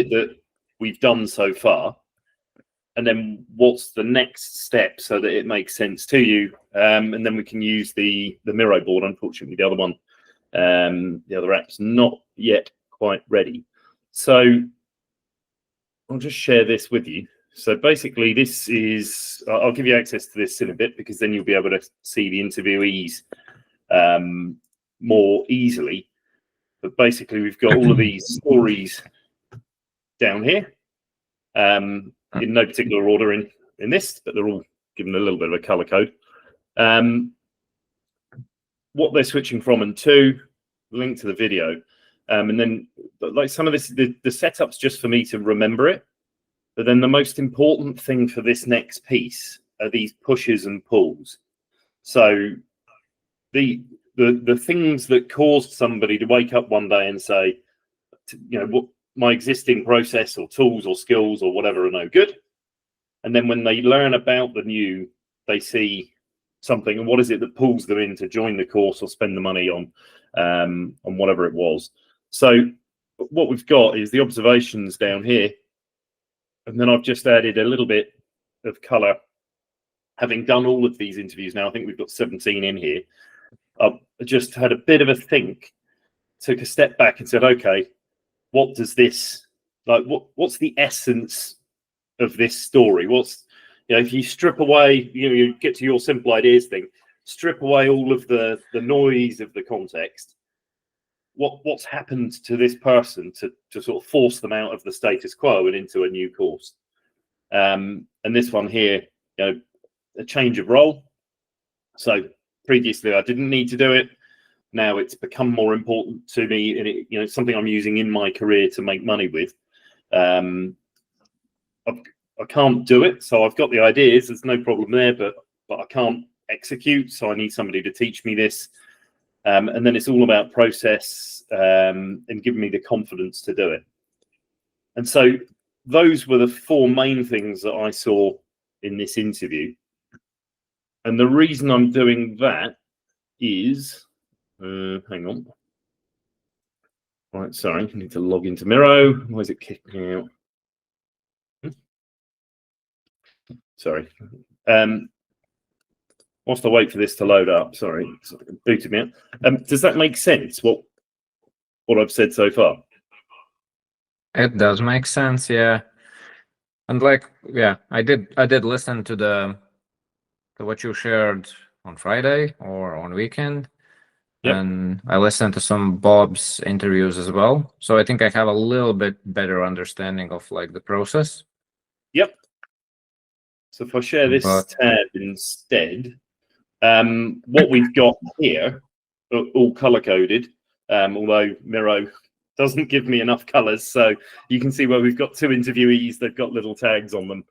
it that we've done so far? And then what's the next step so that it makes sense to you? And then we can use the Miro board. Unfortunately, the other one, the other app's not yet quite ready. So I'll just share this with you. So basically, this is, I'll give you access to this in a bit, because then you'll be able to see the interviewees more easily. But basically, we've got all of these stories down here, in no particular order in this, but they're all given a little bit of a color code. What they're switching from and to, link to the video. And then, like, some of this, the setup's just for me to remember it. But then the most important thing for this next piece are these pushes and pulls. So the things that caused somebody to wake up one day and say, you know, what my existing process or tools or skills or whatever are no good. And then when they learn about the new, they see something, and what is it that pulls them in to join the course or spend the money on whatever it was. So what we've got is the observations down here. And then I've just added a little bit of color. Having done all of these interviews now, I think we've got 17 in here. I just had a bit of a think, took a step back and said, okay, what does this, like, what's the essence of this story? What's, you know, if you strip away, you get to your simple ideas thing, strip away all of the noise of the context, what's happened to this person to sort of force them out of the status quo and into a new course. And this one here, you know, a change of role. So previously I didn't need to do it. Now it's become more important to me, and it, you know, it's something I'm using in my career to make money with. I can't do it, so I've got the ideas. There's no problem there, but I can't execute. So I need somebody to teach me this. And then it's all about process and giving me the confidence to do it. And so those were the four main things that I saw in this interview. And the reason I'm doing that is, hang on. Right, sorry, I need to log into Miro. Why is it kicking out? Sorry. Whilst I wait for this to load up, sorry, it's booted me out. Does that make sense, what I've said so far? It does make sense, yeah. And like, yeah, I did listen to what you shared on Friday or on weekend. Yep. And I listened to some Bob's interviews as well. So I think I have a little bit better understanding of like the process. Yep. So if I share this tab instead, what we've got here are all color coded, although Miro doesn't give me enough colors. So you can see where we've got two interviewees, they've got little tags on them.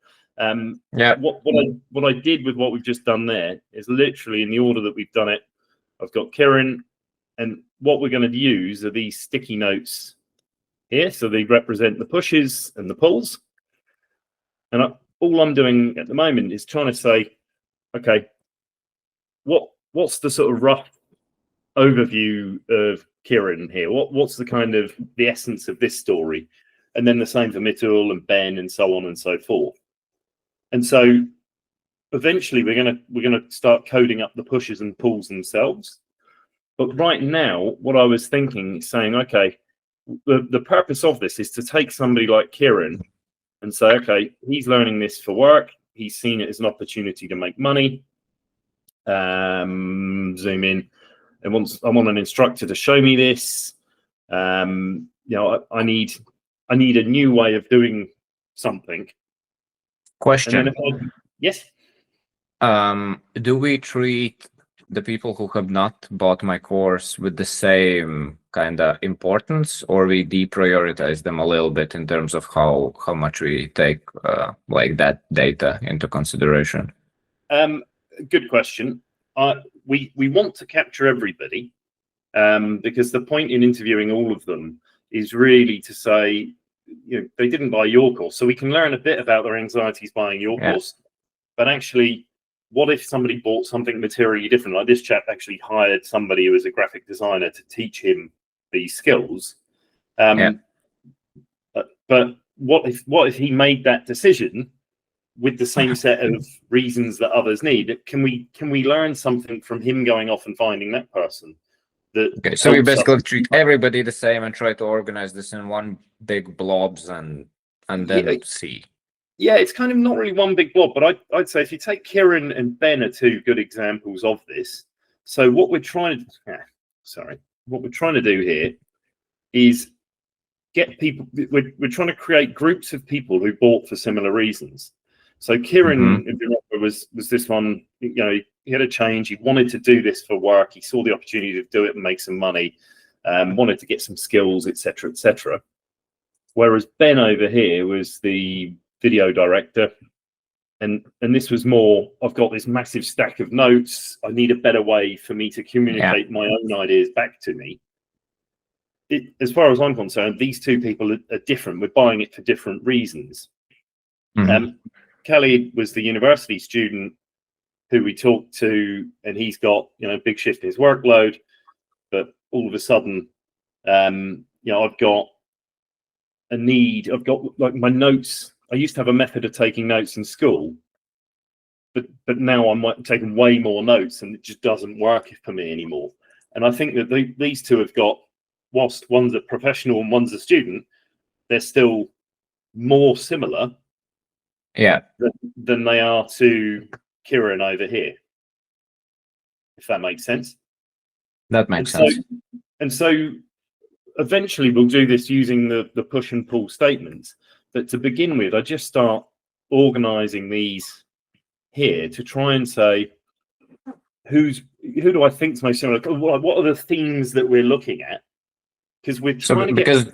Yeah. What I did with what we've just done there is literally in the order that we've done it. I've got Kieran, and what we're going to use are these sticky notes here. So they represent the pushes and the pulls. And all I'm doing at the moment is trying to say, okay, what's the sort of rough overview of Kieran here? What's the kind of the essence of this story? And then the same for Mittul and Ben and so on and so forth. And so eventually we're gonna start coding up the pushes and pulls themselves. But right now, what I was thinking is saying, okay, the purpose of this is to take somebody like Kieran and say, okay, he's learning this for work. He's seen it as an opportunity to make money. Zoom in. And I want an instructor to show me this. You know, I need a new way of doing something. Question. Yes. Do we treat the people who have not bought my course with the same kind of importance, or we deprioritize them a little bit in terms of how much we take like that data into consideration? Good question. We want to capture everybody because the point in interviewing all of them is really to say, you know, they didn't buy your course, so we can learn a bit about their anxieties buying your course. But actually, what if somebody bought something materially different? Like this chap actually hired somebody who was a graphic designer to teach him these skills. But what if he made that decision with the same set of reasons that others need? Can we learn something from him going off and finding that person? Okay, so we basically treat everybody the same and try to organize this in one big blobs and then see. Yeah, it's kind of not really one big blob, but I'd say if you take Kieran and Ben are two good examples of this. So what we're trying to do here is get people. We're trying to create groups of people who bought for similar reasons. So Kieran, if you remember, was this one. You know, he had a change. He wanted to do this for work. He saw the opportunity to do it and make some money. Wanted to get some skills, etc., etc. Whereas Ben over here was the video director, and this was more, I've got this massive stack of notes. I need a better way for me to communicate my own ideas back to me. As far as I'm concerned, these two people are different. We're buying it for different reasons. Kelly was the university student who we talked to, and he's got, you know, big shift in his workload, but all of a sudden, you know, I've got a need. I've got, like, my notes. I used to have a method of taking notes in school, but now I'm taking way more notes, and it just doesn't work for me anymore. And I think that these two have got, whilst one's a professional and one's a student, they're still more similar, than they are to Kieran over here. If that makes sense. That makes sense. And so eventually we'll do this using the push and pull statements. But to begin with, I just start organizing these here to try and say, who do I think is most similar? What are the themes that we're looking at? Because we're trying to get... Because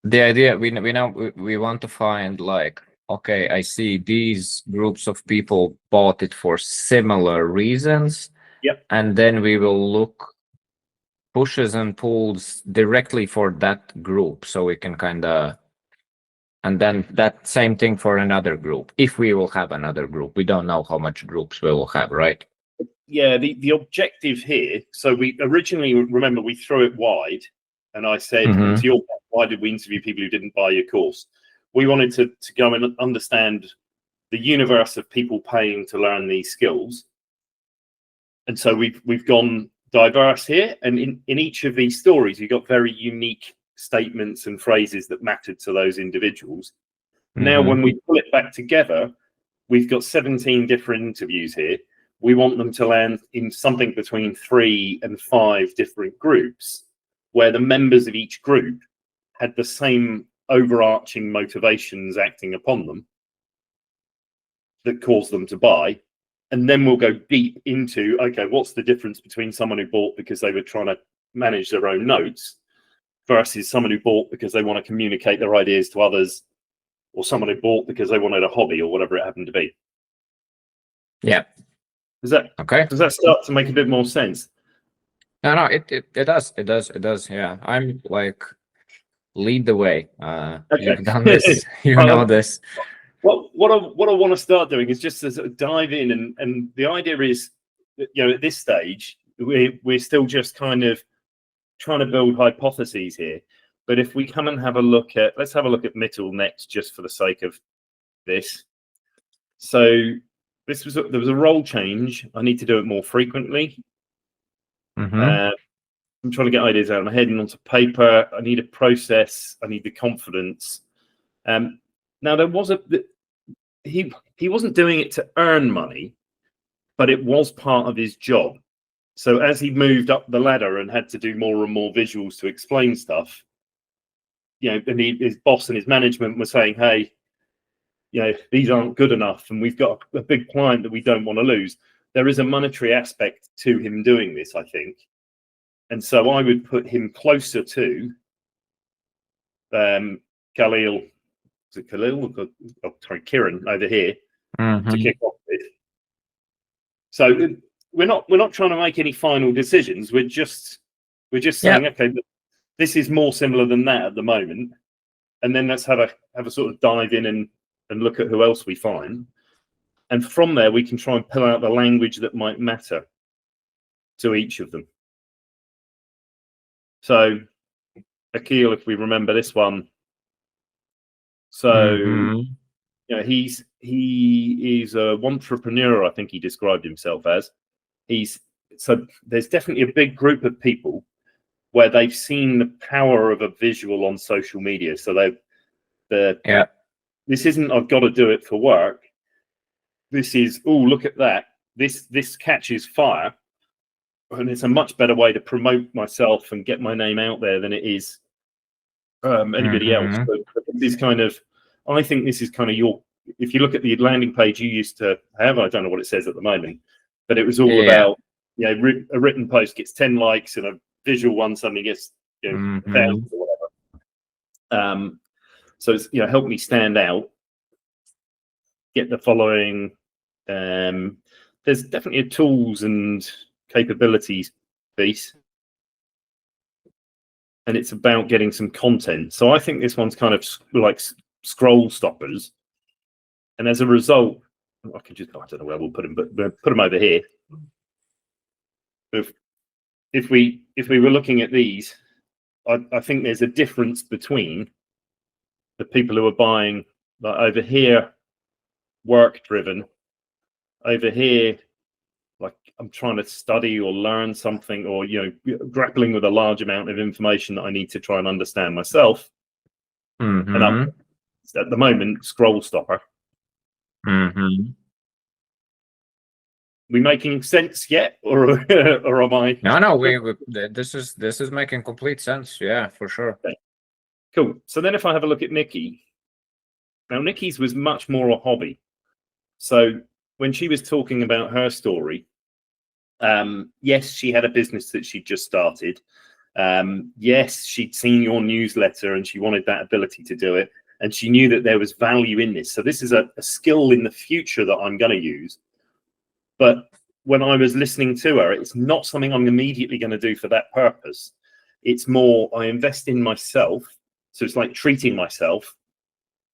the idea, we know we want to find, like, okay, I see these groups of people bought it for similar reasons. Yep. And then we will look pushes and pulls directly for that group, so we can kind of... And then that same thing for another group, if we will have another group. We don't know how much groups we will have, right? Yeah, the objective here, so we originally, remember, we threw it wide, and I said, to your point, why did we interview people who didn't buy your course? We wanted to go and understand the universe of people paying to learn these skills. And so we've gone diverse here, and in each of these stories, you've got very unique statements and phrases that mattered to those individuals. Now, when we pull it back together, we've got 17 different interviews here. We want them to land in something between 3 and 5 different groups, where the members of each group had the same overarching motivations acting upon them that caused them to buy. And then we'll go deep into, okay, what's the difference between someone who bought because they were trying to manage their own notes versus someone who bought because they want to communicate their ideas to others, or someone who bought because they wanted a hobby or whatever it happened to be. Yeah. Does that start to make a bit more sense? No, it does. Yeah. I'm like, lead the way. Okay. You've done this. You know this. What I want to start doing is just to sort of dive in, and the idea is that, you know, at this stage we're still just kind of trying to build hypotheses here. But if we come and have a look at, let's have a look at Mittel next, just for the sake of this. So there was a role change. I need to do it more frequently. I'm trying to get ideas out of my head and onto paper. I need a process. I need the confidence. Now there was he wasn't doing it to earn money, but it was part of his job. So as he moved up the ladder and had to do more and more visuals to explain stuff, you know, and his boss and his management were saying, hey, you know, these aren't good enough, and we've got a big client that we don't want to lose. There is a monetary aspect to him doing this, I think. And so I would put him closer to Khalil. Is it Khalil? Oh, sorry, Kieran over here to kick off with. So we're not trying to make any final decisions. We're just saying, okay, this is more similar than that at the moment, and then let's have a sort of dive in and look at who else we find, and from there we can try and pull out the language that might matter to each of them. So Akil, if we remember this one, So Mhm. you know, he is a entrepreneur. I think he described himself as. So there's definitely a big group of people where they've seen the power of a visual on social media. So Yeah. this isn't I've got to do it for work. This is, oh, look at that. This catches fire, and it's a much better way to promote myself and get my name out there than it is anybody else. Mhm. But this is kind of, I think this is kind of your. If you look at the landing page you used to have, I don't know what it says at the moment, but it was all Yeah. about, you know, a written post gets 10 likes and a visual one suddenly gets, you know, Mhm. 1,000 or whatever. So it's, you know, helped me stand out, get the following. There's definitely a tools and capabilities piece, and it's about getting some content. So I think this one's kind of like scroll stoppers, and as a result, I don't know where we'll put them, but we'll put them over here. If we were looking at these, I think there's a difference between the people who are buying, like over here, work driven, over here, like I'm trying to study or learn something, or, you know, grappling with a large amount of information that I need to try and understand myself. And up Mhm. at the moment, scroll stopper. Mhm. We making sense yet, or or am I? No, this is making complete sense. Yeah, for sure. Okay. Cool. So then, if I have a look at Nikki, now Nikki's was much more a hobby. So when she was talking about her story, yes, she had a business that she'd just started. Yes, she'd seen your newsletter and she wanted that ability to do it. And she knew that there was value in this. So this is a skill in the future that I'm going to use. But when I was listening to her, it's not something I'm immediately going to do for that purpose. It's more, I invest in myself. So it's like treating myself.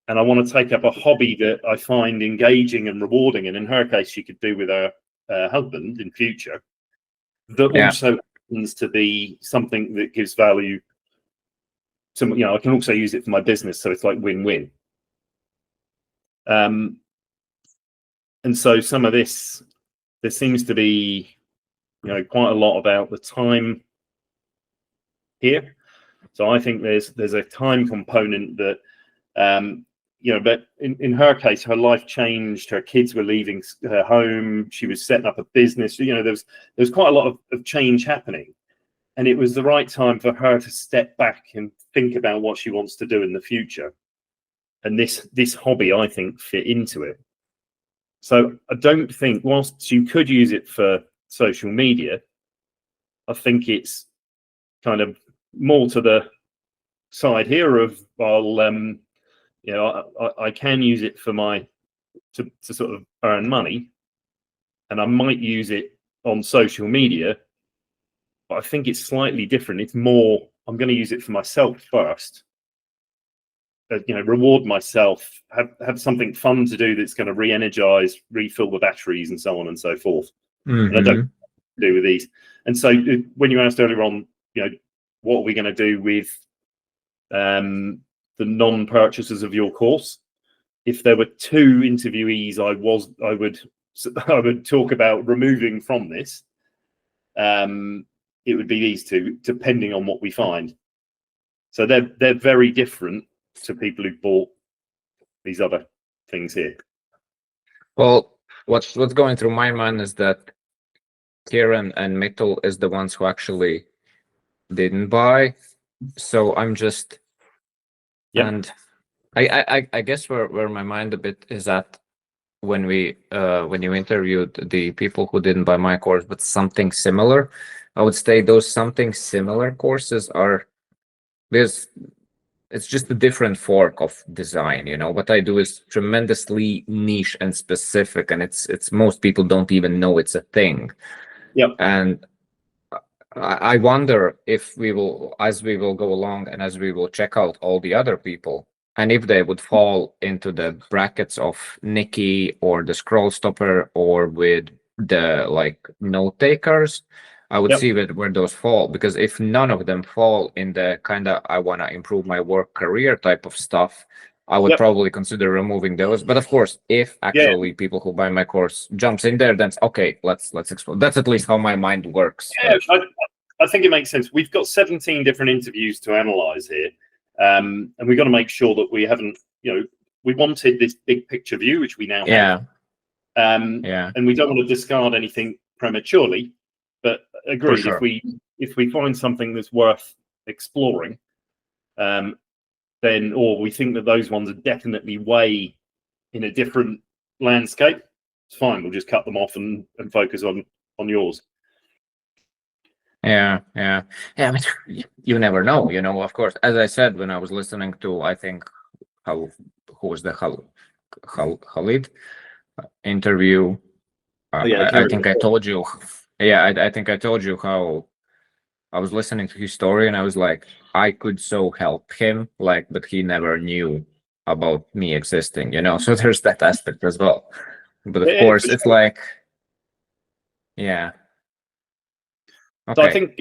And I want to take up a hobby that I find engaging and rewarding. And in her case, she could do with her husband in future. That Yeah. also happens to be something that gives value. So, you know, I can also use it for my business. So it's like win-win. And so some of this, there seems to be, you know, quite a lot about the time here. So I think there's a time component that, you know, but in her case, her life changed. Her kids were leaving her home. She was setting up a business. You know, there's quite a lot of change happening, and it was the right time for her to step back and think about what she wants to do in the future. And this hobby, I think, fit into it. So I don't think, whilst you could use it for social media, I think it's kind of more to the side here of, well, you know, I can use it for to sort of earn money, and I might use it on social media, but I think it's slightly different. It's more, I'm going to use it for myself first. You know, reward myself, have something fun to do that's going to re-energize, refill the batteries, and so on and so forth. And I don't do with these. And so when you asked earlier on, you know, what are we going to do with the non-purchasers of your course? If there were two interviewees, I would talk about removing from this. It would be these two, depending on what we find. So they're very different to people who bought these other things here. Well, what's going through my mind is that Kieran and Mittel is the ones who actually didn't buy. So I'm just, Yep. and I guess where my mind a bit is at when you interviewed the people who didn't buy my course, but something similar, I would say those something similar courses are, it's just a different fork of design. You know, what I do is tremendously niche and specific, and it's most people don't even know it's a thing. Yep. And I wonder if as we will go along and as we will check out all the other people, and if they would fall into the brackets of Nikki or the scroll stopper or with the like note takers, I would Yep. see where those fall. Because if none of them fall in the kind of I want to improve my work career type of stuff, I would Yep. probably consider removing those. But of course, if actually people who buy my course jumps in there, then okay, let's explore. That's at least how my mind works. Yeah, I think it makes sense. We've got 17 different interviews to analyze here, and we've got to make sure that we haven't, we wanted this big picture view, which we now have. And we don't want to discard anything prematurely, but agreed, sure. if we find something that's worth exploring, then, or we think that those ones are definitely way in a different landscape, it's fine. We'll just cut them off and focus on yours. Yeah. I mean, you never know, of course. As I said, when I was listening to, I think, who was the Khalid interview, I think I told you, I think I told you how I was listening to his story and I was like, I could so help him, but he never knew about me existing, so there's that aspect as well. But of course, it's like, Okay. So I think,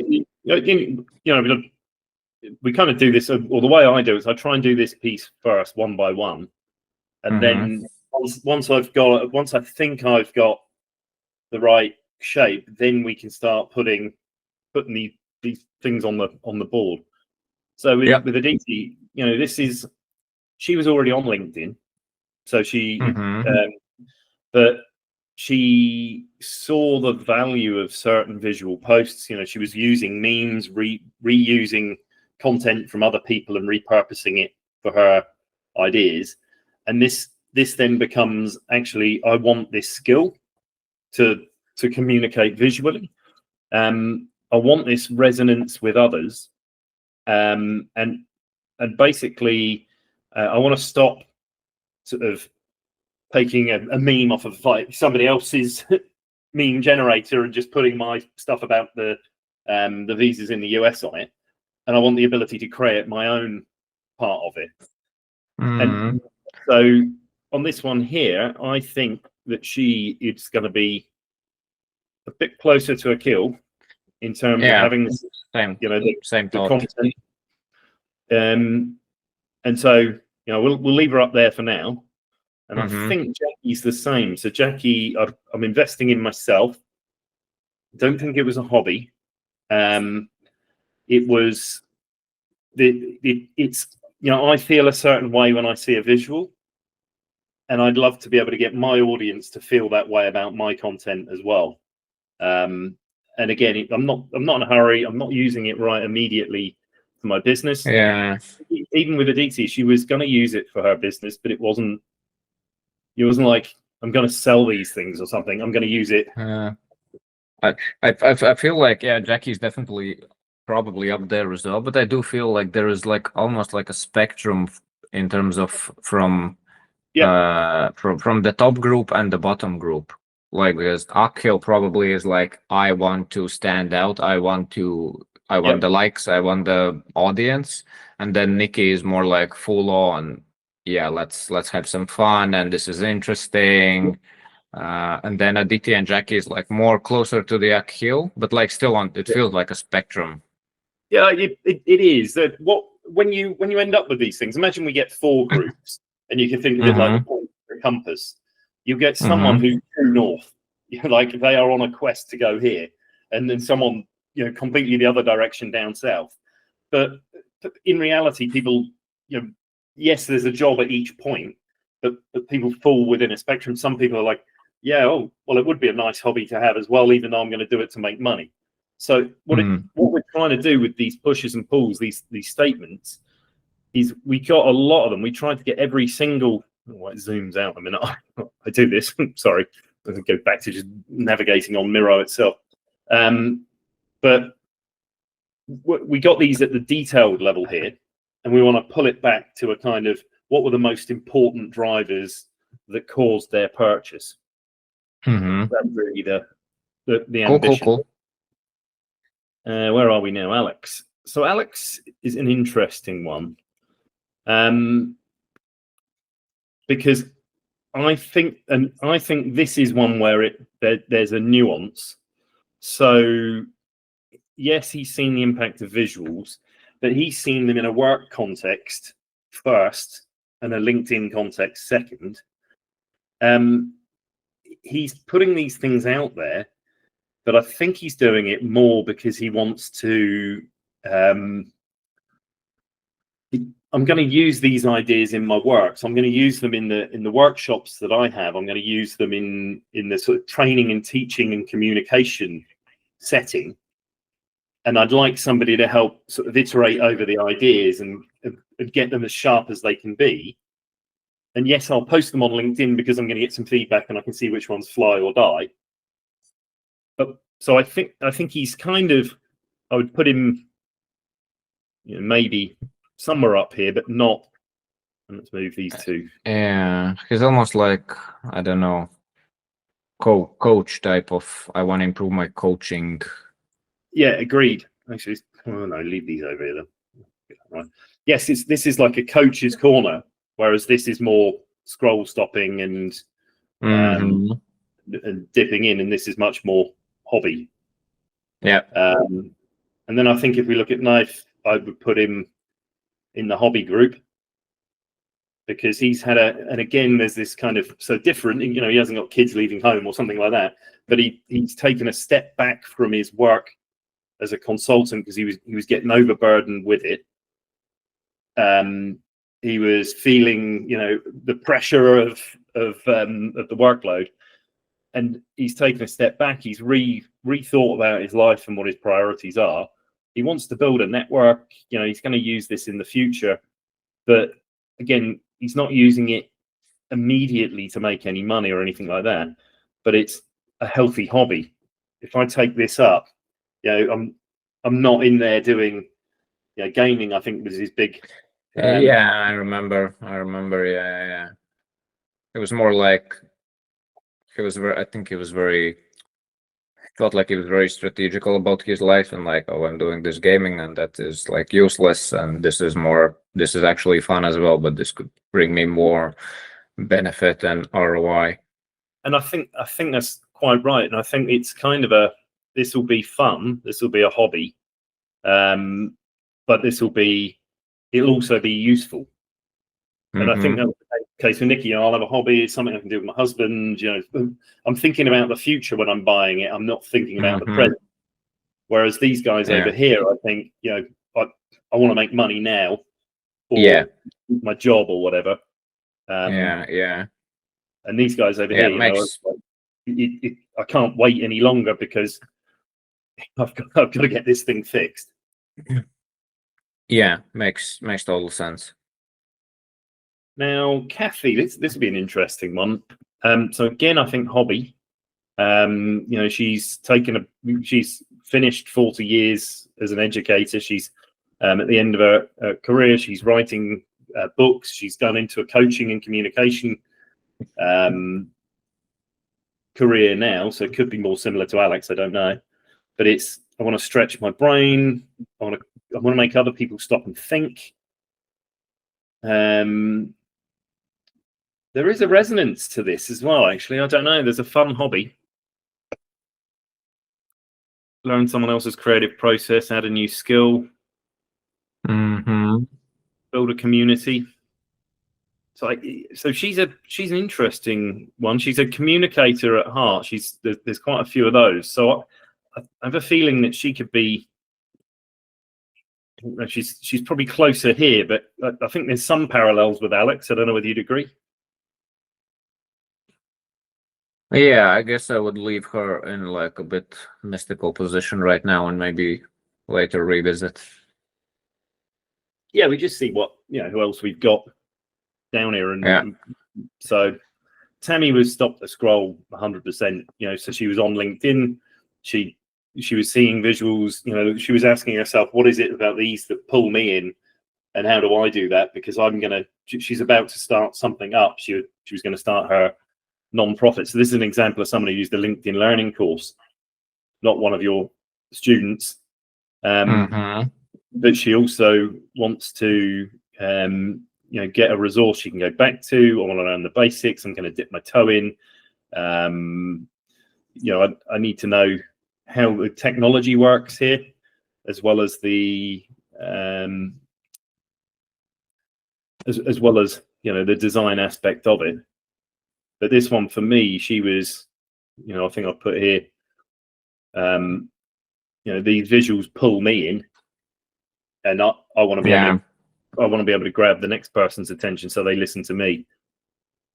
we kind of do this, or the way I do it is I try and do this piece first, one by one. And then once I think I've got the right shape, then we can start putting these things on the board. So with Aditi, she was already on LinkedIn, so but she saw the value of certain visual posts. She was using memes, reusing content from other people and repurposing it for her ideas. And this then becomes, actually, I want this skill to communicate visually. I want this resonance with others. And basically, I want to stop sort of taking a meme off of somebody else's meme generator and just putting my stuff about the visas in the US on it. And I want the ability to create my own part of it. And so on this one here, I think that it's going to be a bit closer to a kill in terms of having the content. And so, we'll leave her up there for now. And I think Jackie's the same. So Jackie, I'm investing in myself. Don't think it was a hobby. It was it's I feel a certain way when I see a visual, and I'd love to be able to get my audience to feel that way about my content as well. And again, I'm not in a hurry. I'm not using it right immediately for my business. Yeah. Even with Aditi, she was going to use it for her business, but it wasn't like, I'm going to sell these things or something. I'm going to use it. I feel like, Jackie's definitely probably up there as well, but I do feel like there is almost like a spectrum in terms of from the top group and the bottom group. Because Akhil probably is like, I want to stand out. I want the likes. I want the audience. And then Nikki is more like full on. Let's have some fun, and this is interesting. And then Aditi and Jackie is more closer to the Akhil, but still it feels like a spectrum. Yeah, it is. That when you end up with these things, imagine we get 4 groups, and you can think of it like a compass. You get someone who's true north, like they are on a quest to go here, and then someone completely the other direction down south. But in reality, people, yes, there's a job at each point, but people fall within a spectrum. Some people are like, it would be a nice hobby to have as well, even though I'm going to do it to make money. So what we're trying to do with these pushes and pulls, these statements, is we got a lot of them. We tried to get every single. It zooms out a minute. I do this. Sorry, I can go back to just navigating on Miro itself. But we got these at the detailed level here, and we want to pull it back to a kind of what were the most important drivers that caused their purchase. That's really the ambition. Cool. Where are we now, Alex? So Alex is an interesting one, because I think this is one where there's a nuance. So yes, he's seen the impact of visuals, but he's seen them in a work context first, and a LinkedIn context second. He's putting these things out there, but I think he's doing it more because he wants to. I'm going to use these ideas in my work, so I'm going to use them in the workshops that I have. I'm going to use them in the sort of training and teaching and communication setting, and I'd like somebody to help sort of iterate over the ideas and get them as sharp as they can be. And yes, I'll post them on LinkedIn because I'm going to get some feedback and I can see which ones fly or die. But so I think he's kind of, I would put him, maybe somewhere up here, but not. And let's move these two. Yeah, he's almost like, I don't know, coach type of, I want to improve my coaching. Yeah, agreed. Actually, oh no, leave these over here then. Right. Yes, this is like a coach's corner, whereas this is more scroll stopping and dipping in, and this is much more hobby. Yeah. And then I think if we look at Knife, I would put him in the hobby group because he's had and again, there's this kind of so different. He hasn't got kids leaving home or something like that, but he's taken a step back from his work as a consultant because he was getting overburdened with it. He was feeling, the pressure of the workload, and he's taken a step back. He's rethought about his life and what his priorities are. He wants to build a network. He's going to use this in the future, but again, he's not using it immediately to make any money or anything like that. But it's a healthy hobby. If I take this up, I'm not in there doing, gaming. I think was his big. Yeah, I remember. Yeah. It was more like he was very. I think he was very. Felt like he was very strategical about his life and like, oh, I'm doing this gaming and that is like useless, and this is actually fun as well, but this could bring me more benefit and ROI. And I think that's quite right. And I think it's kind of this will be fun. This will be a hobby, but it'll also be useful. And I think that's the case for Nikki. I'll have a hobby. It's something I can do with my husband. I'm thinking about the future when I'm buying it. I'm not thinking about the present. Whereas these guys over here, I think, I want to make money now, or my job or whatever. Yeah. And these guys over here, I can't wait any longer because I've got to get this thing fixed. Yeah, makes total sense. Now, Kathy, this will be an interesting one. So again, I think hobby. She's finished 40 years as an educator. She's at the end of her career. She's writing books. She's gone into a coaching and communication career now. So it could be more similar to Alex. I don't know, but I want to stretch my brain. I want to make other people stop and think. There is a resonance to this as well, actually. I don't know. There's a fun hobby. Learn someone else's creative process, add a new skill, build a community. So she's an interesting one. She's a communicator at heart. There's quite a few of those. So I have a feeling that she could be. She's probably closer here, but I think there's some parallels with Alex. I don't know whether you'd agree. Yeah, I guess I would leave her in like a bit mystical position right now and maybe later revisit. Yeah, we just see what, who else we've got down here. And so Tammy was stopped the scroll 100%, so she was on LinkedIn. She was seeing visuals, she was asking herself, what is it about these that pull me in? And how do I do that? Because she's about to start something up. She was going to start her non-profit. So this is an example of someone who used the LinkedIn Learning course, not one of your students. But she also wants to, get a resource she can go back to. I want to learn the basics. I'm going to dip my toe in. I need to know how the technology works here, as well as the as well as the design aspect of it. But this one for me, she was, I think I've put here, these visuals pull me in, and I want to be able to grab the next person's attention so they listen to me.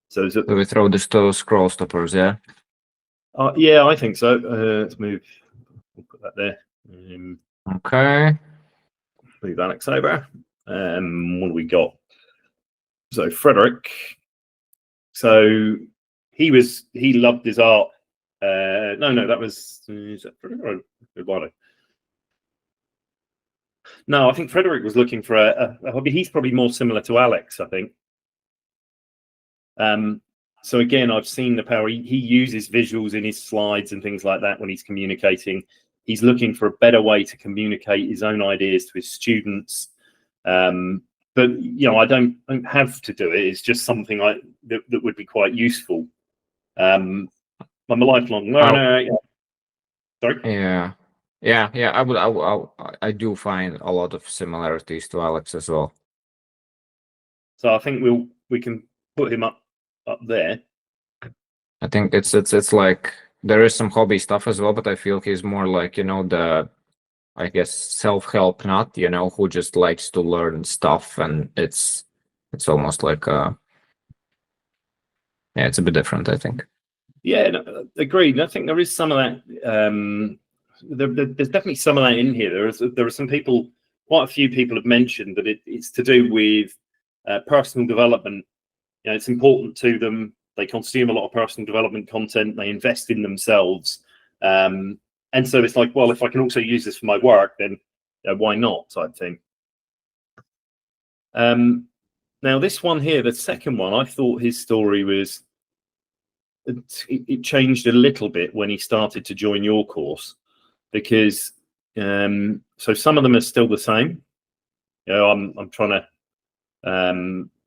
So we throw the scroll stoppers, yeah? Yeah, I think so. Let's move. We'll put that there. Okay. Move Alex over. What do we got? So Frederick. So he loved his art. No, that was, is that Frederick or Eduardo? No, I think Frederick was looking for a hobby. He's probably more similar to Alex, I think. So again, I've seen the power. He uses visuals in his slides and things like that when he's communicating. He's looking for a better way to communicate his own ideas to his students. But I don't have to do it. It's just something that would be quite useful. I'm a lifelong learner. Sorry. Yeah. I do find a lot of similarities to Alex as well. So I think we can put him up there. I think it's like there is some hobby stuff as well, but I feel he's more like the, I guess, self-help nut, who just likes to learn stuff, and it's almost like it's a bit different, I think. Yeah, no, agreed. I think there is some of that. There's definitely some of that in here. There are some people, quite a few people have mentioned that it's to do with personal development. It's important to them. They consume a lot of personal development content. They invest in themselves. And so it's like, well, if I can also use this for my work, then why not, type thing. Now, this one here, the second one, I thought his story was, it changed a little bit when he started to join your course, because so some of them are still the same. I'm trying to,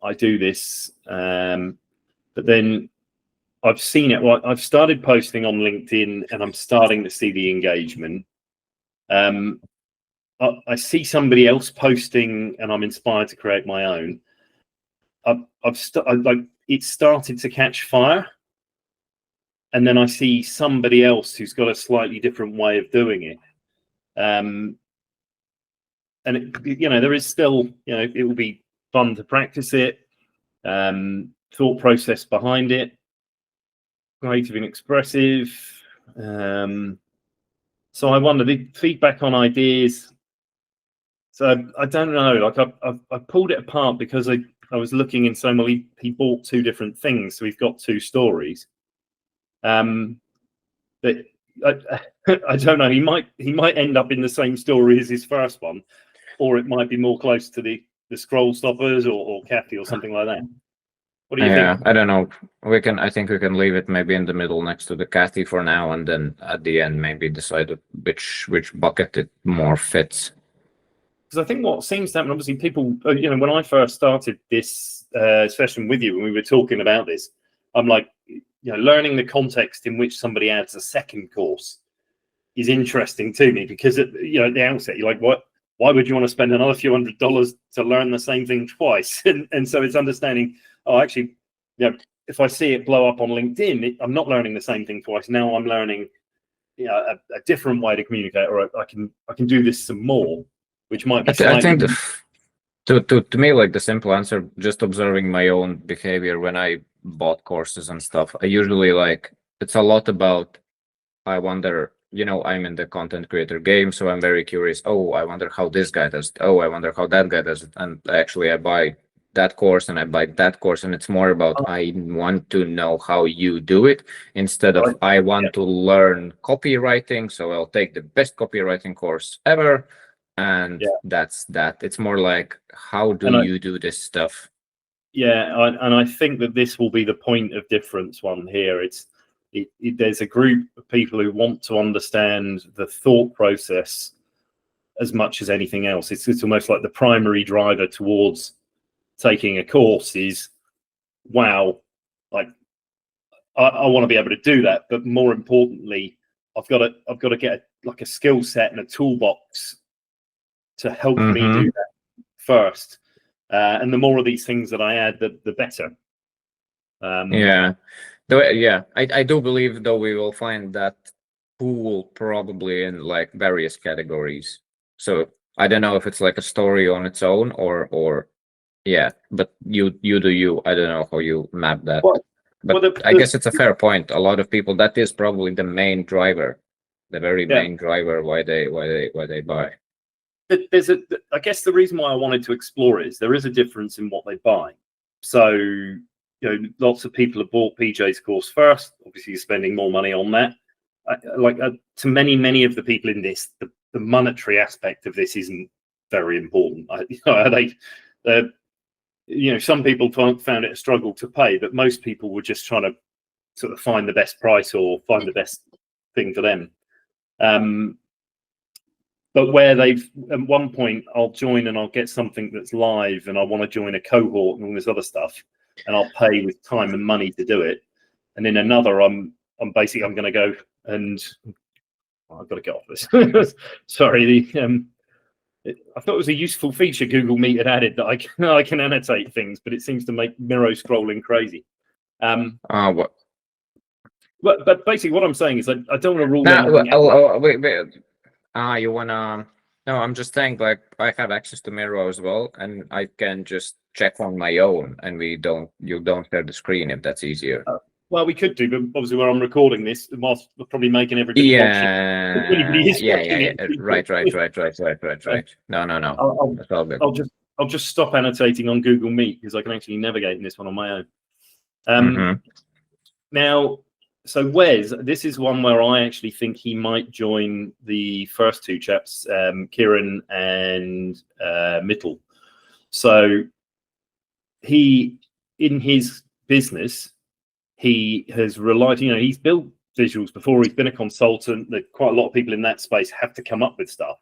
I do this, but then I've seen it. Well, I've started posting on LinkedIn, and I'm starting to see the engagement. I see somebody else posting, and I'm inspired to create my own. It started to catch fire, and then I see somebody else who's got a slightly different way of doing it. And there is still, it will be fun to practice it. Thought process behind it, creative and expressive. So I wonder the feedback on ideas. So I don't know. Like I pulled it apart because I was looking in so many. He bought two different things, so we've got two stories. But I don't know. He might end up in the same story as his first one, or it might be more close to the scroll stoppers or Kathy or something like that. What do you think? I don't know. I think we can leave it maybe in the middle next to the Kathy for now, and then at the end maybe decide which bucket it more fits. Because I think what seems to happen, obviously, people, when I first started this session with you, when we were talking about this, I'm like, learning the context in which somebody adds a second course is interesting to me, because at the outset, you're like, what? Why would you want to spend another few $100s to learn the same thing twice? And so it's understanding, actually, if I see it blow up on LinkedIn, I'm not learning the same thing twice. Now I'm learning, a different way to communicate, or I can do this some more, which might be. I think to me, like the simple answer, just observing my own behavior when I bought courses and stuff, I usually it's a lot about, I wonder. I'm in the content creator game, so I'm very curious. Oh, I wonder how this guy does it. Oh, I wonder how that guy does it. And actually, I buy that course and I buy that course, and it's more about I want to know how you do it instead of I want to learn copywriting, so I'll take the best copywriting course ever, and that's that. It's more like, how do you do this stuff? Yeah, and I think that this will be the point of difference one here. There's a group of people who want to understand the thought process as much as anything else. It's almost like the primary driver towards taking a course is, wow, like I want to be able to do that, but more importantly, I've got to get a skill set and a toolbox to help me do that first. And the more of these things that I add, the better. Yeah, I do believe though we will find that pool probably in like various categories. So I don't know if it's like a story on its own or yeah, but you do you. I don't know how you map that. But I guess it's a fair point. A lot of people, that is probably the main driver, the very main driver why they buy. I guess the reason why I wanted to explore it is there is a difference in what they buy. So, lots of people have bought PJ's course first. Obviously, you're spending more money on that. To many of the people in this, the monetary aspect of this isn't very important. Some people found it a struggle to pay, but most people were just trying to sort of find the best price or find the best thing for them. But where they've, at one point, I'll join and I'll get something that's live and I want to join a cohort and all this other stuff, and I'll pay with time and money to do it. And in another, I'm going to go and I've got to get off this. Sorry, I thought it was a useful feature Google Meet had added that I can annotate things, but it seems to make Miro scrolling crazy. What? But basically, what I'm saying is I don't want to rule anything out. Wait. You wanna? No, I'm just saying, like, I have access to Miro as well, and I can just check on my own, and you don't share the screen if that's easier. Well, we could do, but obviously where I'm recording this, whilst we're probably making everybody watch it. Right. No. I'll just stop annotating on Google Meet because I can actually navigate in this one on my own. Now, so Wes, this is one where I actually think he might join the first two chaps, Kieran and Mittel. So in his business, he has relied, he's built visuals before, he's been a consultant. Quite a lot of people in that space have to come up with stuff.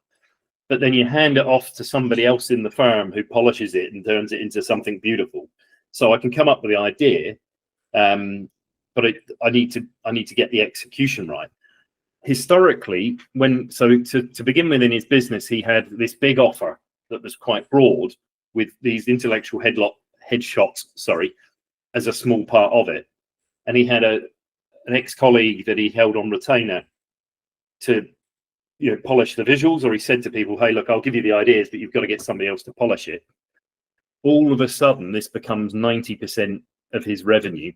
But then you hand it off to somebody else in the firm who polishes it and turns it into something beautiful. So I can come up with the idea, but I need to get the execution right. Historically, to begin with in his business, he had this big offer that was quite broad with these intellectual headshots, as a small part of it. And he had an ex-colleague that he held on retainer to polish the visuals, or he said to people, hey, look, I'll give you the ideas, but you've got to get somebody else to polish it. All of a sudden, this becomes 90% of his revenue.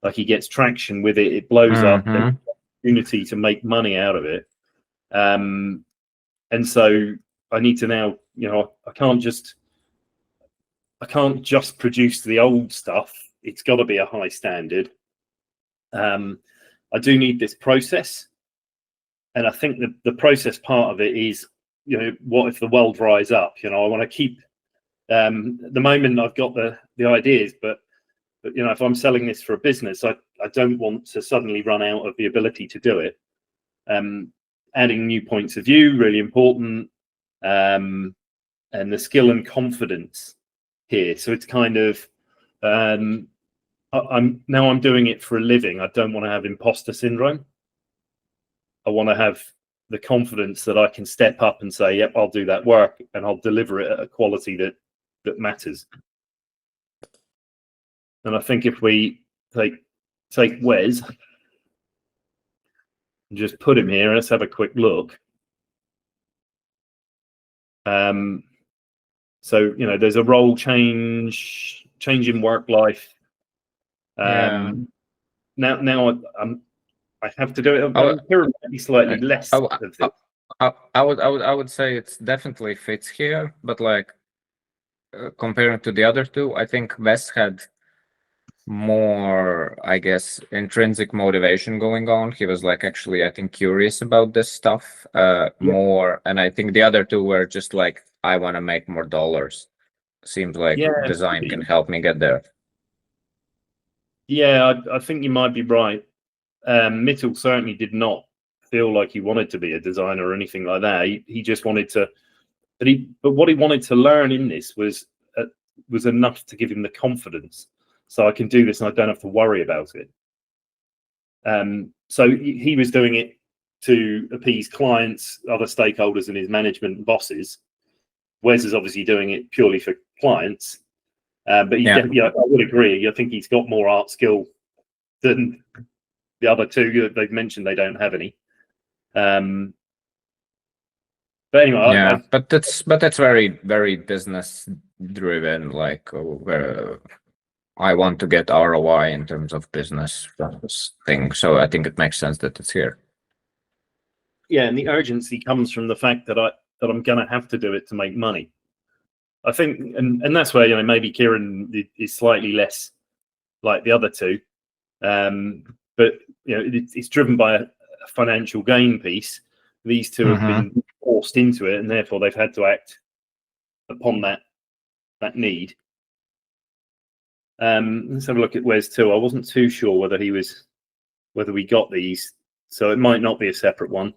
Like, he gets traction with it, it blows up, and opportunity to make money out of it. And so I need to now, I can't just produce the old stuff. It's got to be a high standard. I do need this process. And I think that the process part of it is, what if the world dries up? I want to keep, at the moment I've got the ideas, but if I'm selling this for a business, I don't want to suddenly run out of the ability to do it. Adding new points of view, really important. And the skill and confidence here. So it's kind of, I'm doing it for a living. I don't want to have imposter syndrome. I want to have the confidence that I can step up and say, yep, I'll do that work and I'll deliver it at a quality that matters. And I think if we take Wes and just put him here, let's have a quick look. So, there's a role change in work life. Now I have to do it. I'm slightly less of this. I would say it's definitely fits here, but like comparing to the other two, I think Wes had more, I guess, intrinsic motivation going on. He was like actually, I think, curious about this stuff more, and I think the other two were just like, I want to make more dollars. Seems like design can help me get there. Yeah, I think you might be right. Mittel certainly did not feel like he wanted to be a designer or anything like that. He just wanted to, but what he wanted to learn in this was enough to give him the confidence. So I can do this and I don't have to worry about it. So he was doing it to appease clients, other stakeholders, and his management bosses. Wes is obviously doing it purely for clients. But he definitely, I would agree. I think he's got more art skill than the other two. They've mentioned they don't have any. But anyway, but that's very, very business driven. Like, I want to get ROI in terms of business thing. So I think it makes sense that it's here. Yeah, and the urgency comes from the fact that I'm going to have to do it to make money. I think, and that's where maybe Kieran is slightly less like the other two, but it's driven by a financial gain piece. These two have been forced into it, and therefore they've had to act upon that need. Let's have a look at Wes too. I wasn't too sure whether we got these, so it might not be a separate one.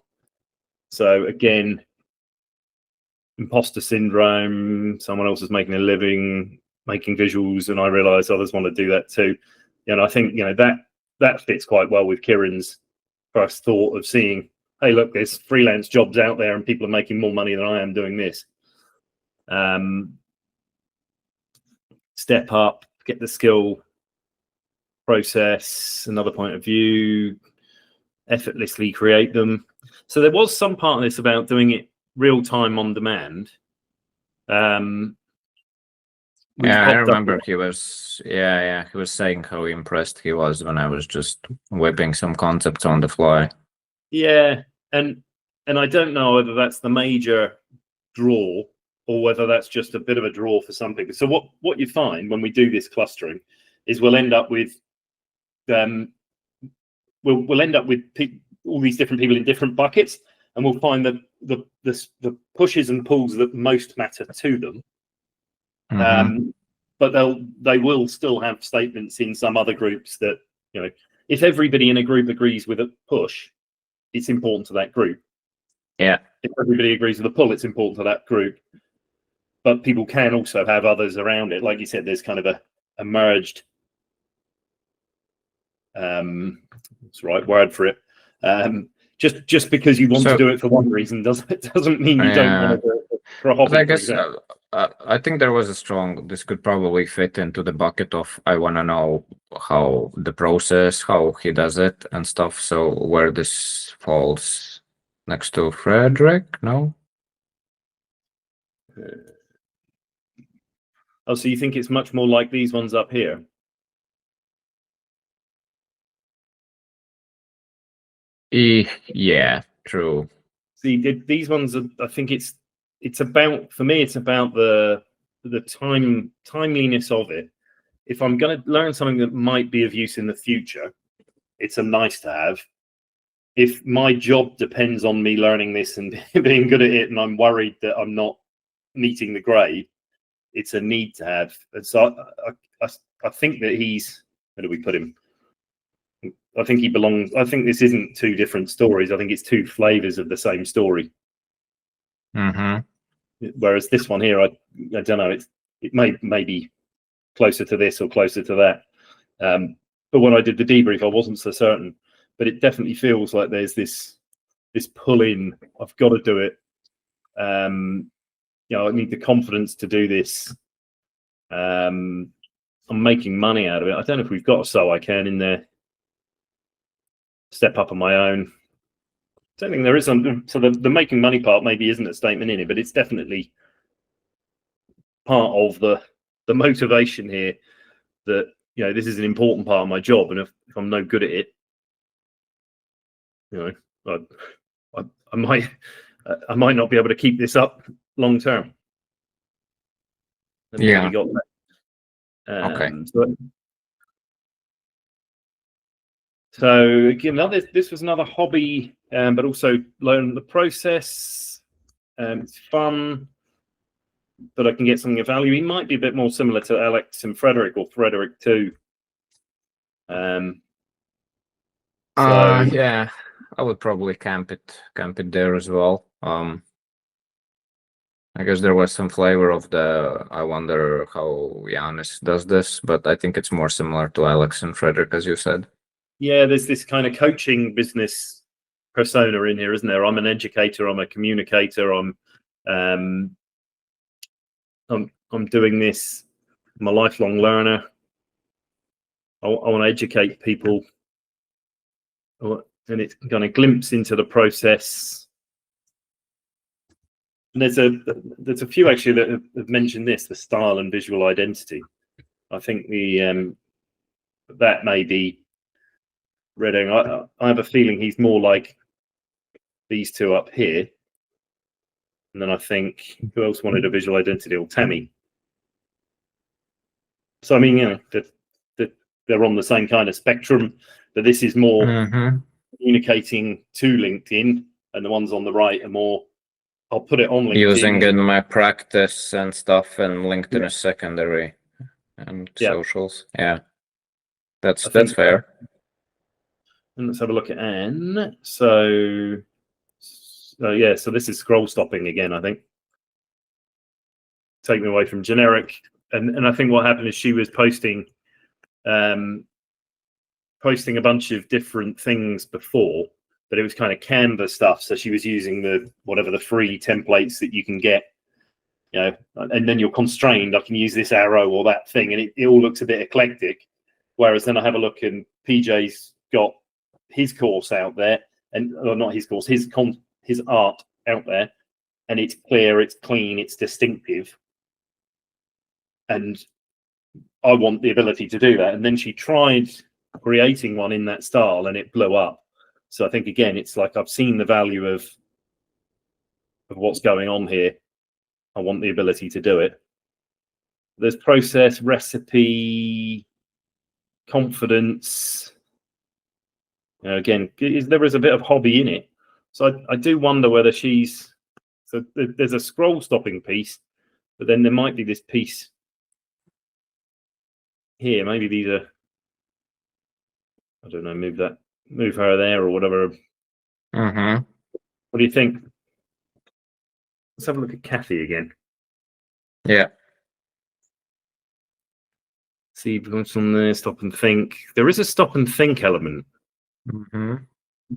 So again, imposter syndrome. Someone else is making a living making visuals, and I realised others want to do that too. And I think that fits quite well with Kieran's first thought of seeing, hey, look, there's freelance jobs out there and people are making more money than I am doing this. Step up, get the skill, process, another point of view, effortlessly create them. So there was some part of this about doing it real time on demand. I remember he was saying how impressed he was when I was just whipping some concepts on the fly. Yeah, and I don't know whether that's the major draw or whether that's just a bit of a draw for some people. So what you find when we do this clustering is we'll end up with we'll end up with all these different people in different buckets, and we'll find that the pushes and pulls that most matter to them. But they will still have statements in some other groups that, if everybody in a group agrees with a push, it's important to that group. Yeah. If everybody agrees with a pull, it's important to that group. But people can also have others around it. Like you said, there's kind of a merged, what's the right word for it? Just because you want to do it for one reason doesn't mean you don't want to do it for a hobby. I guess I think there was this could probably fit into the bucket of I want to know how the process, how he does it and stuff. So where this falls next to Frederick, no? Oh, so you think it's much more like these ones up here? Yeah, true. See, these ones are, I think it's about, for me, it's about the timeliness of it. If I'm going to learn something that might be of use in the future, it's a nice to have. If my job depends on me learning this and being good at it, and I'm worried that I'm not meeting the grade, it's a need to have. And so I think that where do we put him? I think he belongs. I think this isn't two different stories. I think it's two flavors of the same story. Whereas this one here, I don't know. It may be closer to this or closer to that. But when I did the debrief, I wasn't so certain. But it definitely feels like there's this pull in. I've got to do it. I need the confidence to do this. I'm making money out of it. I don't know if we've got a so I can in there. Step up on my own. I don't think there is some. So the making money part maybe isn't a statement in it, but it's definitely part of the motivation here. That this is an important part of my job, and if I'm no good at it, I might not be able to keep this up long term. Yeah. Got that. Okay. So again, this was another hobby, but also learn the process. It's fun, but I can get something of value. He might be a bit more similar to Alex and Frederick, or Frederick too. Yeah, I would probably camp it there as well. I guess there was some flavor of I wonder how Janis does this, but I think it's more similar to Alex and Frederick, as you said. Yeah, there's this kind of coaching business persona in here, isn't there? I'm an educator, I'm a communicator, I'm doing this I'm a lifelong learner. I want to educate people, and it's kind of glimpse into the process. And there's a few actually that have mentioned this, the style and visual identity. I think that may be Reading. I have a feeling he's more like these two up here. And then I think, who else wanted a visual identity? Or Tammy. So, I mean, you know, they're on the same kind of spectrum, but this is more communicating to LinkedIn, and the ones on the right are more, I'll put it on LinkedIn. Using in my practice and stuff, and LinkedIn is secondary and socials. Yeah, that's fair. And let's have a look at Anne. So yeah, so this is scroll stopping again, I think. Take me away from generic. And I think what happened is she was posting a bunch of different things before, but it was kind of Canva stuff. So she was using the free templates that you can get, you know, and then you're constrained. I can use this arrow or that thing, and it all looks a bit eclectic. Whereas then I have a look, and PJ's got his course out there, or not his course, his art out there, and it's clear, it's clean, it's distinctive. And I want the ability to do that. And then she tried creating one in that style, and it blew up. So I think, again, it's like I've seen the value of what's going on here. I want the ability to do it. There's process, recipe, confidence. You know, again, there is a bit of hobby in it. So I do wonder whether she's... So there's a scroll stopping piece, but then there might be this piece here. Maybe these are... I don't know, move her there or whatever. What do you think? Let's have a look at Kathy again. Yeah. See what's on there. Stop and think. There is a stop and think element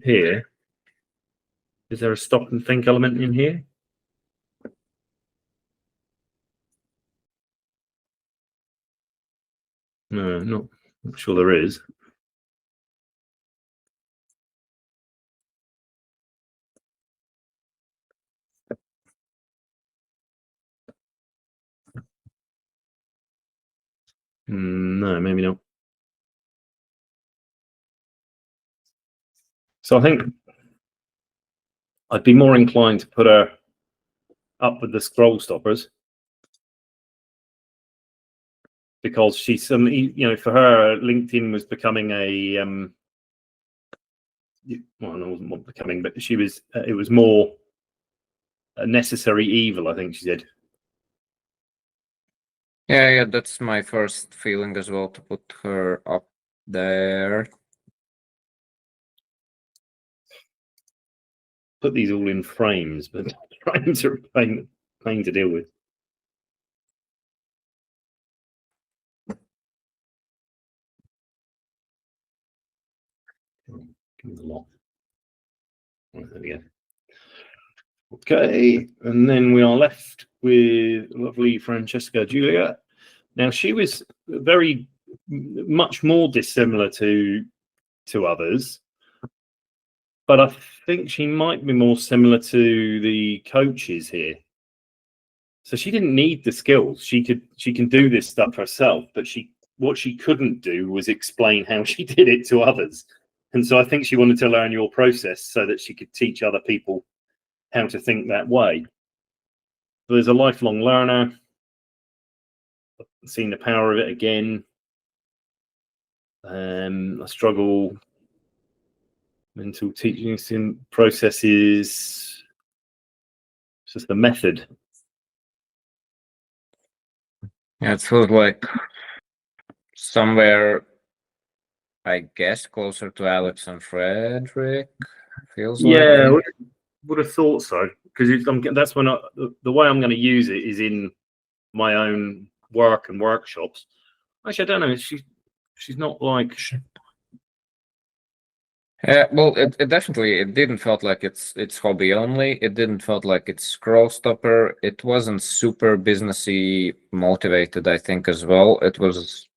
here. Is there a stop and think element in here? No, not sure there is. No, maybe not. So I think I'd be more inclined to put her up with the scroll stoppers, because she's you know, for her, LinkedIn was becoming a well, no, it wasn't becoming, but she was it was more a necessary evil, I think she said. Yeah, that's my first feeling as well, to put her up there. Put these all in frames, but frames are a pain to deal with. Give me the lot. Right, there we go. Okay, and then we are left with lovely Francesca Giulia. Now, she was very much more dissimilar to others, but I think she might be more similar to the coaches here. So she didn't need the skills. She can do this stuff herself, but what she couldn't do was explain how she did it to others. And so I think she wanted to learn your process so that she could teach other people how to think that way. So there's a lifelong learner. I've seen the power of it again. I struggle. Mental teaching processes. It's just the method. Yeah, it feels like somewhere, I guess, closer to Alex and Frederick. Feels like. Yeah, would have thought so, because that's when the way I'm going to use it is in my own work and workshops. Actually, I don't know. She's not like Well, it definitely it didn't felt like it's hobby only. It didn't felt like it's scroll stopper. It wasn't super businessy motivated, I think, as well. It was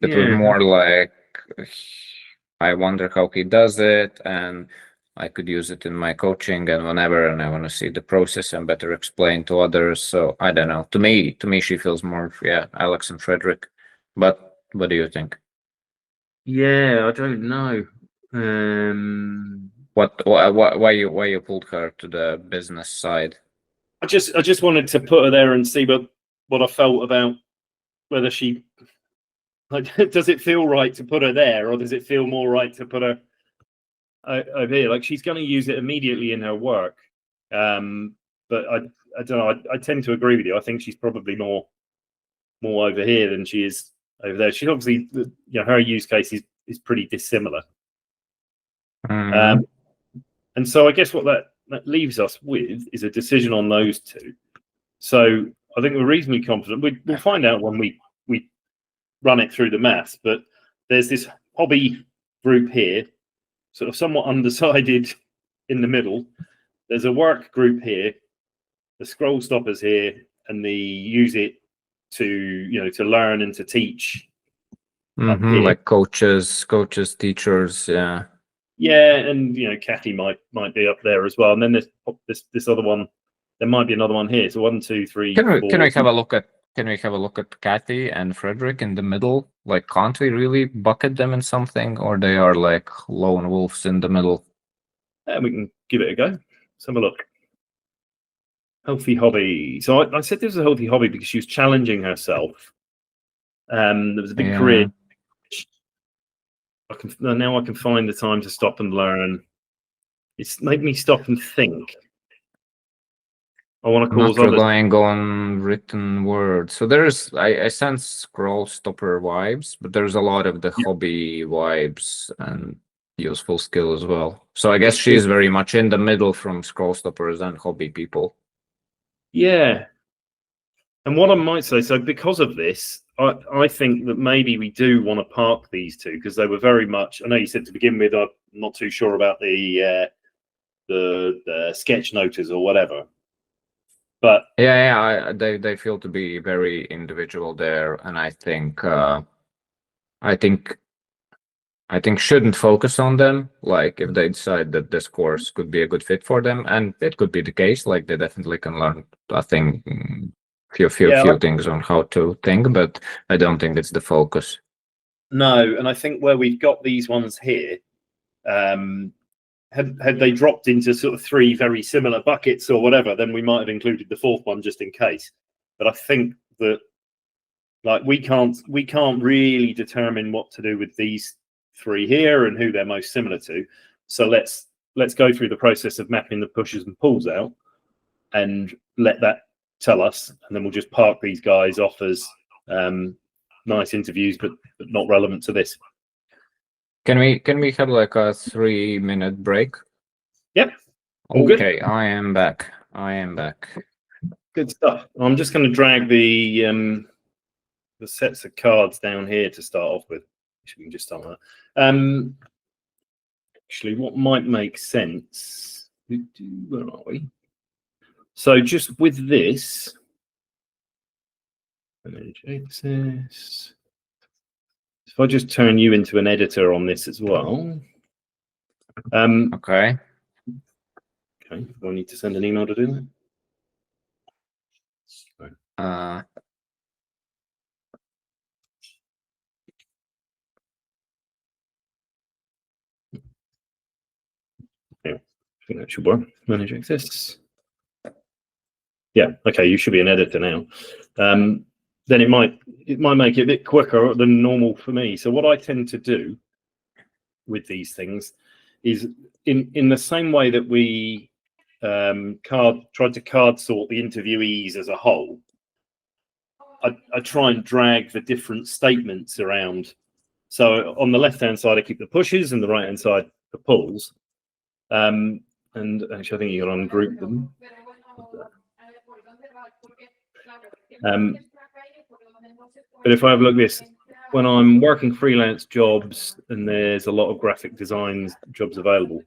Yeah. more like I wonder how he does it, and I could use it in my coaching and whenever, and I want to see the process and better explain to others. So I don't know. To me, she feels more, yeah, Alex and Frederick. But what do you think? Yeah, I don't know. Why you pulled her to the business side? I just wanted to put her there and see what I felt about whether she like does it feel right to put her there, or does it feel more right to put her over here? Like she's going to use it immediately in her work, but I don't know. I tend to agree with you. I think she's probably more over here than she is over there. She's obviously, her use case is pretty dissimilar. Mhm. And so I guess what that leaves us with is a decision on those two. So I think we're reasonably confident. We'll find out when we run it through the maths, but there's this hobby group here, sort of somewhat undecided in the middle. There's a work group here, the scroll stoppers here, and the use it to learn and to teach up here. Like coaches, teachers, yeah. Yeah, and Kathy might be up there as well. And then there's this other one. There might be another one here. So 1, 2, 3, 4. Can we have a look at Kathy and Frederick in the middle? Like, can't we really bucket them in something, or they are like lone wolves in the middle? And we can give it a go. Let's have a look. Healthy hobby. So I said this was a healthy hobby because she was challenging herself. There was a big career. Now I can find the time to stop and learn. It's made me stop and think. I want to cause Not others. relying on written words. So there's I sense scroll stopper vibes, but there's a lot of the hobby vibes and useful skill as well. So I guess she's very much in the middle from scroll stoppers and hobby people. Yeah. And what I might say, so because of this, I think that maybe we do want to park these two because they were very much. I know you said to begin with, I'm not too sure about the sketch noters or whatever. But they feel to be very individual there, and I think shouldn't focus on them. Like if they decide that this course could be a good fit for them, and it could be the case, like they definitely can learn few things on how to think, but I don't think it's the focus. No, and I think where we've got these ones here, had they dropped into sort of 3 very similar buckets or whatever, then we might have included the 4th one just in case. But I think that like we can't really determine what to do with these 3 here and who they're most similar to. So let's go through the process of mapping the pushes and pulls out and let that tell us, and then we'll just park these guys off as nice interviews, but not relevant to this. Can we have like a 3-minute break? Yep. Okay, good. I am back. Good stuff. I'm just going to drag the sets of cards down here to start off with. We can just start with that. Actually, what might make sense? Where are we? So just with this, manage access. If I just turn you into an editor on this as well. Okay. Okay. Do I need to send an email to do that? Yeah, I think that should work. Manage access. Yeah, okay, you should be an editor now. Then it might make it a bit quicker than normal for me. So what I tend to do with these things is in the same way that we tried to card sort the interviewees as a whole, I try and drag the different statements around. So on the left-hand side, I keep the pushes, and the right-hand side, the pulls. And actually, I think you got to ungroup them. But if I have a look at this, when I'm working freelance jobs and there's a lot of graphic design jobs available.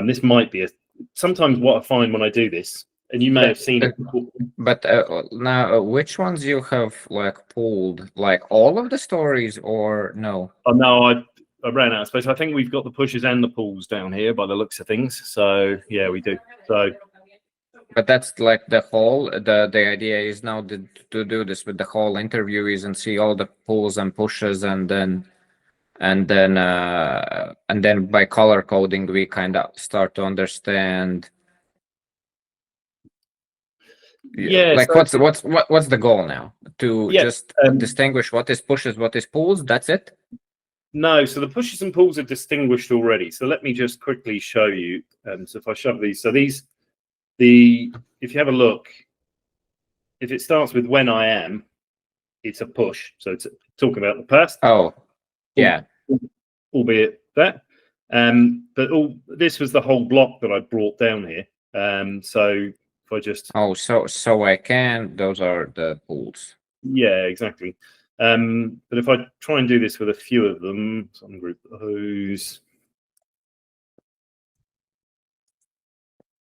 This might be sometimes what I find when I do this, and you may have seen it before. But now, which ones you have like pulled? Like all of the stories, or no? Oh no, I ran out of space. I think we've got the pushes and the pulls down here by the looks of things. So yeah, we do. So. But that's like the whole. The idea is now to do this with the whole interviewees and see all the pulls and pushes, and then by color coding we kind of start to understand. Yeah. Like so, what's the goal now? To yeah, just distinguish what is pushes, what is pulls. That's it. No, so the pushes and pulls are distinguished already. So let me just quickly show you. So if I shove these, so if you have a look, if it starts with when I am, it's a push. So it's talking about the past. Oh, yeah. Albeit that. But this was the whole block that I brought down here. So if I just. Oh, so I can. Those are the pulls. Yeah, exactly. But if I try and do this with a few of them, some group those.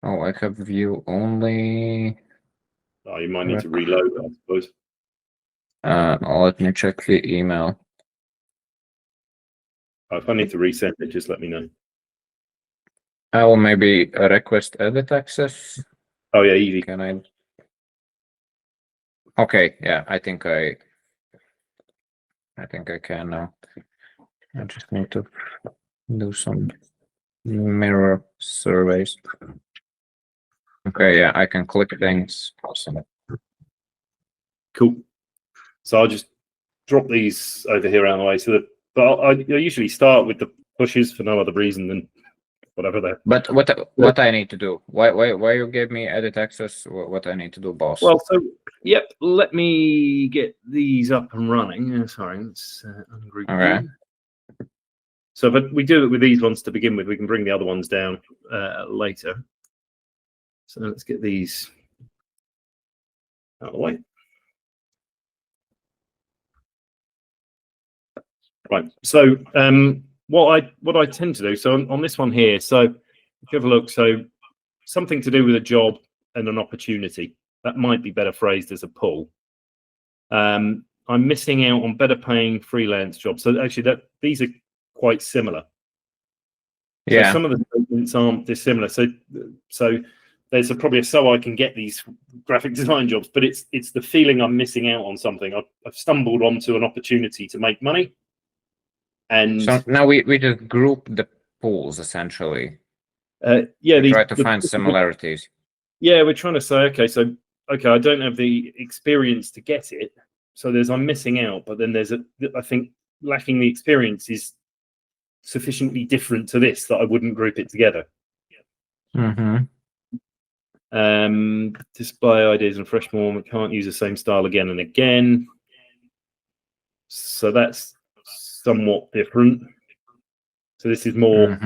Oh, I have view only. Oh, you might need to reload, I suppose. Let me check the email. If I need to resend it, just let me know. I will maybe request edit access. Oh yeah, easy. Can I? Okay, yeah, I think I can now. I just need to do some mirror surveys. Okay, yeah, I can click things. Awesome. Cool. So I'll just drop these over here out of the way. But I usually start with the pushes for no other reason than whatever they're. But what I need to do? Why you gave me edit access? What I need to do, boss? Well, so yep. Let me get these up and running. Sorry, let's ungroup. Okay. So, but we do it with these ones to begin with. We can bring the other ones down later. So let's get these out of the way. Right. So what I tend to do, so on this one here, so if you have a look, so something to do with a job and an opportunity, that might be better phrased as a pull. I'm missing out on better paying freelance jobs. So actually these are quite similar. Yeah. So some of the statements aren't dissimilar. So there's probably I can get these graphic design jobs, but it's the feeling I'm missing out on something. I've stumbled onto an opportunity to make money. And so now we just group the pools essentially. Yeah, we try to find similarities. Yeah, we're trying to say, okay, I don't have the experience to get it, so I'm missing out. But then I think lacking the experience is sufficiently different to this that I wouldn't group it together. Mm-hmm. Display ideas and fresh form. We can't use the same style again and again. So that's somewhat different. So this is more,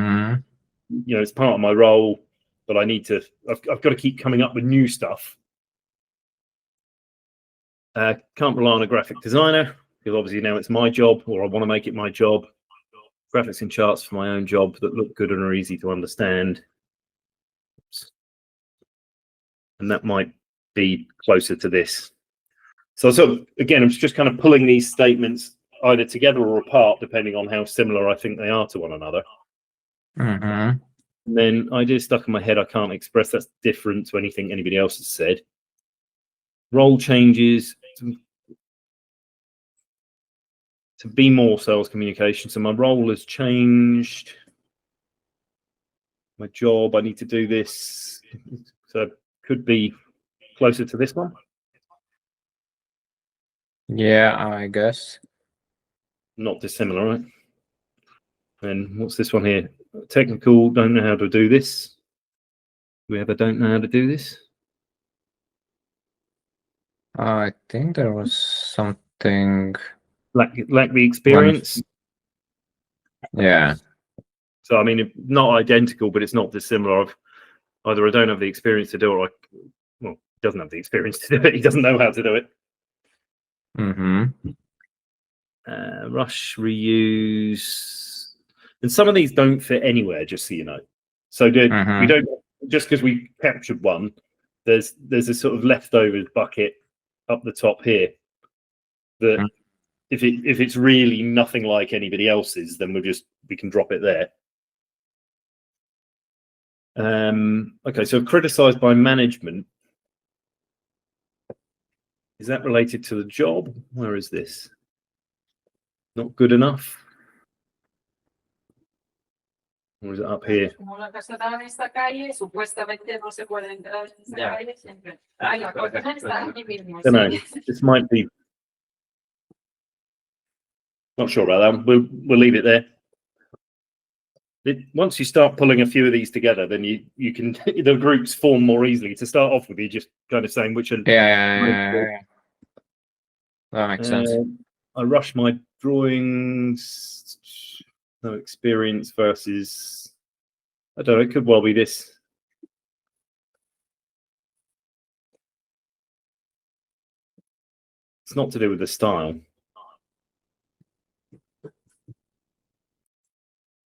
it's part of my role, but I've got to keep coming up with new stuff. Can't rely on a graphic designer because obviously now it's my job, or I want to make it my job. Graphics and charts for my own job that look good and are easy to understand. And that might be closer to this. So again, I'm just kind of pulling these statements either together or apart, depending on how similar I think they are to one another. Mm-hmm. And then ideas stuck in my head I can't express. That's different to anything anybody else has said. Role changes to be more sales communication. So my role has changed. My job, I need to do this. So could be closer to this one. Yeah, I guess. Not dissimilar, right? And what's this one here? Technical, don't know how to do this. We ever don't know how to do this? I think there was something. Lack the experience. Yeah. So I mean, not identical, but it's not dissimilar. Either I don't have the experience to do it, or he doesn't have the experience to do it. He doesn't know how to do it. Mm-hmm. Rush, reuse, and some of these don't fit anywhere, just so you know. So we don't, just because we captured one, there's a sort of leftovers bucket up the top here that if it's really nothing like anybody else's, then we can drop it there. Okay, so criticized by management. Is that related to the job? Where is this? Not good enough? Or is it up here? I don't know. This might be. Not sure about that. We'll leave it there. Once you start pulling a few of these together, then you can the groups form more easily. To start off with, you just kind of saying which are. Yeah. That makes sense. I rush my drawings. No experience versus. I don't know. It could well be this. It's not to do with the style.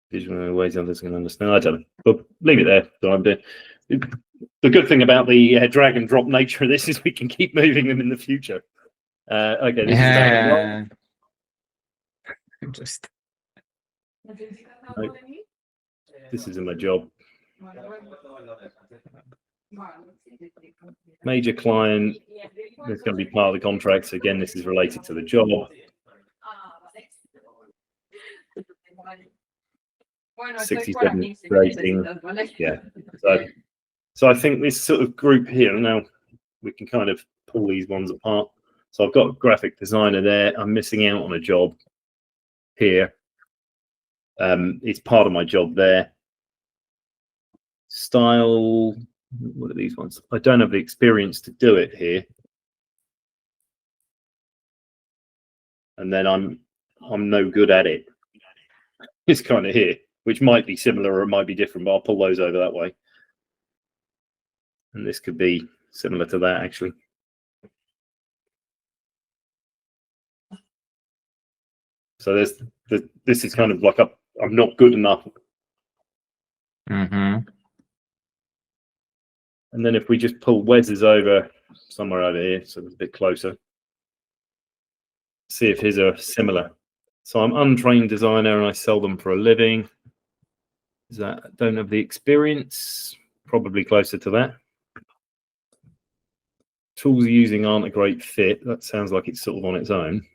Visual ways others can understand. I don't know. But leave it there. So I'm doing. The good thing about the drag and drop nature of this is we can keep moving them in the future. Okay, this is Just. No, this isn't my job. Major client. There's going to be part of the contract. So again, this is related to the job. 67 rating. Yeah. So I think this sort of group here, now we can kind of pull these ones apart. So I've got a graphic designer there. I'm missing out on a job here. It's part of my job there. Style, what are these ones? I don't have the experience to do it here. And then I'm no good at it. It's kind of here, which might be similar or it might be different, but I'll pull those over that way. And this could be similar to that, actually. So this is kind of like I'm not good enough. Mm-hmm. And then if we just pull Wes's over somewhere over here, so it's a bit closer, see if his are similar. So I'm untrained designer and I sell them for a living. Is that don't have the experience? Probably closer to that. Tools you're using aren't a great fit. That sounds like it's sort of on its own.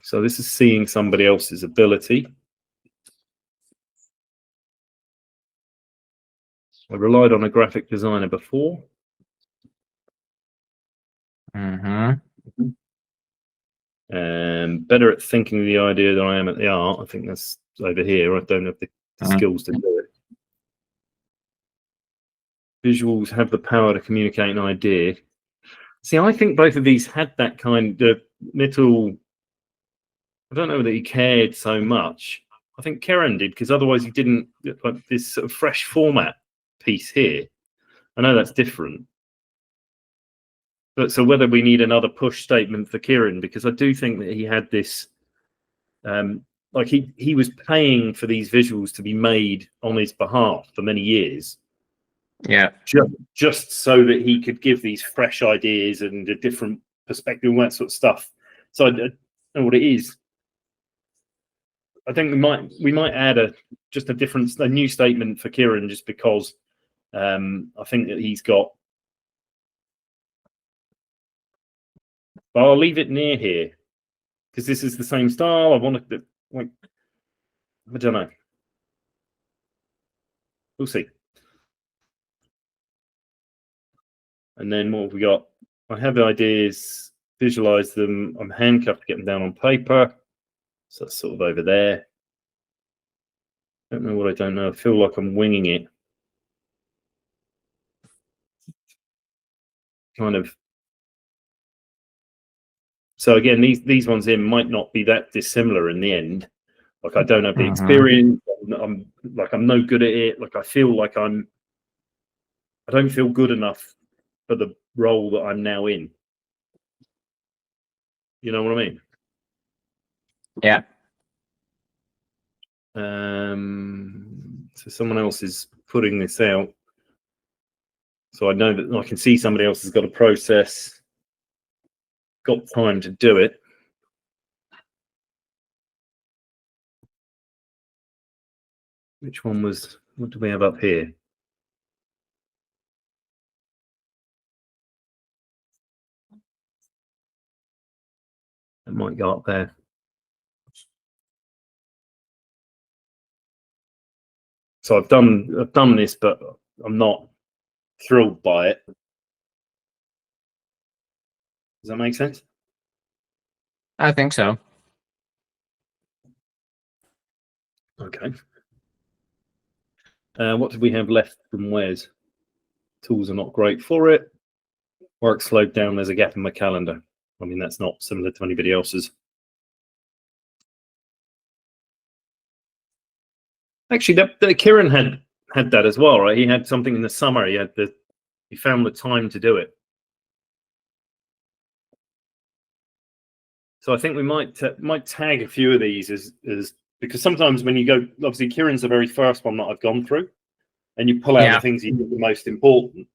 So this is seeing somebody else's ability. I relied on a graphic designer before. Mm-hmm. Better at thinking of the idea than I am at the art. I think that's over here. I don't have the skills to do it. Visuals have the power to communicate an idea. See, I think both of these had that kind of little. I don't know that he cared so much. I think Karen did, because otherwise he didn't, like this sort of fresh format piece here. I know that's different. But so whether we need another push statement for Kieran, because I do think that he had this, like he was paying for these visuals to be made on his behalf for many years. Yeah. Just so that he could give these fresh ideas and a different perspective and that sort of stuff. So I don't know what it is. I think we might add a new statement for Kieran, just because I think that he's got. But I'll leave it near here because this is the same style. I want to, like, I don't know. We'll see. And then what have we got? I have ideas, visualize them. I'm handcuffed to get them down on paper. So that's sort of over there. Don't know what I don't know. I feel like I'm winging it. Kind of. So again, these ones here might not be that dissimilar in the end. Like I don't have the experience. I'm no good at it. Like I feel like I don't feel good enough for the role that I'm now in. You know what I mean? Yeah. So someone else is putting this out. So I know that I can see somebody else has got a process, got time to do it. Which one was, what do we have up here? It might go up there. So I've done this, but I'm not thrilled by it. Does that make sense? I think so. Okay. What did we have left from Wes? Tools are not great for it. Work slowed down. There's a gap in my calendar. I mean, that's not similar to anybody else's. Actually, that Kieran had that as well, right? He had something in the summer. He found the time to do it. So I think we might tag a few of these as because sometimes when you go, obviously Kieran's the very first one that I've gone through, and you pull out the things you think are the most important.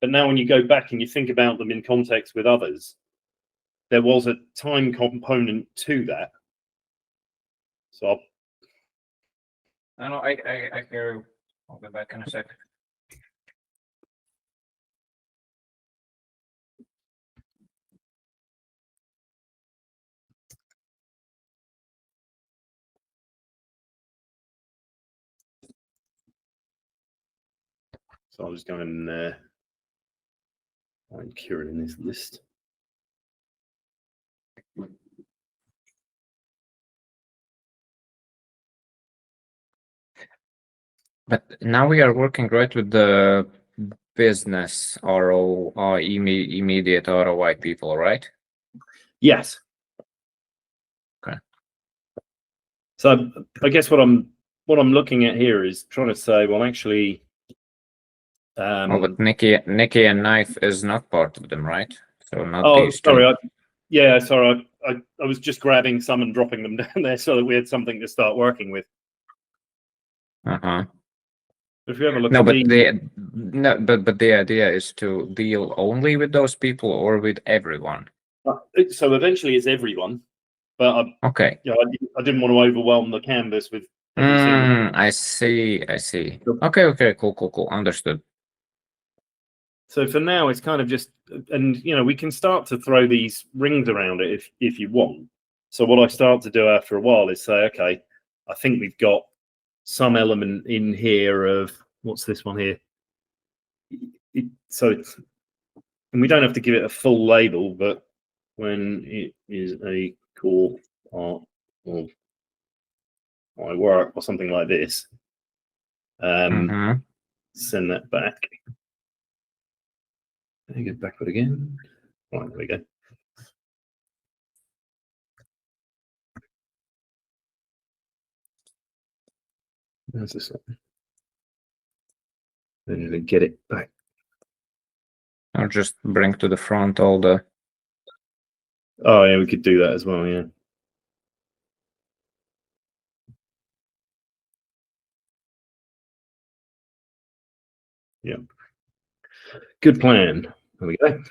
But now when you go back and you think about them in context with others, there was a time component to that. So I hear you. I'll be back in a second. So I'll just go and find Kieran in this list. But now we are working right with the business ROI, immediate ROI people, right? Yes. Okay. So I guess what I'm looking at here is trying to say, well, actually. But Nikki and Knife is not part of them, right? So not these two. Sorry. I was just grabbing some and dropping them down there so that we had something to start working with. If you have a look but the idea is to deal only with those people or with everyone. So eventually it's everyone, but I didn't want to overwhelm the canvas with every single. I see. Okay, cool. Understood. So for now, it's kind of just, and we can start to throw these rings around it if you want. So what I start to do after a while is say, okay, I think we've got some element in here of what's this one here. And we don't have to give it a full label, but when it is a core part of my work or something like this, send that back. Let me get backward again. Right, there we go. There's this one. Then you get it back. Or just bring to the front all the. Oh yeah, we could do that as well. Yeah. Yeah. Good plan. There we go.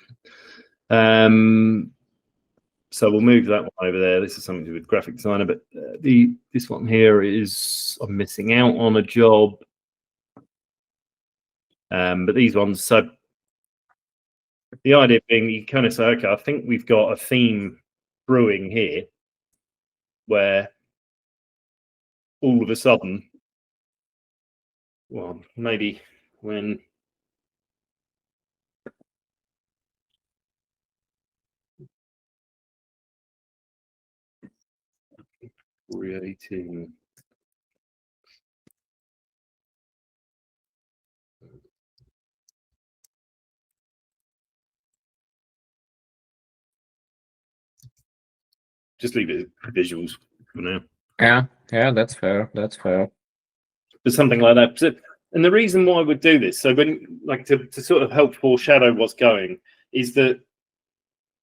So we'll move that one over there. This is something to do with graphic designer, but this one here is I'm missing out on a job. But these ones, so the idea being you kind of say, okay, I think we've got a theme brewing here where all of a sudden, well, maybe when creating just leave it visuals for now. Yeah, that's fair. But something like that. So, and the reason why I would do this, so when like to sort of help foreshadow what's going, is that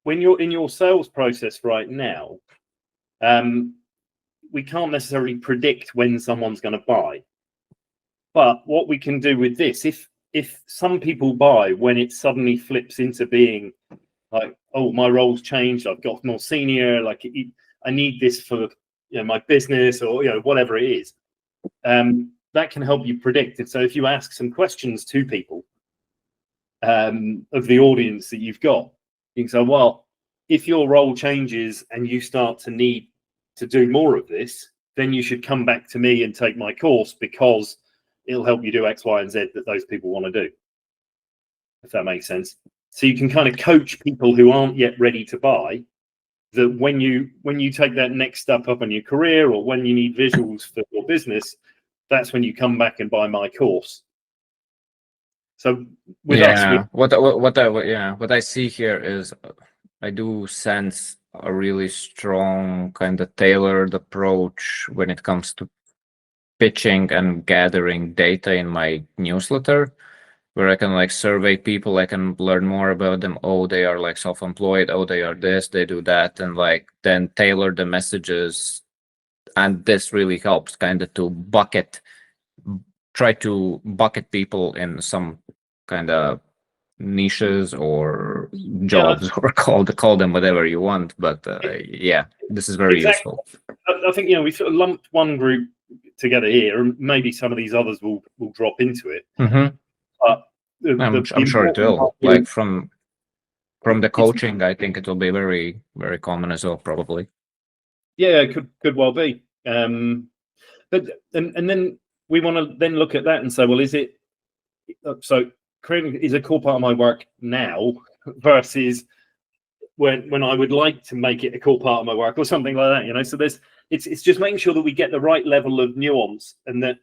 when you're in your sales process right now, we can't necessarily predict when someone's going to buy. But what we can do with this, if some people buy when it suddenly flips into being like, oh, my role's changed, I've got more senior, like I need this for my business, or whatever it is, that can help you predict it. So if you ask some questions to people of the audience that you've got, you can say, well, if your role changes and you start to need to do more of this, then you should come back to me and take my course, because it'll help you do X, Y, and Z that those people want to do, if that makes sense. So you can kind of coach people who aren't yet ready to buy, that when you take that next step up in your career, or when you need visuals for your business, that's when you come back and buy my course. So with us, what I see here is I do sense a really strong kind of tailored approach when it comes to pitching and gathering data in my newsletter, where I can like survey people, I can learn more about them. Oh, they are like self-employed. Oh, they are this, they do that, and like then tailor the messages. And this really helps kind of to try to bucket people in some kind of niches or jobs, or call them whatever you want. But this is very useful. I think we sort of lumped one group together here, and maybe some of these others will drop into it. But I'm sure it will. Like from the coaching, I think it will be very, very common as well, probably. Yeah, it could well be. But then we want to then look at that and say, well, is it so? Creating is a core part of my work now versus when I would like to make it a core part of my work, or something like that. So it's just making sure that we get the right level of nuance, and that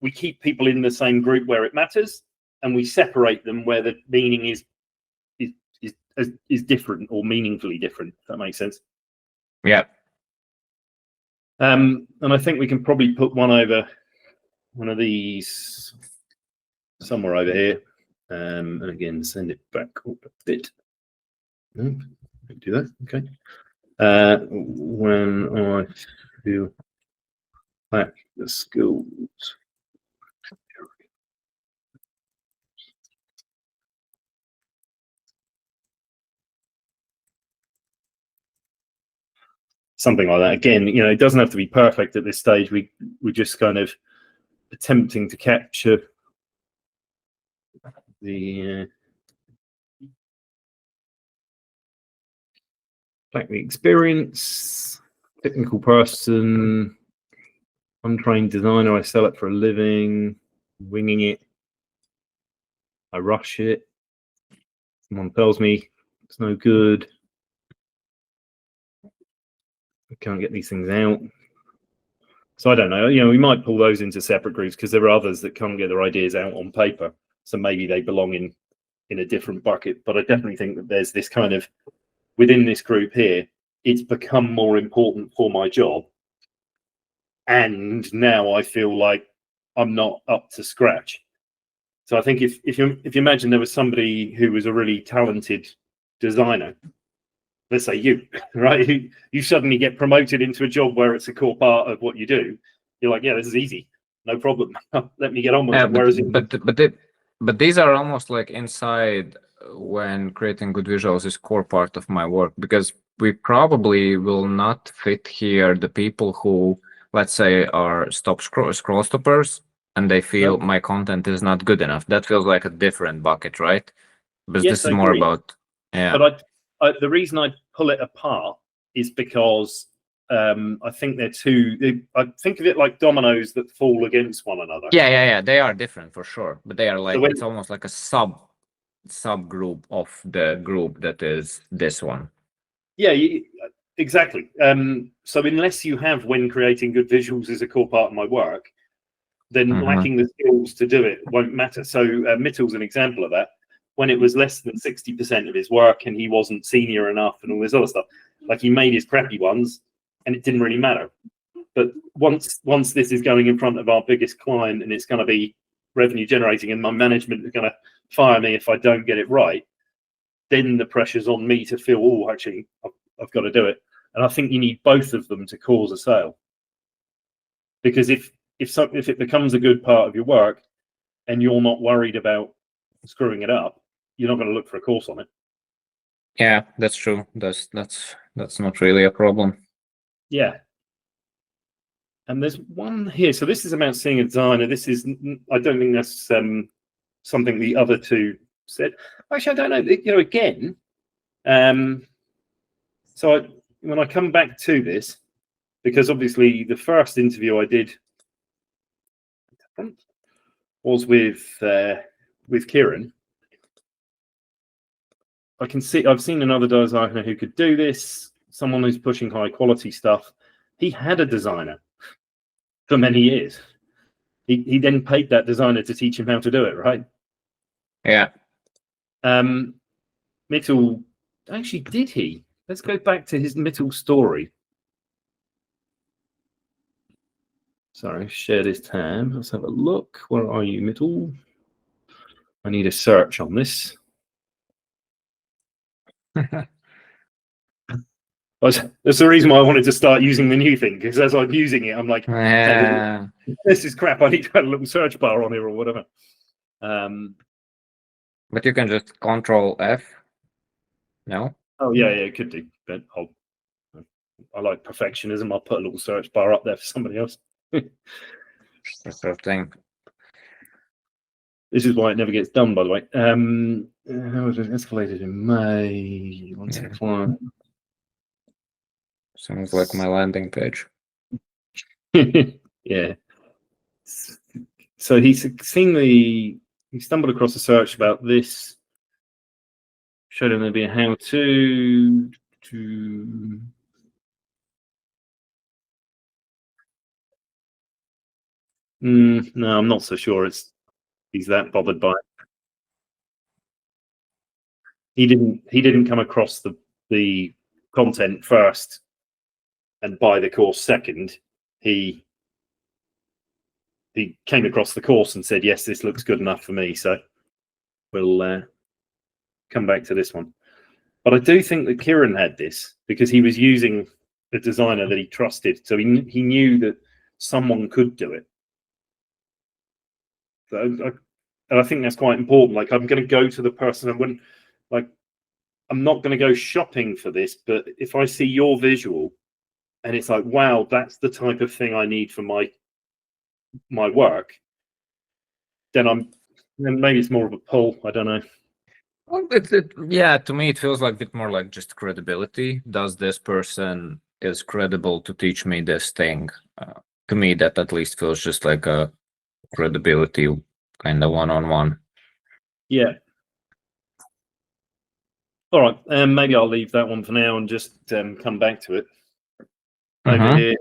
we keep people in the same group where it matters, and we separate them where the meaning is different, or meaningfully different, if that makes sense. Yeah. And I think we can probably put one of these somewhere over here, and again send it back up a bit. No, do that. Okay. When I feel back the skills. Something like that. Again, it doesn't have to be perfect at this stage. We're just kind of attempting to capture the experience, technical person, untrained designer. I sell it for a living, winging it. I rush it. Someone tells me it's no good. I can't get these things out. So I don't know. We might pull those into separate groups, because there are others that can't get their ideas out on paper. So maybe they belong in a different bucket. But I definitely think that there's this kind of, within this group here, it's become more important for my job. And now I feel like I'm not up to scratch. So I think if you imagine there was somebody who was a really talented designer, let's say you, right? You suddenly get promoted into a job where it's a core part of what you do. You're like, yeah, this is easy, no problem. Let me get on with it. Whereas but these are almost like inside, when creating good visuals is core part of my work, because we probably will not fit here the people who, let's say, are scroll stoppers, and they feel my content is not good enough. That feels like a different bucket, right? But yes, this is more about, But the reason I pull it apart is because I think they're I think of it like dominoes that fall against one another. Yeah. They are different for sure, but they are like, so it's almost like a subgroup of the group that is this one. Yeah, exactly. So unless you have, when creating good visuals is a core part of my work, then lacking the skills to do it won't matter. So Mittel's an example of that. When it was less than 60% of his work and he wasn't senior enough and all this other stuff, like he made his crappy ones and it didn't really matter. But once this is going in front of our biggest client and it's going to be revenue generating and my management is going to fire me if I don't get it right, then the pressure's on me to feel, oh, actually, I've got to do it. And I think you need both of them to cause a sale. Because if it becomes a good part of your work and you're not worried about screwing it up, you're not going to look for a course on it. Yeah, that's true. That's not really a problem. Yeah. And there's one here. So this is about seeing a designer. This is, I don't think that's something the other two said. Actually, I don't know. Again, so when I come back to this, because obviously the first interview I did was with Kieran. I've seen another designer who could do this, someone who's pushing high quality stuff. He had a designer for many years. He then paid that designer to teach him how to do it, right? Yeah. Mittel, actually, did he? Let's go back to his Mittel story. Sorry, share this tab. Let's have a look. Where are you, Mittel? I need a search on this. That's the reason why I wanted to start using the new thing, because as I'm using it, I'm like, hey, this is crap. I need to have a little search bar on here or whatever. But you can just Control F. No? Oh, yeah, it could do. But I like perfectionism. I'll put a little search bar up there for somebody else. That sort of thing. This is why it never gets done, by the way. How was it escalated in May? Once a client. Sounds like my landing page. Yeah. So he stumbled across a search about this. Showed him there'd be a how-to to. No, I'm not so sure he's that bothered by it. He didn't come across the content first and buy the course second. He came across the course and said, yes, this looks good enough for me. So we'll come back to this one. But I do think that Kieran had this because he was using a designer that he trusted. So he knew that someone could do it. So and I think that's quite important. Like, I'm going to go to the person, I'm not going to go shopping for this, but if I see your visual and it's like, wow, that's the type of thing I need for my work, then maybe it's more of a pull. I don't know. Well, yeah, to me, it feels like a bit more like just credibility. Does this person is credible to teach me this thing? To me, that at least feels just like a credibility kind of one-on-one. Yeah. All right. Maybe I'll leave that one for now and just come back to it over here.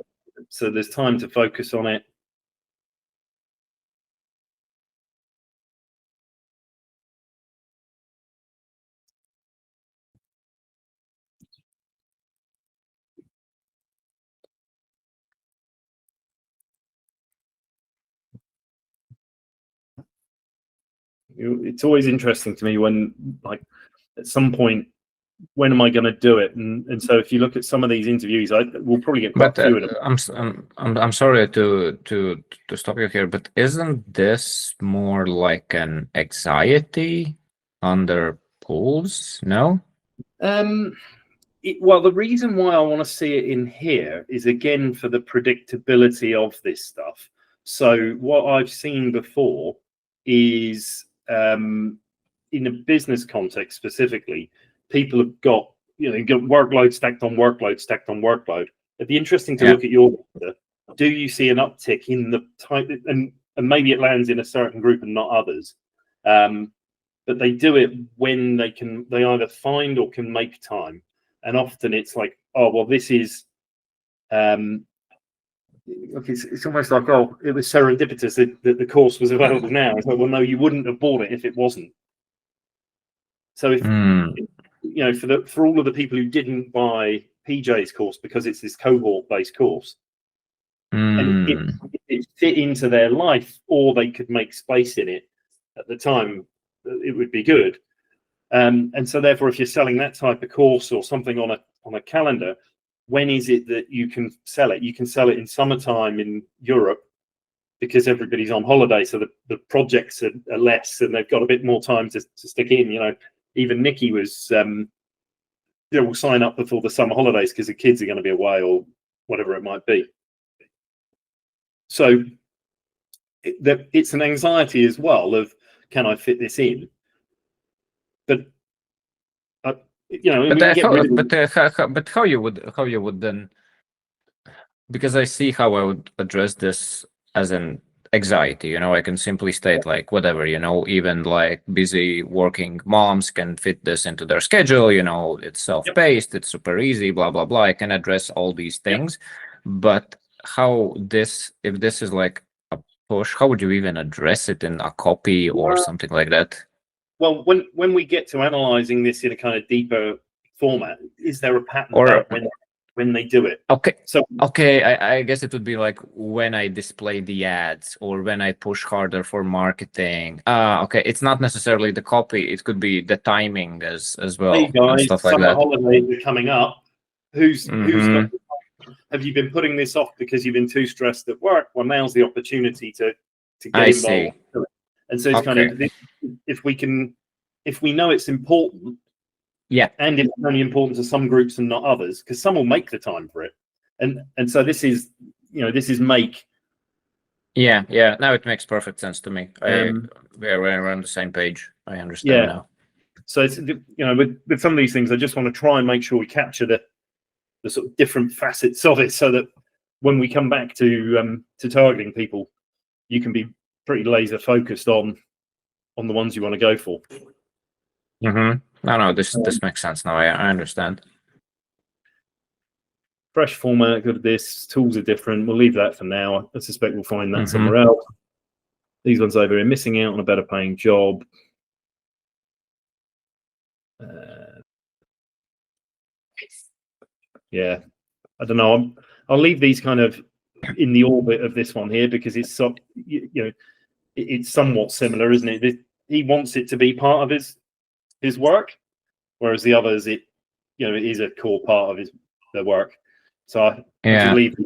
So there's time to focus on it. It's always interesting to me when, like, at some point, when am I going to do it? And so if you look at some of these interviews, we'll probably get quite a few of them. I'm sorry to stop you here, but isn't this more like an anxiety under polls? No. Well, the reason why I want to see it in here is, again, for the predictability of this stuff. So what I've seen before is, in a business context specifically, people have got, got workload stacked on workload stacked on workload. It'd be interesting to look at your data. Do you see an uptick in the type, and maybe it lands in a certain group and not others? But they do it when they either find or can make time. And often it's like, oh, well, this is, it's almost like, oh, it was serendipitous that the course was available now. It's like, well, no, you wouldn't have bought it if it wasn't. So if, for all of the people who didn't buy PJ's course because it's this cohort-based course, and it fit into their life, or they could make space in it at the time, it would be good. And so therefore, if you're selling that type of course or something on a calendar, when is it that you can sell it? You can sell it in summertime in Europe because everybody's on holiday, so the projects are less and they've got a bit more time to stick in. Even Nikki was, we'll sign up before the summer holidays because the kids are going to be away or whatever it might be. So it's an anxiety as well of, can I fit this in? But but how you would then, because I see how I would address this as an anxiety. I can simply state like whatever, even like busy working moms can fit this into their schedule. It's self-paced, it's super easy, blah blah blah. I can address all these things, but if this is like a push, how would you even address it in a copy or something like that? Well, when we get to analyzing this in a kind of deeper format, is there a pattern about when they do it? Okay. So I guess it would be like when I display the ads or when I push harder for marketing. Okay, it's not necessarily the copy; it could be the timing as well. Hey guys, and stuff like that. Holidays are coming up. Who's got? Have you been putting this off because you've been too stressed at work? Well, now's the opportunity to get involved. And so it's kind of, if we know it's important, and it's only important to some groups and not others, because some will make the time for it, and so this is make. Yeah. Now it makes perfect sense to me. We're on the same page. I understand now. So it's with some of these things, I just want to try and make sure we capture the sort of different facets of it, so that when we come back to targeting people, you can be pretty laser focused on the ones you want to go for. No, this makes sense now. I understand. Fresh format, good at this. Tools are different. We'll leave that for now. I suspect we'll find that somewhere else. These ones over here, missing out on a better paying job. Yeah, I don't know. I'll leave these kind of in the orbit of this one here because it's it's somewhat similar, isn't it? He wants it to be part of his work, whereas the others, it is a core part of their work. So I leave it.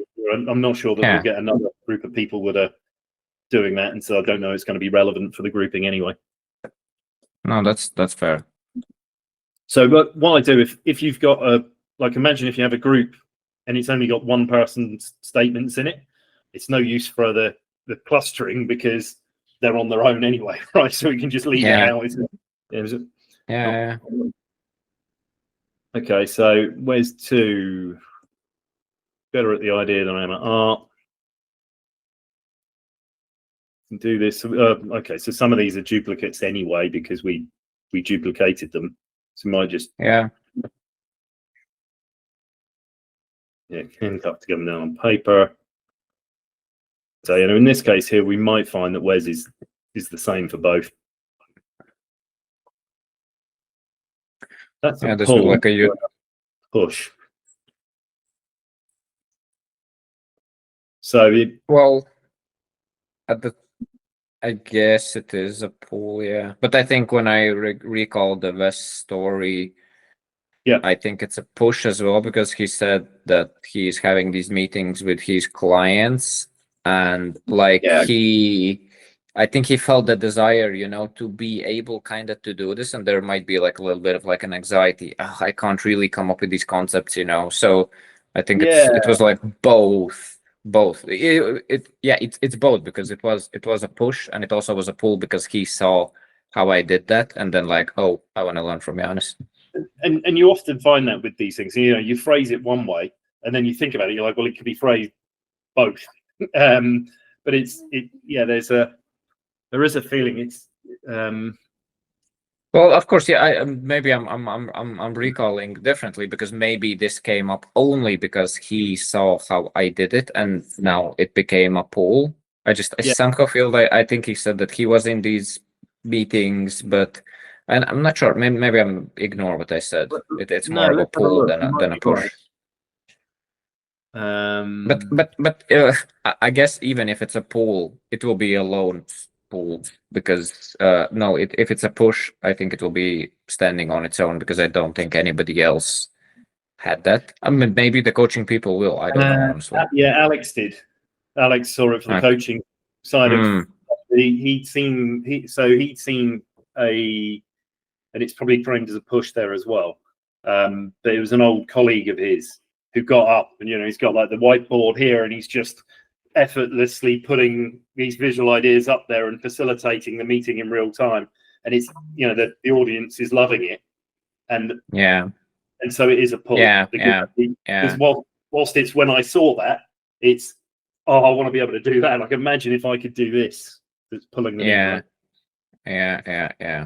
I'm not sure that we'll get another group of people that are doing that, and so I don't know it's going to be relevant for the grouping anyway. No, that's fair. So, but what I do, if you've got imagine if you have a group and it's only got one person's statements in it, it's no use for the clustering because they're on their own anyway, right? So we can just leave it out. Yeah. Okay, so where's 2? Better at the idea than I am at art. Do this. Okay, so some of these are duplicates anyway because we duplicated them. So might just can cut together now on paper. So in this case here, we might find that Wes is the same for both. That's a this pull, like a push. So I guess it is a pull, but I think when I recall the Wes story, I think it's a push as well because he said that he's having these meetings with his clients and I think he felt the desire, to be able kind of to do this, and there might be like a little bit of like an anxiety. Oh, I can't really come up with these concepts, So I think it was like both. It's both because it was a push and it also was a pull because he saw how I did that and then like, oh, I want to learn from Janis. And you often find that with these things, you phrase it one way and then you think about it, you're like, well, it could be phrased both. But there is a feeling it's well, of course, maybe I'm recalling differently because maybe this came up only because he saw how I did it and now it became a pull. I somehow feel like I think he said that he was in these meetings, but and I'm not sure. Maybe I'm ignore what I said. It's more of a pull than a push. But I guess even if it's a pull, it will be alone pull, because no, if it's a push, I think it will be standing on its own, because I don't think anybody else had that. I mean, maybe the coaching people will. I don't know, honestly. Yeah, Alex did. Alex saw it for the Okay. coaching side of. He'd seen a, and it's probably framed as a push there as well. But it was an old colleague of his who got up, and he's got like the whiteboard here, and he's just effortlessly putting these visual ideas up there and facilitating the meeting in real time. And it's the audience is loving it, and so it is a pull. Because whilst it's, when I saw that, it's, I want to be able to do that. Like, imagine if I could do this. That's pulling them in. Yeah.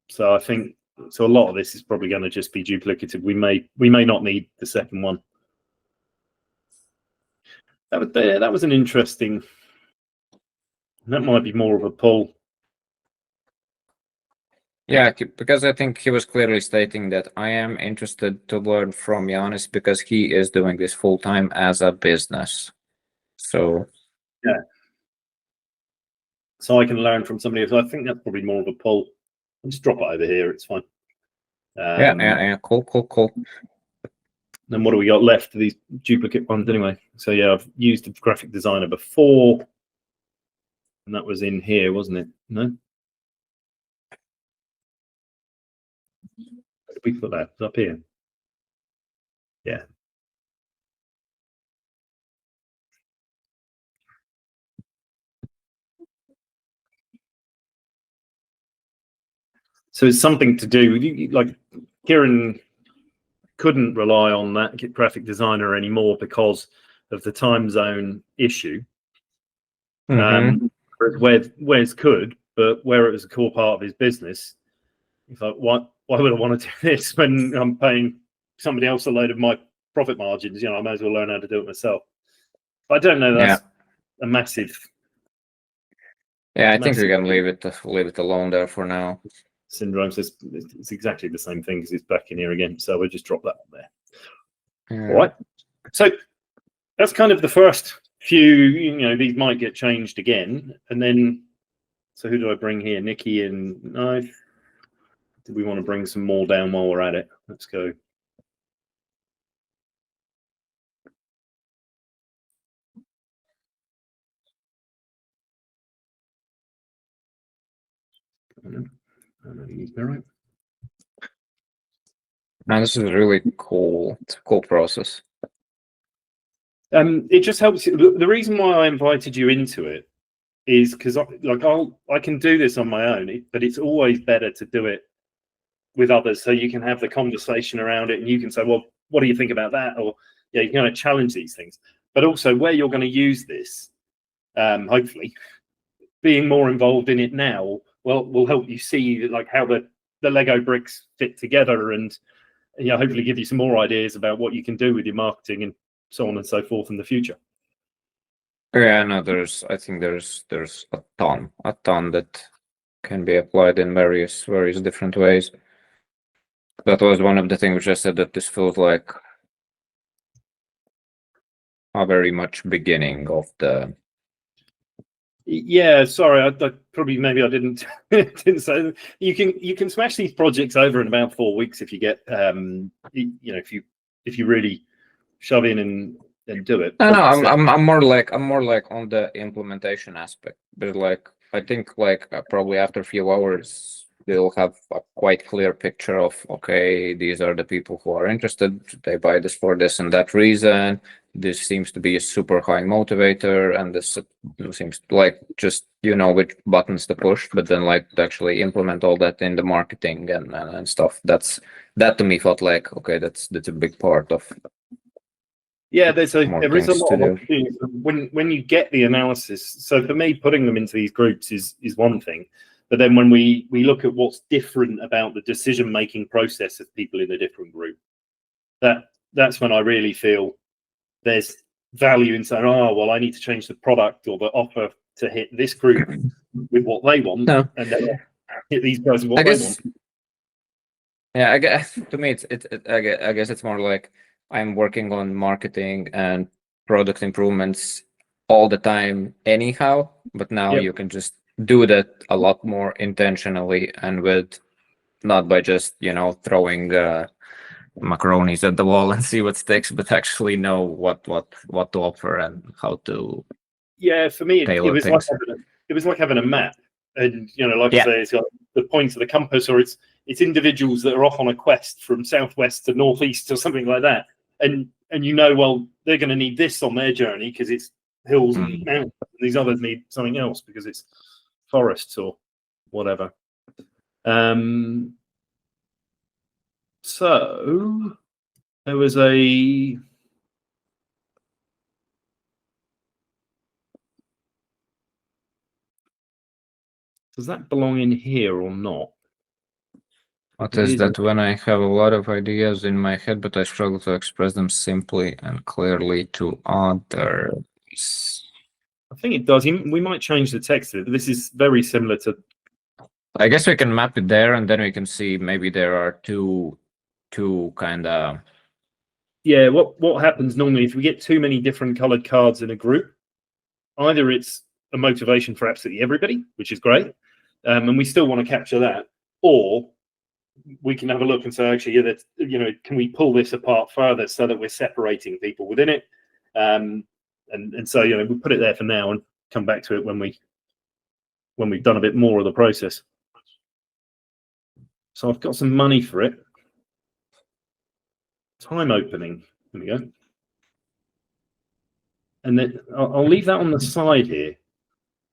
So I think a lot of this is probably going to just be duplicative. We may not need the second one. That was an interesting. That might be more of a pull. Yeah, because I think he was clearly stating that I am interested to learn from Janis because he is doing this full time as a business. So yeah. So I can learn from somebody else. I think that's probably more of a pull. I'll just drop it over here. It's fine. Yeah. Cool. Then what do we got left of these duplicate ones anyway? So yeah, I've used a graphic designer before, and that was in here, wasn't it? No. Where did we put that? It's up here. Yeah. So it's something to do with, like, Kieran couldn't rely on that graphic designer anymore because of the time zone issue. Wes could, but where it was a core part of his business, he's like, why would I want to do this when I'm paying somebody else a load of my profit margins? I may as well learn how to do it myself. But I don't know. That's a massive. Yeah, I think we can leave it alone there for now. Syndrome says it's exactly the same thing because it's back in here again. So we'll just drop that there. All right. So that's kind of the first few. These might get changed again, and then. So who do I bring here? Nikki and Knife. Do we want to bring some more down while we're at it? Let's go. I don't know. Use me right. Man, this is really cool. It's a cool process. It just helps. The reason why I invited you into it is because I can do this on my own, but it's always better to do it with others, so you can have the conversation around it, and you can say, well, what do you think about that? Or you can kind of challenge these things. But also where you're going to use this, hopefully, being more involved in it now will help you see like how the Lego bricks fit together, and hopefully give you some more ideas about what you can do with your marketing and so on and so forth in the future. Yeah, no, I think there's a ton that can be applied in various different ways. That was one of the things which I said, that this feels like a very much beginning of the. Yeah, sorry, I probably maybe I didn't say. You can smash these projects over in about 4 weeks if you get if you really shove in and do it. No, I'm more like on the implementation aspect, but like I think probably after a few hours they'll have a quite clear picture of, okay, these are the people who are interested. They buy this for this and that reason. This seems to be a super high motivator, and this seems like just which buttons to push, but then like to actually implement all that in the marketing and stuff. That to me felt like, okay, that's a big part of. Yeah, there is a lot of opportunities when you get the analysis. So for me, putting them into these groups is one thing, but then when we look at what's different about the decision-making process of people in a different group, that's when I really feel there's value in saying, oh, well, I need to change the product or the offer to hit this group with what they want, and then hit these guys with what they want. Yeah, I guess to me, I guess it's more like I'm working on marketing and product improvements all the time anyhow, but now you can just do that a lot more intentionally and with not by just throwing macaronis at the wall and see what sticks, but actually know what to offer and how to for me it tailor was things. like having a map, and like I Yeah. say, it's got the points of the compass, or it's individuals that are off on a quest from southwest to northeast or something like that, and well, they're going to need this on their journey because it's hills and mountains, and these others need something else because it's forests or whatever. So there was a does that belong in here or not? What is that? When I have a lot of ideas in my head, but I struggle to express them simply and clearly to others. I think it does. We might change the text of it. This is very similar to. I guess we can map it there, and then we can see maybe there are two kind of. Yeah, what happens normally if we get too many different colored cards in a group, either it's a motivation for absolutely everybody, which is great, and we still want to capture that, or we can have a look and say, actually, can we pull this apart further so that we're separating people within it, and so we put it there for now and come back to it when we've done a bit more of the process. So I've got some money for it. Time opening. There we go. And then I'll leave that on the side here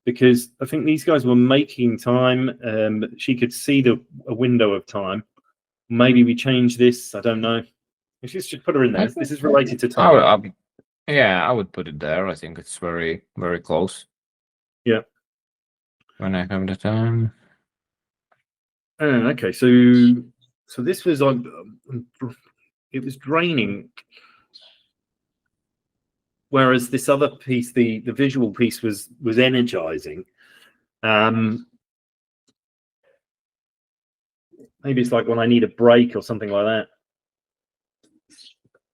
because I think these guys were making time. She could see a window of time. Maybe we change this. I don't know. We should put her in there. This is related to time. I would put it there. I think it's very, very close. Yeah. When I have the time. Okay, so this was it was draining, whereas this other piece, the visual piece, was energizing. Maybe it's like when I need a break or something like that.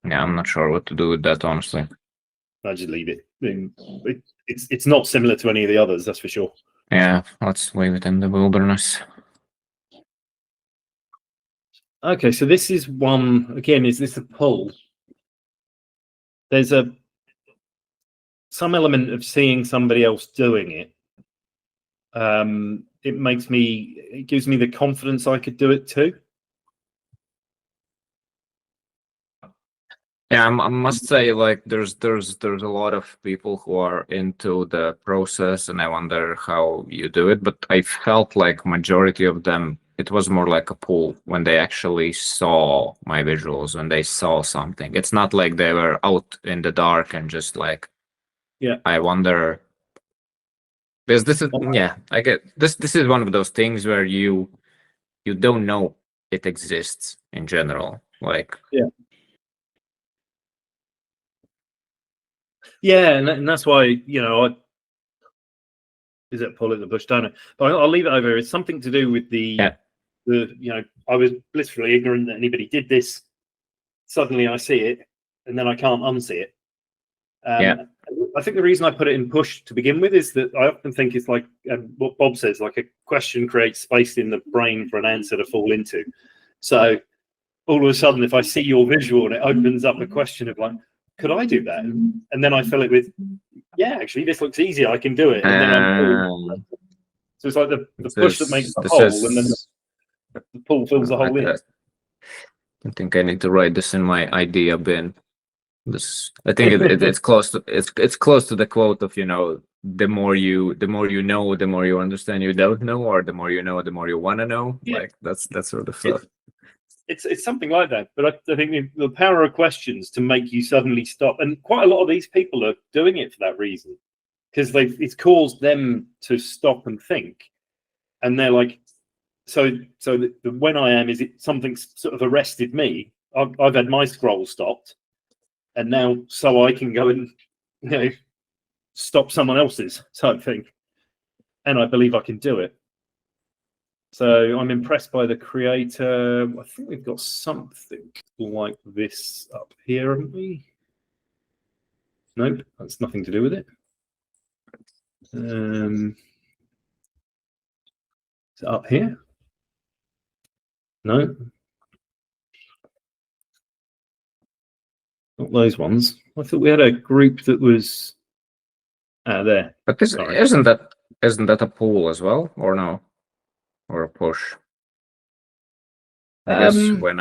Yeah, I'm not sure what to do with that, honestly. I just leave it. It's not similar to any of the others, that's for sure. Yeah, let's leave it in the wilderness. Okay, so this is one again. Is this a pull? There's some element of seeing somebody else doing it. It gives me the confidence I could do it too. Yeah, I must say, like, there's a lot of people who are into the process, and I wonder how you do it. But I felt like majority of them, it was more like a pull when they actually saw my visuals, when they saw something. It's not like they were out in the dark and just like, yeah. I wonder, because this is I get this. This is one of those things where you don't know it exists in general, like. Yeah, and that's why is it pull at the bush, don't I? But I'll leave it over. It's something to do with the I was blissfully ignorant that anybody did this. Suddenly I see it, and then I can't unsee it. I think the reason I put it in push to begin with is that I often think it's like what Bob says, like a question creates space in the brain for an answer to fall into. So all of a sudden, if I see your visual and it opens up a question of like, could I do that? And then I fill it with, yeah, actually, this looks easy. I can do it. And then so it's like the push that makes the hole, and then the pull fills the hole in. I think I need to write this in my idea bin. I think it's close to it's close to the quote of the more you know, the more you understand you don't know, or the more you know, the more you want to know. Yeah. Like that's sort of stuff. It's something like that, but I think the power of questions to make you suddenly stop, and quite a lot of these people are doing it for that reason, because it's caused them to stop and think, and they're like, so the when I am, is it something sort of arrested me? I've had my scroll stopped, and now so I can go and stop someone else's type thing, and I believe I can do it. So I'm impressed by the creator. I think we've got something like this up here, haven't we? Nope, that's nothing to do with it. Is it up here? No, not those ones. I thought we had a group that was there. But this Sorry. isn't that a pull as well, or no, or a push? I guess when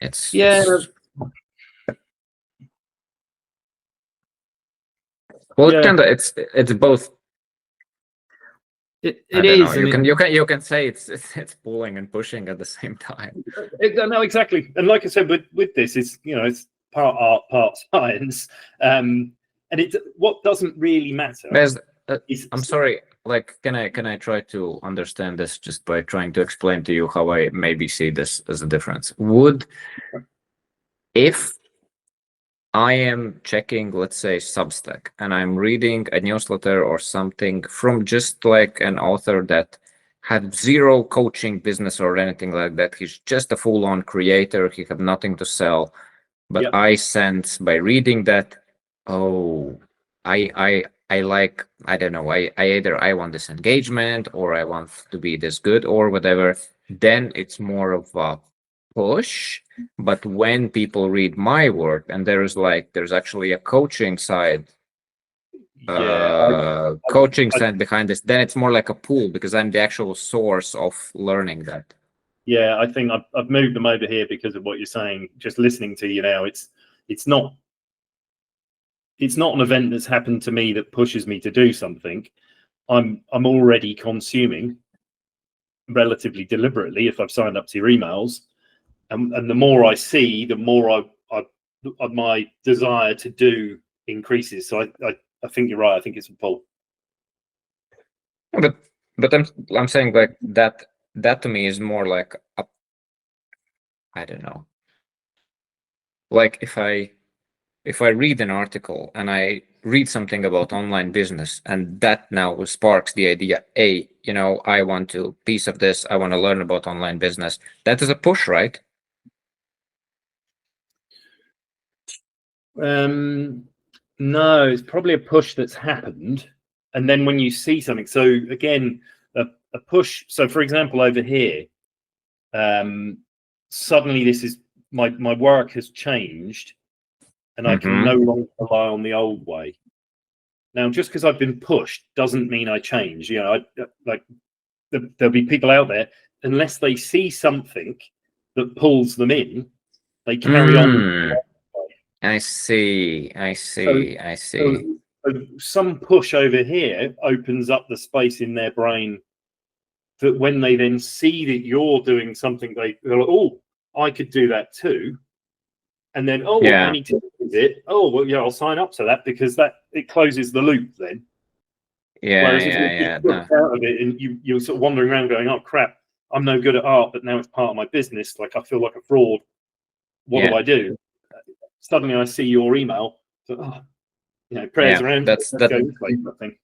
it's yeah. Well, Yeah. it's both. It I don't is. know. You can say it's pulling and pushing at the same time. No, exactly. And like I said, with this, it's part art, part science. And what doesn't really matter. I'm sorry. Like, can I try to understand this just by trying to explain to you how I maybe see this as a difference? If I am checking, let's say, Substack, and I'm reading a newsletter or something from just like an author that had zero coaching business or anything like that. He's just a full-on creator. He had nothing to sell. But Yep. I sense by reading that, oh, I like, I don't know, I either I want this engagement or I want to be this good or whatever. Then it's more of a push. But when people read my work and there's actually a coaching side behind this, then it's more like a pull because I'm the actual source of learning that. Yeah, I think I've moved them over here because of what you're saying. Just listening to you now, it's not an event that's happened to me that pushes me to do something. I'm already consuming relatively deliberately if I've signed up to your emails, and the more I see, the more my desire to do increases. So I think you're right. I think it's a pull. But I'm saying like that to me is more like I don't know. Like if I read an article and I read something about online business and that now sparks the idea, I want to piece of this, I want to learn about online business. That is a push, right? No, it's probably a push that's happened. And then when you see something, so again, a push. So for example, over here, suddenly this is my work has changed and I can no longer rely on the old way. Now, just because I've been pushed doesn't mean I change. There'll be people out there, unless they see something that pulls them in, they carry on. I see. So some push over here opens up the space in their brain that when they then see that you're doing something, they're like, oh, I could do that too. And then, I need to use it. Oh, well, yeah, I'll sign up to that because it closes the loop then. Whereas if you're just out of it and you're sort of wandering around going, oh, crap, I'm no good at art, but now it's part of my business. Like, I feel like a fraud. What do I do? Suddenly I see your email. So, prayers around. Let's go this way, I think.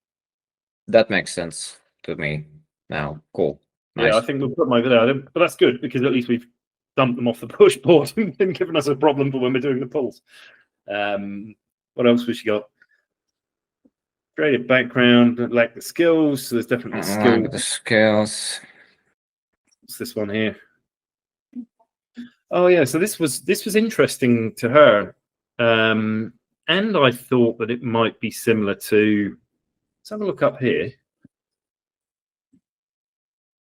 That makes sense to me now. Cool. Nice. Yeah, I think we'll put them over there. But that's good because at least we've dumped them off the push board and given us a problem for when we're doing the pulls. What else was she got? Creative background, lack the skills. So there's definitely skills. Lack the skills. What's this one here? Oh yeah, so this was interesting to her, and I thought that it might be similar to. Let's have a look up here.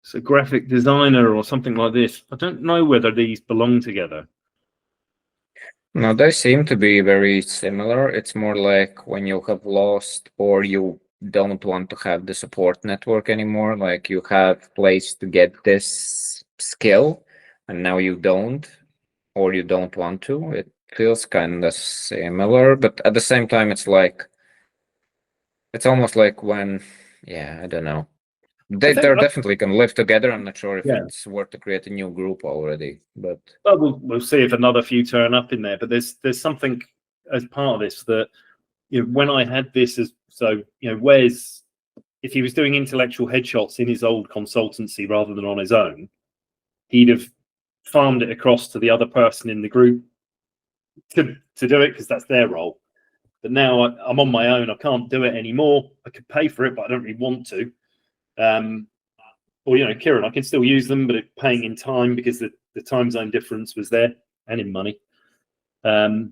So graphic designer or something like this. I don't know whether these belong together. No, they seem to be very similar. It's more like when you have lost or you don't want to have the support network anymore, like you have place to get this skill and now you don't, or you don't want to. It feels kind of similar, but at the same time, it's almost like when, I don't know. They're definitely can live together. I'm not sure if it's worth to create a new group already, but we'll see if another few turn up in there. But there's something as part of this that when I had this Wes, if he was doing intellectual headshots in his old consultancy rather than on his own, he'd have farmed it across to the other person in the group to do it because that's their role. But now I'm on my own. I can't do it anymore. I could pay for it, but I don't really want to. Or, Kieran, I can still use them, but paying in time because the time zone difference was there, and in money. So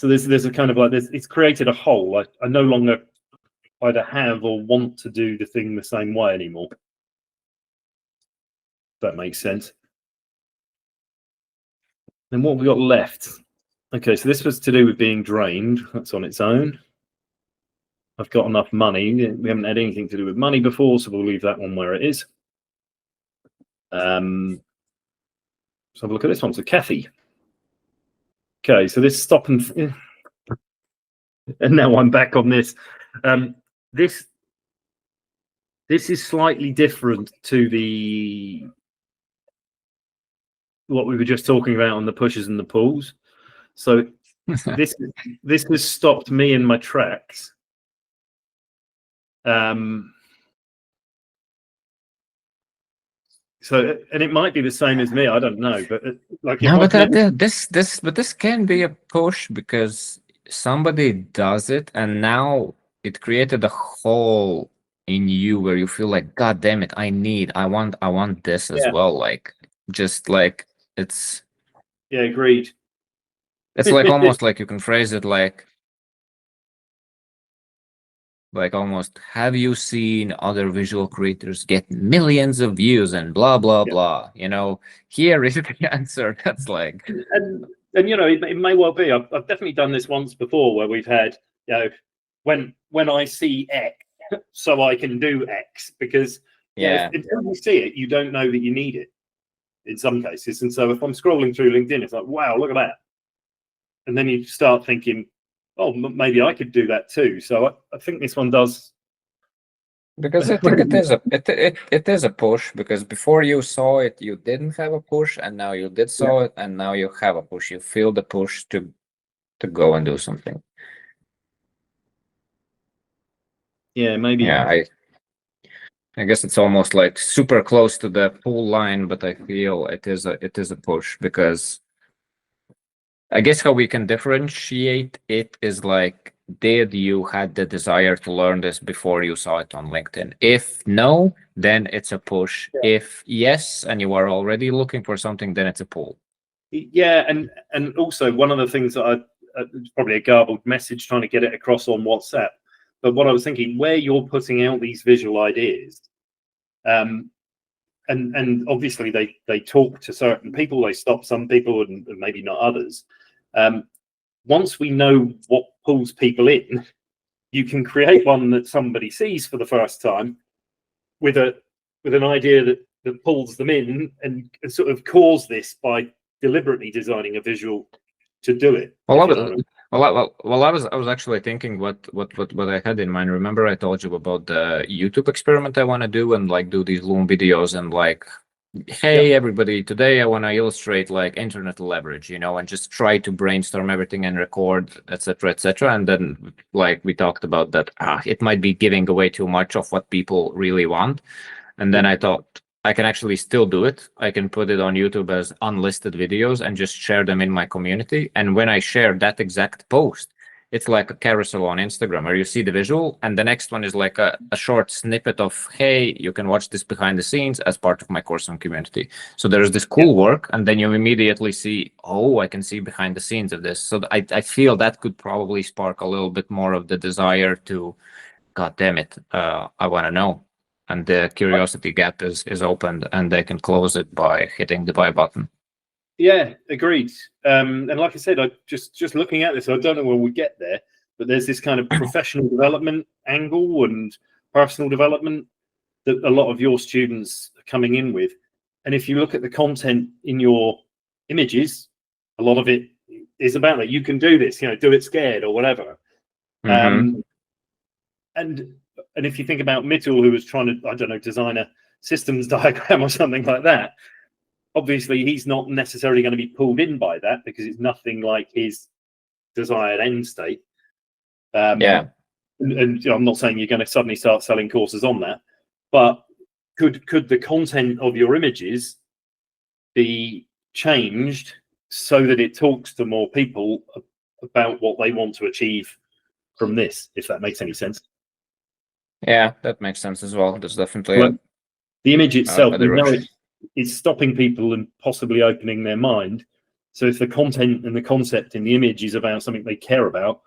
there's a kind of like this. It's created a hole. I no longer either have or want to do the thing the same way anymore. If that makes sense. Then what have we got left? Okay, so this was to do with being drained. That's on its own. I've got enough money. We haven't had anything to do with money before, so we'll leave that one where it is. Let's have a look at this one. So Kathy. Okay, so this stop and now I'm back on this. This is slightly different to what we were just talking about on the pushes and the pulls. So this has stopped me in my tracks. So, and it might be the same as me. I don't know, but like no, but this can be a push because somebody does it, and now it created a hole in you where you feel like, God damn it, I want this as well. Like, just like it's. Yeah, agreed. It's like almost like you can phrase it like almost, have you seen other visual creators get millions of views and blah blah blah? Here is the answer. That's like, and it may well be. I've definitely done this once before where we've had when I see X, so I can do X, because until you see it, you don't know that you need it in some cases. And so if I'm scrolling through LinkedIn, it's like, wow, look at that, and then you start thinking, oh, maybe I could do that too. So I think this one does. Because I think it is a push, because before you saw it, you didn't have a push, and now you did saw it, and now you have a push. You feel the push to go and do something. Yeah, maybe. Yeah, I guess it's almost like super close to the pull line, but I feel it is a push, because I guess how we can differentiate it is like, did you had the desire to learn this before you saw it on LinkedIn? If no, then it's a push. Yeah. If yes, and you are already looking for something, then it's a pull. Yeah, and also one of the things that it's probably a garbled message trying to get it across on WhatsApp, but what I was thinking, where you're putting out these visual ideas, and obviously they talk to certain people, they stop some people and maybe not others. Once we know what pulls people in, you can create one that somebody sees for the first time with an idea that pulls them in, and sort of cause this by deliberately designing a visual to do it. Well, I was actually thinking what I had in mind. Remember, I told you about the YouTube experiment I want to do, and like do these Loom videos, and like, hey everybody, today I want to illustrate like internet leverage, and just try to brainstorm everything and record, etc., etc. And then like we talked about that, it might be giving away too much of what people really want. And then I thought, I can actually still do it. I can put it on YouTube as unlisted videos and just share them in my community. And when I share that exact post, it's like a carousel on Instagram where you see the visual, and the next one is like a short snippet of, hey, you can watch this behind the scenes as part of my course on community. So there's this cool work, and then you immediately see, oh, I can see behind the scenes of this. So I feel that could probably spark a little bit more of the desire to, God damn it, I want to know. And the curiosity gap is opened, and they can close it by hitting the buy button. Yeah, agreed. And like I said, I just looking at this, I don't know where we get there, but there's this kind of professional development angle and personal development that a lot of your students are coming in with. And if you look at the content in your images, a lot of it is about that. You can do this, do it scared or whatever. Mm-hmm. And if you think about Mitchell, who was trying to, I don't know, design a systems diagram or something like that, obviously he's not necessarily going to be pulled in by that because it's nothing like his desired end state. And I'm not saying you're going to suddenly start selling courses on that, but could the content of your images be changed so that it talks to more people about what they want to achieve from this, if that makes any sense. Yeah, that makes sense as well. There's definitely Well, the image itself, a we know direction. it's stopping people and possibly opening their mind. So if the content and the concept in the image is about something they care about,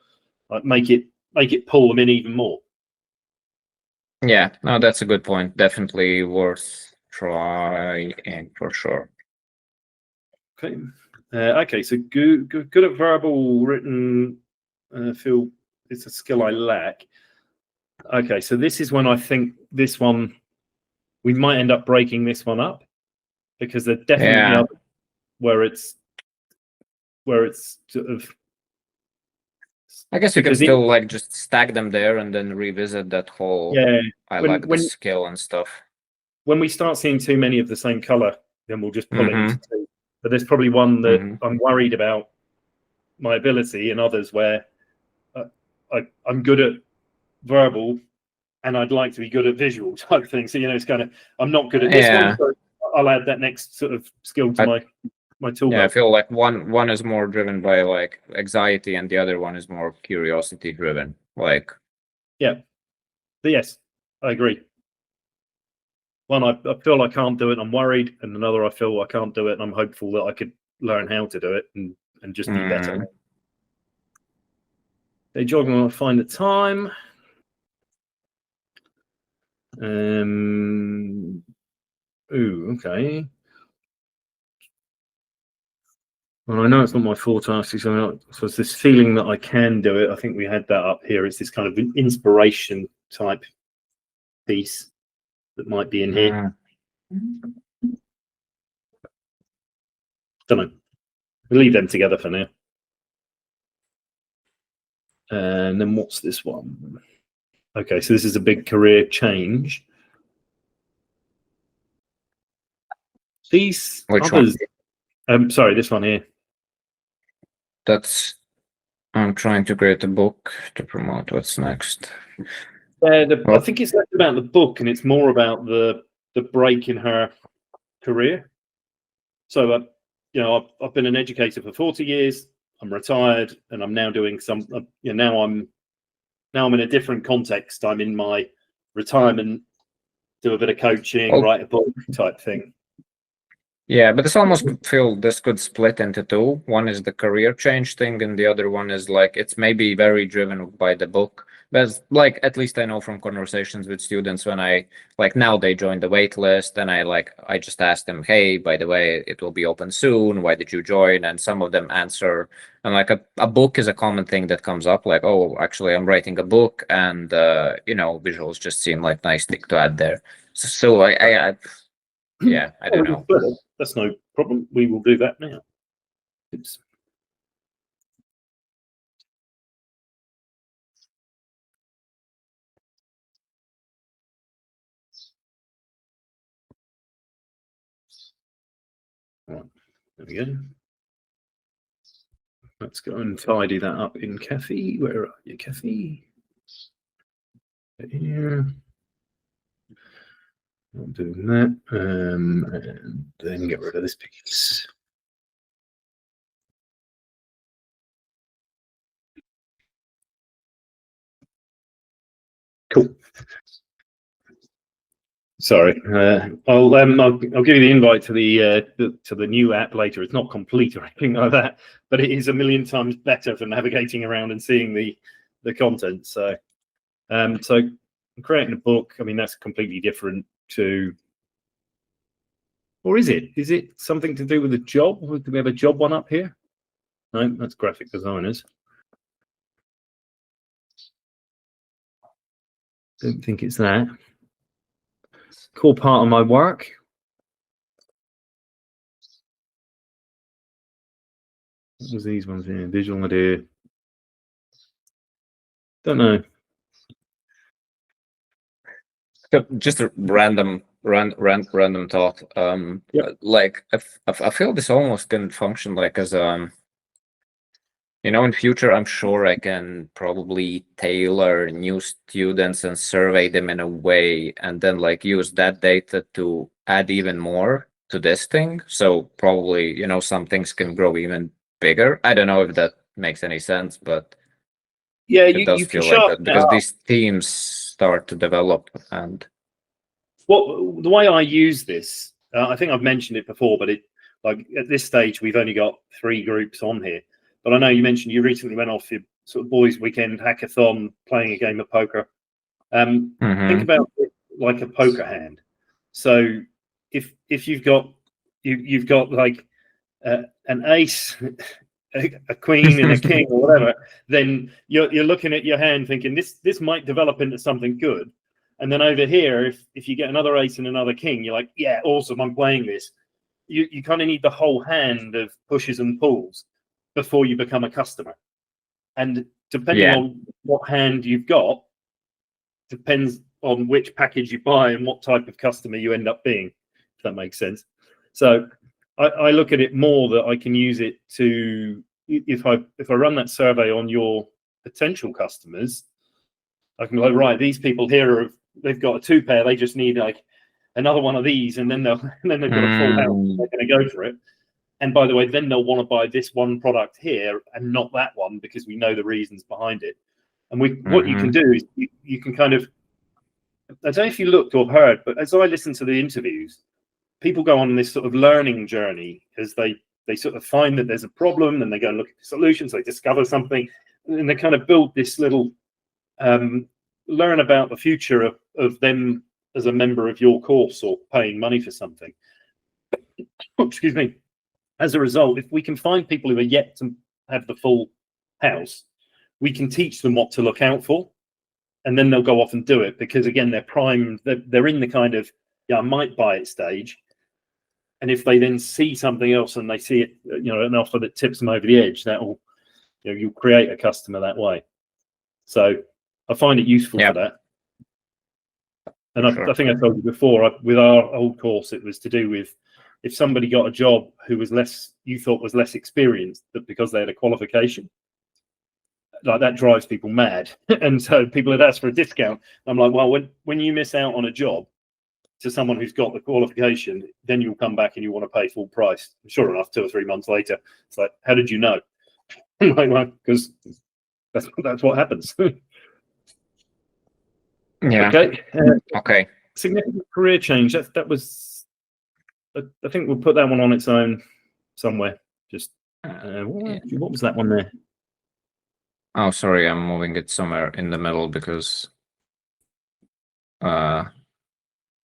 like make it pull them in even more. Yeah, no, that's a good point. Definitely worth trying for sure. Okay. Okay, so good at verbal, written. Feel it's a skill I lack. Okay, so this is when I think this one we might end up breaking this one up, because there definitely Yeah. are where it's sort of. I guess you can because it- still like just stack them there and then revisit that whole yeah. I when- like the when- skill and stuff. When we start seeing too many of the same color, then we'll just pull it into Mhm. two. But there's probably one that Mhm. I'm worried about my ability, and others where I'm good at verbal and I'd like to be good at visual type thing. So, it's kind of, I'm not good at this Yeah. one, so I'll add that next sort of skill to my tool Yeah, I belt. feel like one is more driven by like anxiety and the other one is more curiosity driven. Like, Yeah. But yes, I agree. One, I feel I can't do it, I'm worried, and another, I feel I can't do it, and I'm hopeful that I could learn how to do it and just be better. They jog and find the time. Okay. Well, I know it's not my forte, so it's this feeling that I can do it. I think we had that up here. It's this kind of inspiration type piece that might be in here. Don't know. We'll leave them together for now. And then what's this one? Okay, so this is a big career change. These Which others, sorry, this one here. That's I'm trying to create a book to promote what's next. I think it's less about the book and it's more about the break in her career. So, I've been an educator for 40 years. I'm retired, and I'm now doing some. Now I'm in a different context. I'm in my retirement, do a bit of coaching, write a book type thing. Yeah, but this almost feel this could split into two. One is the career change thing, and the other one is like it's maybe very driven by the book. But like at least I know from conversations with students when I like now they join the wait list, and I just ask them, hey, by the way, it will be open soon. Why did you join? And some of them answer, and like a book is a common thing that comes up, like, oh, actually I'm writing a book, and visuals just seem like nice thing to add there. So I yeah, I don't know. That's no problem. We will do that now. Oops. Right, there we go. Let's go and tidy that up in Kathy. Where are you, Kathy? Here. I'm doing that, and then get rid of this piece. Cool. Sorry, I'll give you the invite to the new app later. It's not complete or anything like that, but it is a million times better for navigating around and seeing the content. So, I'm creating a book. I mean, that's completely different to, or is it? Is it something to do with a job? Do we have a job one up here? No, that's graphic designers. Don't think it's that. Core part of my work. What was these ones here? Visual idea. Don't know. Just a random thought. Yep. Like I feel this almost can function like as in future, I'm sure I can probably tailor new students and survey them in a way, and then like use that data to add even more to this thing. So probably some things can grow even bigger. I don't know if that makes any sense, but Yeah, It you does can feel like that sharpen it because up. these themes start to develop. And The way I use this, I think I've mentioned it before, but like at this stage we've only got 3 groups on here. But I know you mentioned you recently went off your sort of boys' weekend hackathon playing a game of poker. Think about it like a poker hand. So if you've got you've got like an ace, a queen, and a king, or whatever, then you're looking at your hand thinking this might develop into something good. And then over here, if you get another ace and another king, you're like, yeah, awesome, I'm playing this. You kind of need the whole hand of pushes and pulls before you become a customer. And depending on what hand you've got, depends on which package you buy and what type of customer you end up being, if that makes sense. So I look at it more that I can use it to, if I run that survey on your potential customers, I can go, right, these people here they've got a 2 pair, they just need like another one of these, and then they've got a full house, they're going to go for it. And by the way, then they'll want to buy this one product here and not that one because we know the reasons behind it. And what you can do is you can kind of, I don't know if you looked or heard, but as I listen to the interviews, people go on this sort of learning journey as they sort of find that there's a problem and they go and look at the solutions, they discover something, and they kind of build this little learn about the future of them as a member of your course or paying money for something. Excuse me. As a result, if we can find people who are yet to have the full house, we can teach them what to look out for, and then they'll go off and do it because, again, they're primed. They're in the kind of, I might buy it stage. And if they then see something else and they see it, an offer that tips them over the edge, that'll, you'll create a customer that way. So I find it useful for that. And I think I told you before, with our old course, it was to do with if somebody got a job who was you thought was less experienced, but because they had a qualification, like that drives people mad. And so people had asked for a discount. I'm like, well, when you miss out on a job to someone who's got the qualification, then you'll come back and you want to pay full price. Sure enough, 2 or 3 months later, it's like, how did you know? I'm like, well, because that's what happens. Yeah. Okay. Okay. Significant career change. That was. I think we'll put that one on its own somewhere. Just what was that one there? Oh, sorry, I'm moving it somewhere in the middle because. Oh,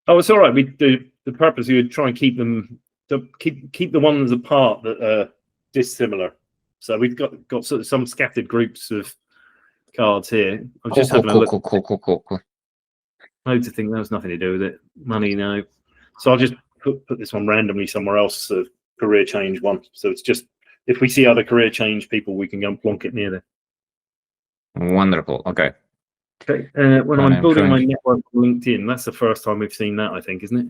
it's all right. We do the purpose. You would try and keep them keep the ones apart that are dissimilar. So we've got sort of some scattered groups of cards here. I'm just having a look. Cool. Loads of things. That was nothing to do with it. Money, no. So I'll just put this one randomly somewhere else. Career change one. So it's just if we see other career change people, we can go and plonk it near there. Wonderful. Okay. Okay. When I'm building my network on LinkedIn, that's the first time we've seen that, I think, isn't it?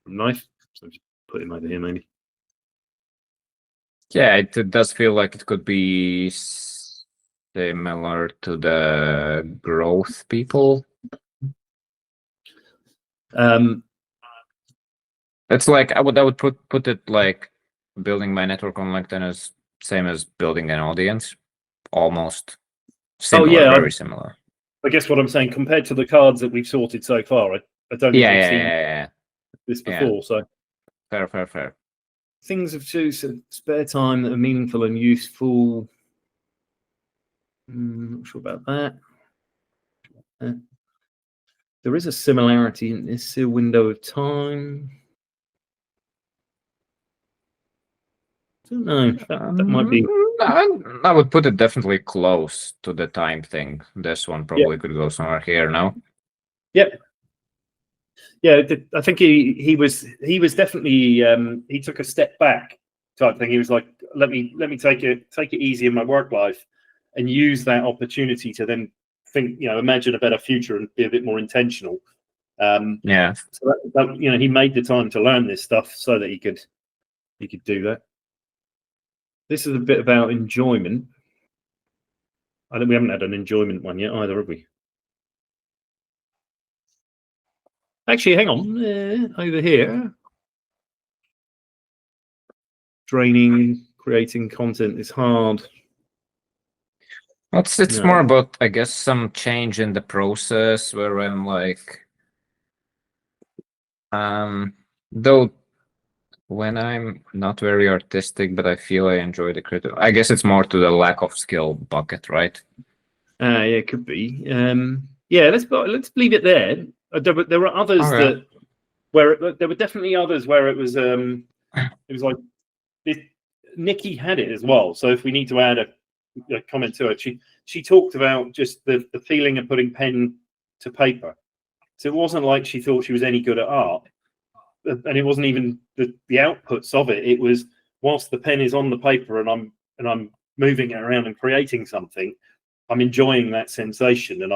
Nice. So just put him over here, maybe. Yeah, it does feel like it could be similar to the growth people. It's like I would put it like building my network on LinkedIn is same as building an audience, almost similar, very similar. I guess what I'm saying, compared to the cards that we've sorted so far, I don't think we've seen this before. So fair. Things of spare time that are meaningful and useful. Not sure about that. There is a similarity in this window of time. I don't know. That might be. I would put it definitely close to the time thing. This one probably could go somewhere here now. Yep. Yeah, I think he was definitely he took a step back type thing. He was like, let me take it easy in my work life and use that opportunity to then think, imagine a better future and be a bit more intentional. So that, he made the time to learn this stuff so that he could do that. This is a bit about enjoyment. We haven't had an enjoyment one yet either, have we? Actually, hang on. Over here. Draining, creating content is hard. It's No. more about, I guess, some change in the process where I'm like, though when I'm not very artistic, but I feel I enjoy the creative. I guess it's more to the lack of skill bucket, right? Yeah, it could be. Yeah, let's leave it there. There were others Okay. there were definitely others where it was like Nikki had it as well. So if we need to add a comment to it, she talked about just the feeling of putting pen to paper. So it wasn't like she thought she was any good at art, and it wasn't even the outputs of it. It was whilst the pen is on the paper and I'm moving it around and creating something, I'm enjoying that sensation, and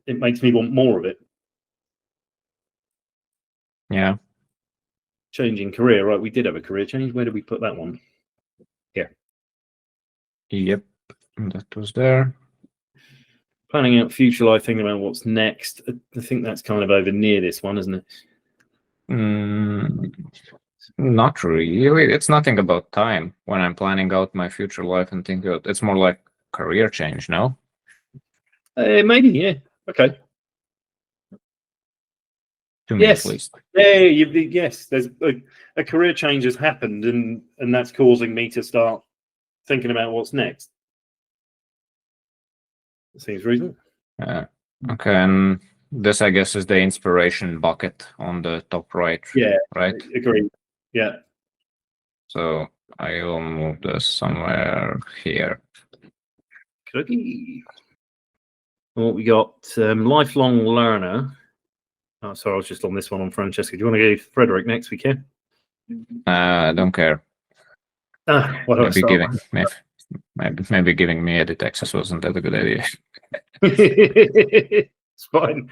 it makes me want more of it. Yeah. Changing career, right? We did have a career change. Where did we put that one? Here. Yep. That was there. Planning out future life, thinking about what's next. I think that's kind of over near this one, isn't it? Not really. It's nothing about time when I'm planning out my future life and thinking about it's more like career change, no? Maybe, yeah. Okay. To me, Yes. at least. Yeah, yes. There's a career change has happened, and that's causing me to start thinking about what's next. Seems reasonable. Okay, and this, I guess, is the inspiration bucket on the top right. Yeah. Right. Agree. Yeah. So I will move this somewhere here. Cookie. Well, we got lifelong learner. Oh, sorry, I was just on this one on Francesca. Do you want to go Frederick next week? Yeah. I don't care. What do I start? Maybe giving me edit access wasn't that a good idea. It's fine.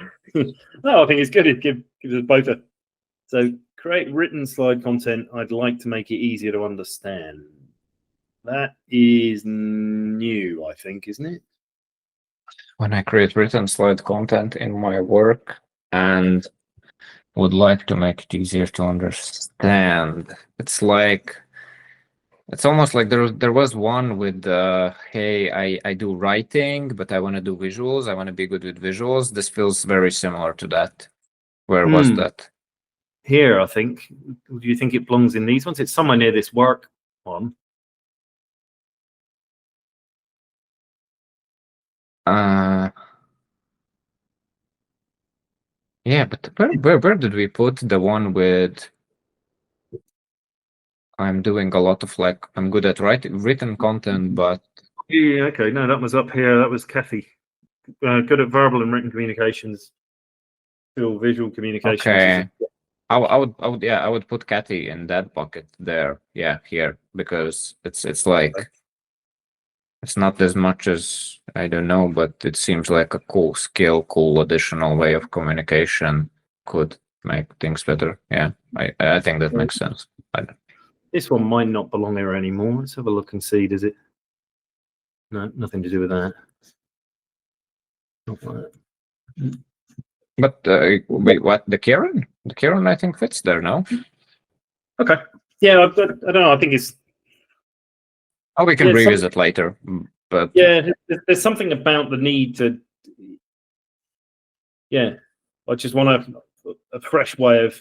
No, I think it's good. It gives us both a. So create written slide content. I'd like to make it easier to understand. That is new, I think, isn't it? When I create written slide content in my work and would like to make it easier to understand, it's almost like there was one with hey, I do writing, but I want to do visuals. I want to be good with visuals. This feels very similar to that. Where was that? Here, I think. Do you think it belongs in these ones? It's somewhere near this work one. Yeah, but where did we put the one with I'm doing a lot of I'm good at written content, but Yeah, okay. No, that was up here. That was Kathy. Good at verbal and written communications. Visual communications. okay. I would put Kathy in that bucket there. Yeah, here, because it's like it's not as much as I don't know, but it seems like a cool skill, cool additional way of communication could make things better. Yeah, I think that makes sense. This one might not belong here anymore. Let's have a look and see. Does it? No, nothing to do with that. Not that. But wait, what? The Karen? The Karen, I think, fits there, no? Okay. Yeah, I don't know. I think it's. Oh, we can revisit later. But yeah, there's something about the need to. Yeah, I just want a fresh way of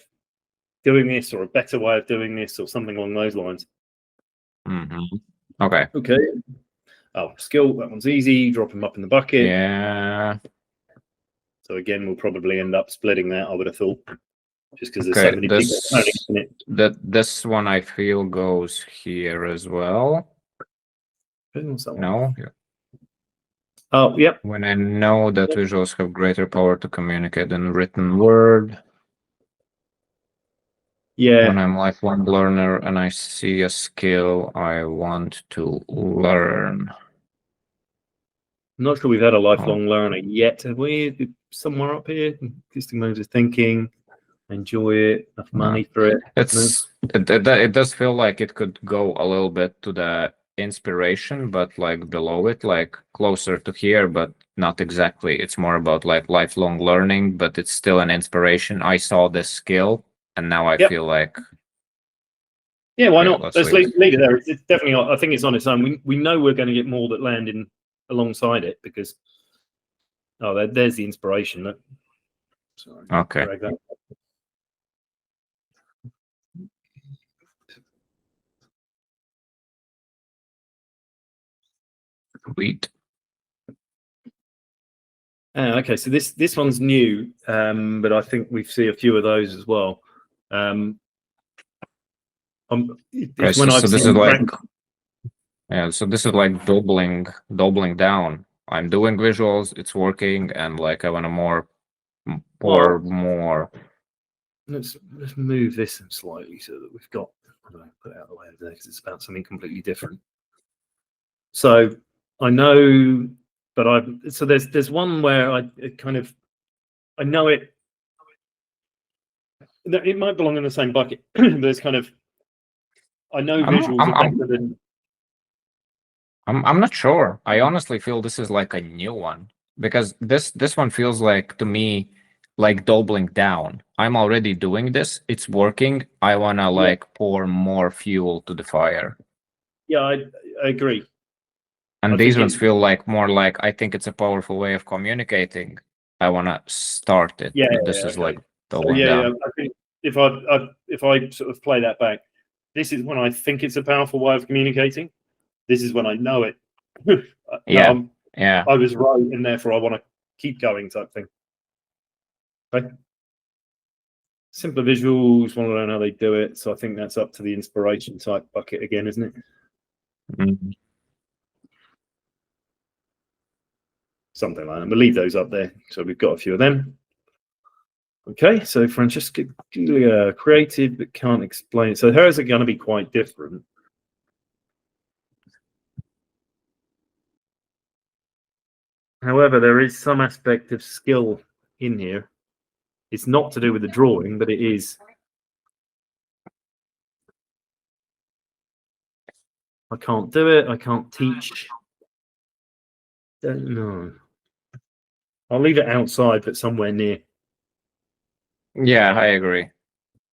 doing this, or a better way of doing this, or something along those lines. Okay. Okay. Oh, skill. That one's easy. Drop them up in the bucket. Yeah. So again, we'll probably end up splitting that, I would have thought, just because there's so many people in it. This one I feel goes here as well. No. Oh, yep. When I know that visuals have greater power to communicate than written word. Yeah. When I'm lifelong learner and I see a skill I want to learn. I'm not sure we've had a lifelong learner yet, have we? Somewhere up here, existing modes of thinking, enjoy it, enough money for it. It does feel like it could go a little bit to the inspiration, but like below it, like closer to here, but not exactly. It's more about like lifelong learning, but it's still an inspiration. I saw this skill and now I feel like Yeah, why Yeah, not? let's Let's leave leave it there. It's definitely, I think it's on its own. We know we're going to get more that land in alongside it because, there's the inspiration. Sorry, Okay. drag that. Sweet. Okay, so this one's new, but I think we see a few of those as well. It's when I've So this is seen like, yeah, so this is like doubling down. I'm doing visuals, it's working, and like I want to more. Let's move this slightly so that we've got. I don't know, put it out of the way there because it's about something completely different. So I know, but so there's one where I know it. It might belong in the same bucket, but it's kind of. I know visuals are better than. I'm not sure. I honestly feel this is like a new one because this one feels like to me like doubling down. I'm already doing this. It's working. I wanna like pour more fuel to the fire. Yeah, I agree. And these ones feel like more like I think it's a powerful way of communicating. I wanna start it. Yeah, But this is okay. like doubling down. I think if I sort of play that back, this is when I think it's a powerful way of communicating. This is when I know it. Yeah. No, Yeah. I was right, and therefore I want to keep going, type thing. Okay. Simpler visuals, want to learn how they do it. So I think that's up to the inspiration type bucket again, isn't it? Mhm. Something like that. We'll leave those up there. So we've got a few of them. Okay, so Francesca Giulia, creative but can't explain. So hers are going to be quite different. However, there is some aspect of skill in here. It's not to do with the drawing, but it is. I can't do it. I can't teach. Don't know. I'll leave it outside, but somewhere near. Yeah, I agree.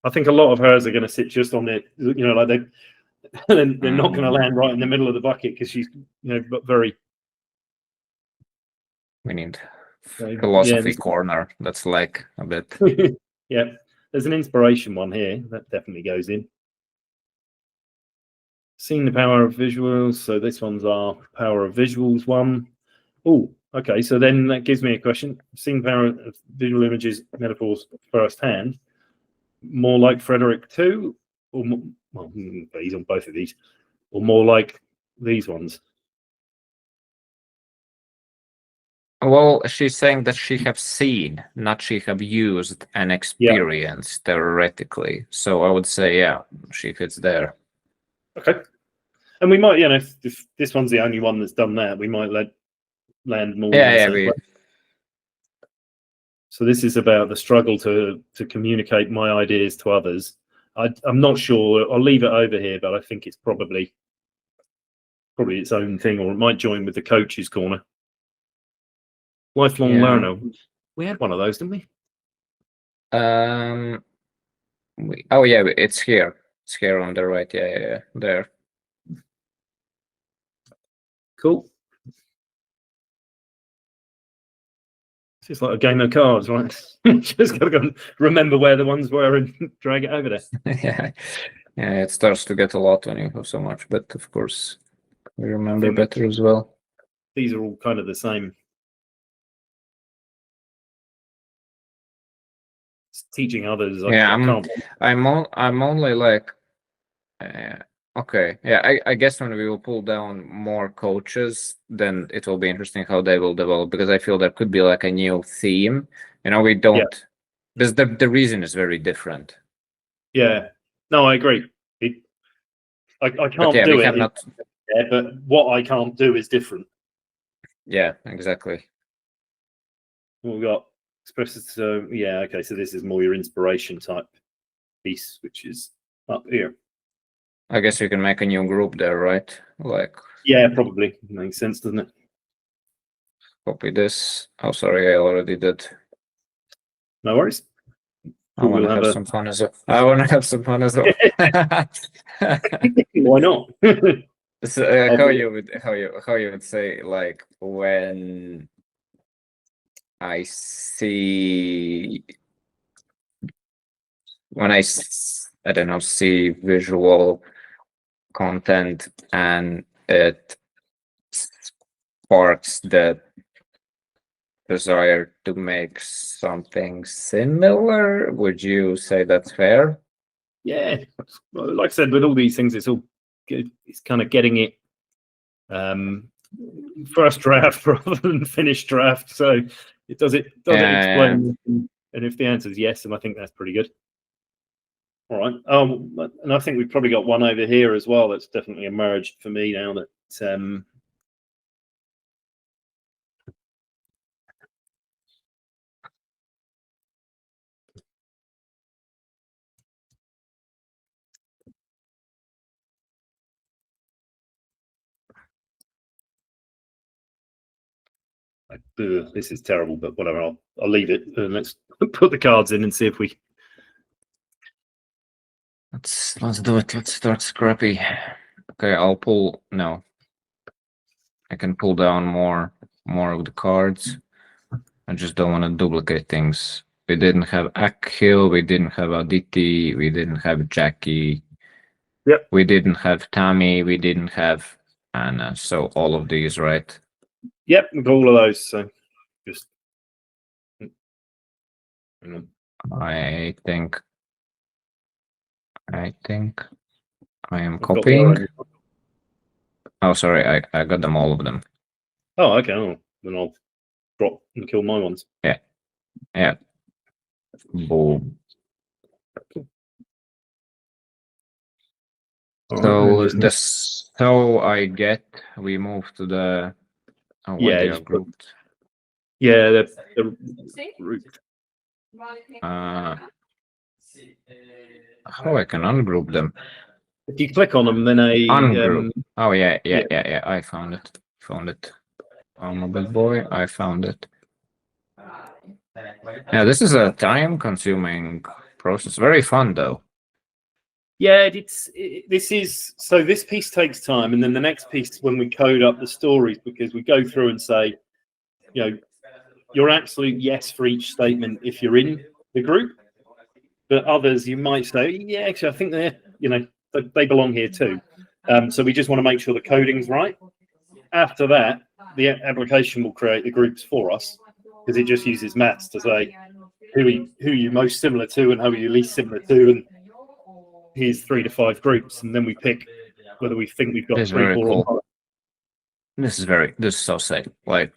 I think a lot of hers are going to sit just on it. Like they're not going to land right in the middle of the bucket because she's, but very. We need philosophy corner. That's like a bit. Yeah, there's an inspiration one here that definitely goes in. Seen the power of visuals. So this one's our power of visuals one. Oh, okay. So then that gives me a question. Seen the power of visual images, metaphors firsthand. More like Frederick 2, or well, he's on both of these, or more like these ones. Well, she's saying that she have seen, not she have used and experienced theoretically. So I would say, yeah, she fits there. Okay. And we might, if this one's the only one that's done that, we might land more. Yeah. So this is about the struggle to communicate my ideas to others. I'm not sure. I'll leave it over here, but I think it's probably its own thing, or it might join with the coach's corner. Lifelong learner. We had one of those, didn't we? Yeah, it's here. It's here on the right. Yeah, there. Cool. It's just like a game of cards, right? Just gotta go and remember where the ones were and drag it over there. Yeah, it starts to get a lot when you have so much, but of course we remember better as well. These are all kind of the same. It's teaching others. Yeah, I'm only like, okay, yeah. I guess when we will pull down more coaches, then it will be interesting how they will develop, because I feel there could be like a new theme. We don't. Because the reason is very different. Yeah, no, I agree. I can't do it. But what I can't do is different. Yeah, exactly. We've got expresses. So yeah, okay. So this is more your inspiration type piece, which is up here. I guess you can make a new group there, right? Like. Yeah, probably makes sense, doesn't it? Copy this. Oh, sorry, I already did. No worries. I want to have some fun as well. I want to have some fun as well. Why not? So, how you would say, like, when I see I don't know, see visual content and it sparks the desire to make something similar, would you say that's fair? Yeah, well, like I said, with all these things, it's all good. It's kind of getting it first draft rather than finished draft. So it does it explain. And if the answer is yes, then I think that's pretty good. All right. And I think we've probably got one over here as well that's definitely emerged for me now that this is terrible, but whatever. I'll leave it and let's put the cards in and see if we. Let's do it. Let's start scrappy. Okay, I'll pull. No, I can pull down more of the cards. I just don't want to duplicate things. We didn't have Akhil, we didn't have Aditi, we didn't have Jackie. Yep. We didn't have Tammy, we didn't have Anna. So all of these, right? Yep, we've got all of those. So just. I think I am copying. Oh, sorry, I got them, all of them. Oh, okay. Oh, then I'll drop and kill my ones. Yeah. Boom. So I get we move to the they are grouped. Yeah, the root. How I can ungroup them? If you click on them, then ungroup. Oh yeah. I found it. Oh, mobile boy, I found it. Yeah, this is a time-consuming process. Very fun though. Yeah, this piece takes time, and then the next piece when we code up the stories, because we go through and say, your absolute yes for each statement if you're in the group, but others you might say, yeah, actually I think they belong here too. So we just want to make sure the coding's right. After that, the application will create the groups for us because it just uses maths to say who are you most similar to and who are you least similar to, and here's 3 to 5 groups, and then we pick whether we think we've got 3, 4 or not. This is so sick. Like,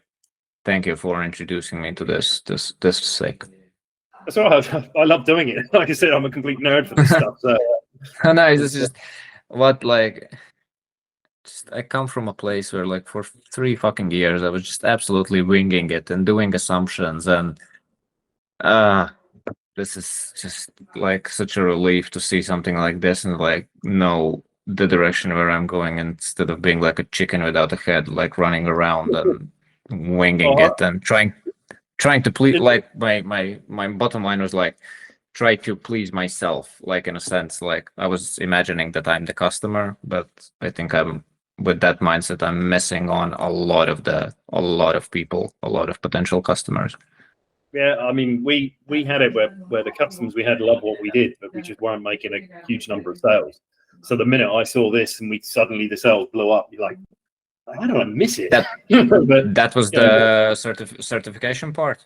thank you for introducing me to this. This is sick. That's all right. I love doing it. Like I said, I'm a complete nerd for this stuff. So no, it's just what I come from a place where like for 3 fucking years I was just absolutely winging it and doing assumptions, and this is just like such a relief to see something like this and like know the direction where I'm going instead of being like a chicken without a head, like running around and winging it and trying to please. Like my bottom line was like try to please myself, like in a sense, like I was imagining that I'm the customer, but I think I'm with that mindset I'm missing on a lot of people, a lot of potential customers. Yeah, I mean, we had it where the customers we had love what we did, but we just weren't making a huge number of sales. So the minute I saw this and suddenly the sales blew up, you're like, how do I miss it? That was the certification part.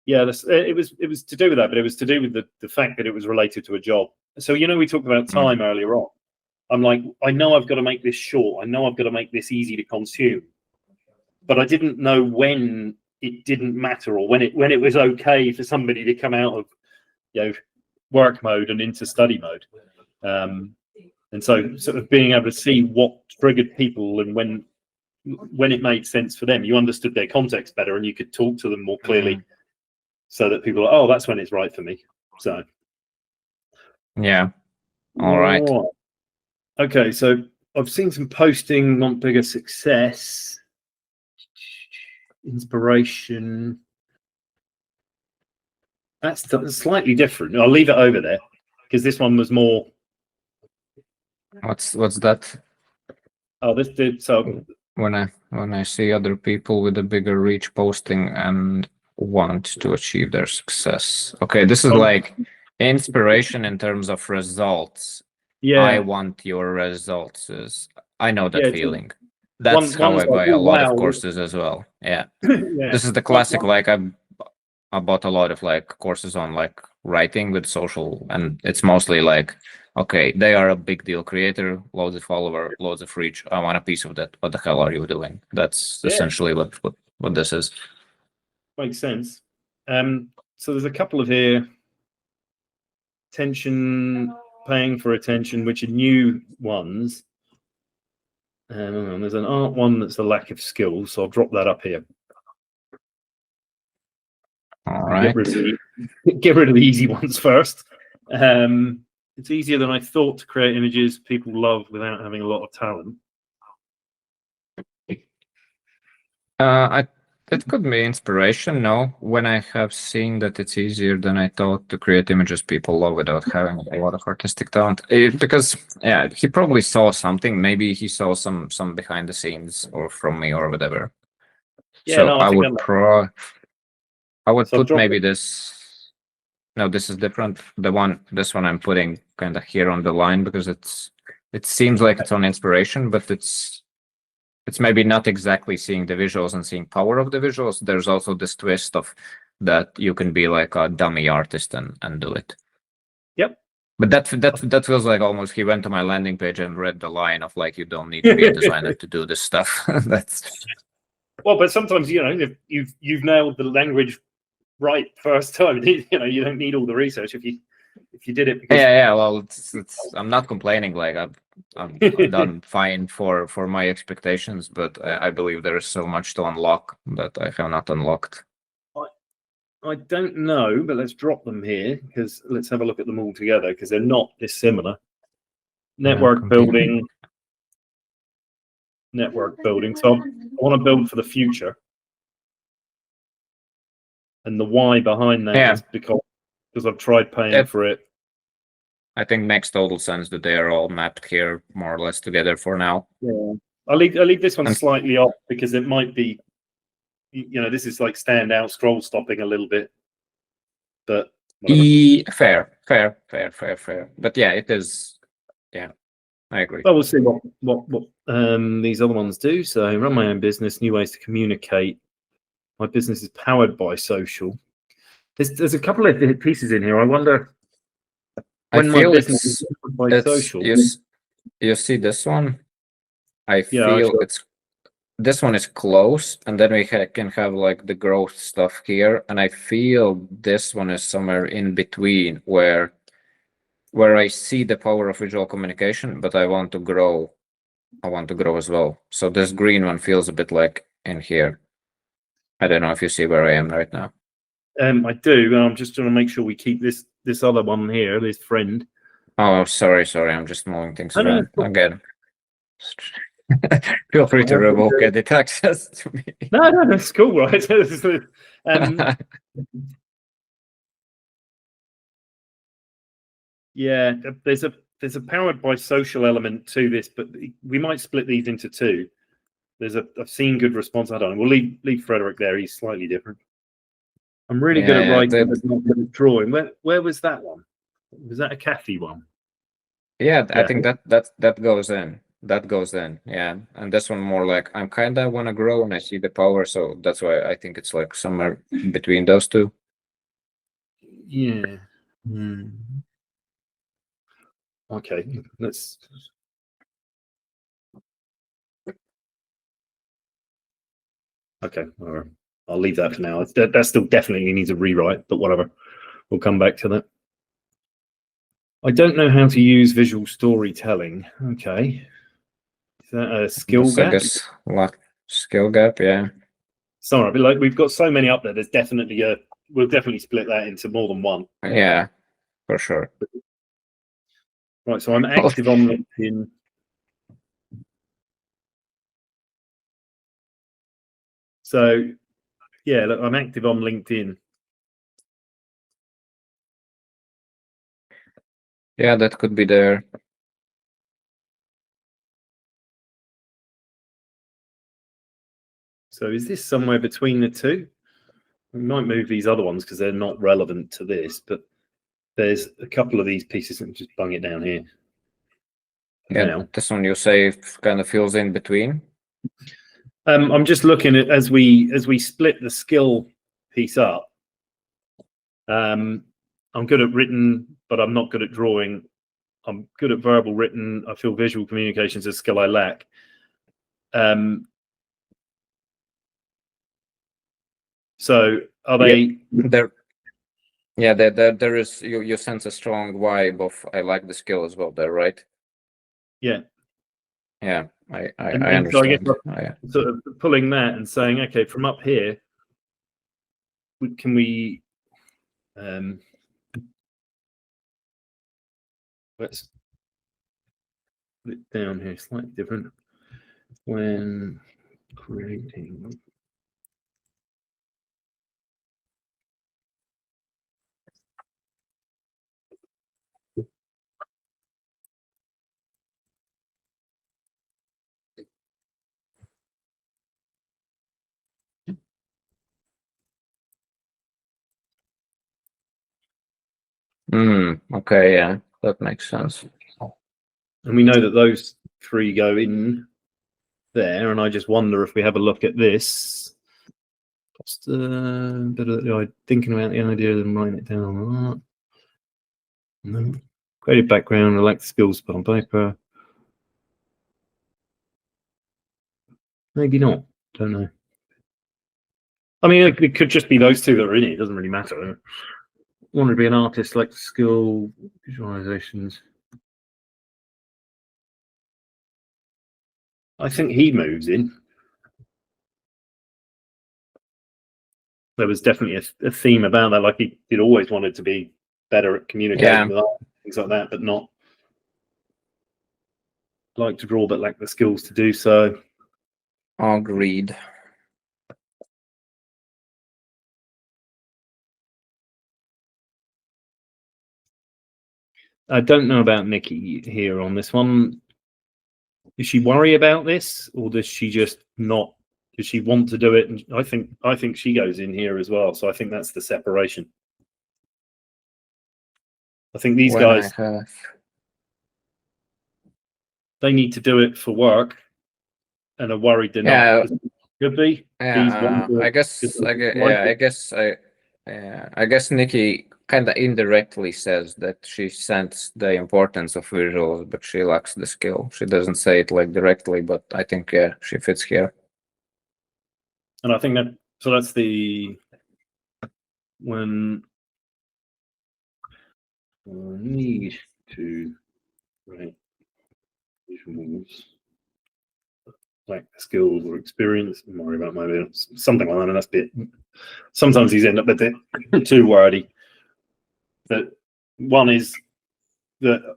Yeah, it was to do with that, but it was to do with the fact that it was related to a job. So we talked about time earlier on. I'm like, I know I've got to make this short. I know I've got to make this easy to consume, but I didn't know when it didn't matter or when it was okay for somebody to come out of work mode and into study mode. And so sort of being able to see what triggered people and when it made sense for them, you understood their context better and you could talk to them more clearly so that people are, oh, that's when it's right for me. So yeah. All right. Okay, so I've seen some posting, not bigger success. Inspiration. That's slightly different. I'll leave it over there because this one was more. What's that? Oh, this did so. When I see other people with a bigger reach posting and want to achieve their success. Okay, this is like inspiration in terms of results. Yeah, I want your results. I know that yeah. feeling. That's how One's I like, buy oh, a lot of wow. courses as well. Yeah. Yeah. This is the classic, like I bought a lot of like courses on like writing with social, and it's mostly like, okay, they are a big deal creator, loads of follower, loads of reach. I want a piece of that. What the hell are you doing? That's Yeah. essentially what this is. Makes sense. So there's a couple of here. Attention, paying for attention, which are new ones. And there's an art one that's a lack of skill, so I'll drop that up here. All right. Get rid of the easy ones first. It's easier than I thought to create images people love without having a lot of talent. It could be inspiration. No, when I have seen that it's easier than I thought to create images people love without having a lot of artistic talent. Because yeah, he probably saw something. Maybe he saw some behind the scenes or from me or whatever. Yeah, So no, I would So put drop maybe it. this. No, this is different. This one I'm putting kind of here on the line because it seems like it's on inspiration, but it's maybe not exactly seeing the visuals and seeing power of the visuals. There's also this twist of that you can be like a dummy artist and do it. Yep. But that feels like almost he went to my landing page and read the line of like, you don't need to be a designer to do this stuff. That's Well, but sometimes if you've nailed the language right first time, you don't need all the research if you did it. Because... yeah. Well, it's I'm not complaining. Like I'm done fine for my expectations, but I believe there is so much to unlock that I have not unlocked. I don't know, but let's drop them here because let's have a look at them all together because they're not dissimilar. Network building. So I want to build for the future, and the why behind that is because I've tried paying for it. I think makes total sense that they are all mapped here more or less together for now. Yeah, I'll leave this one slightly off because it might be, this is like standout scroll stopping a little bit, but fair. But yeah, it is. Yeah, I agree. Well, we'll see what these other ones do. So run my own business, new ways to communicate. My business is powered by social. There's a couple of pieces in here. I wonder when my business is powered by social. You see this one? I feel this one is close, and then we can have like the growth stuff here, and I feel this one is somewhere in between where I see the power of visual communication, but I want to grow. I want to grow as well. So this green one feels a bit like in here. I don't know if you see where I am right now. I do, and I'm just trying to make sure we keep this other one here, this friend. Oh, sorry. I'm just moving things around again. Feel free to revoke edit access to me. No, that's cool, right? Yeah, there's a powered by social element to this, but we might split these into two. I've seen good response. I don't know. We'll leave Frederick there. He's slightly different. I'm really good at writing, but not good at drawing. Where was that one? Was that a Kathy one? Yeah, I think that goes in. That goes in, yeah. And this one more like I'm kind of want to grow and I see the power, so that's why I think it's like somewhere between those two. Yeah. Okay, let's. Okay, all right. I'll leave that for now. That still definitely needs a rewrite, but whatever. We'll come back to that. I don't know how to use visual storytelling. Okay. Is that a skill gap? I guess skill gap, yeah. Sorry, but like we've got so many up there. There's definitely we'll definitely split that into more than one. Yeah, for sure. Right, so I'm active on LinkedIn. So yeah, look, I'm active on LinkedIn. Yeah, that could be there. So is this somewhere between the two? We might move these other ones because they're not relevant to this, but there's a couple of these pieces. Let me just bung it down here. Yeah, Now, this one you say kind of fills in between. I'm just looking at as we split the skill piece up. I'm good at written, but I'm not good at drawing. I'm good at verbal written. I feel visual communications is a skill I lack. So are they there? Yeah, there is you sense a strong vibe of I like the skill as well there, right? Yeah. Yeah, I And so I guess understand. sort of pulling that and saying, okay, from up here, can we let's put it down here slightly different when creating. Okay, yeah, that makes sense. And we know that those three go in there, and I just wonder if we have a look at this. Just a bit of thinking about the idea and writing it down. No. Creative background, relaxed skills put on paper. Maybe not. Don't know. I mean, it could just be those two that are in it. It doesn't really matter. Want to be an artist, like skill visualizations. I think he moves in. There was definitely a theme about that. Like he'd always wanted to be better at communicating with art, things like that, but not like to draw, but lack the skills to do so. Agreed. I don't know about Nikki here on this one. Does she worry about this, or does she just not? Does she want to do it? And I think she goes in here as well. So I think that's the separation. I think these guys, they need to do it for work, and are worried they're not. Could be. Yeah, I guess Nikki kind of indirectly says that she senses the importance of visuals, but she lacks the skill. She doesn't say it like directly, but I think she fits here. And I think that that's the when need to write visuals, like skills or experience. Don't worry about maybe something like that. And that's a bit. Sometimes these end up a bit too wordy. That one is that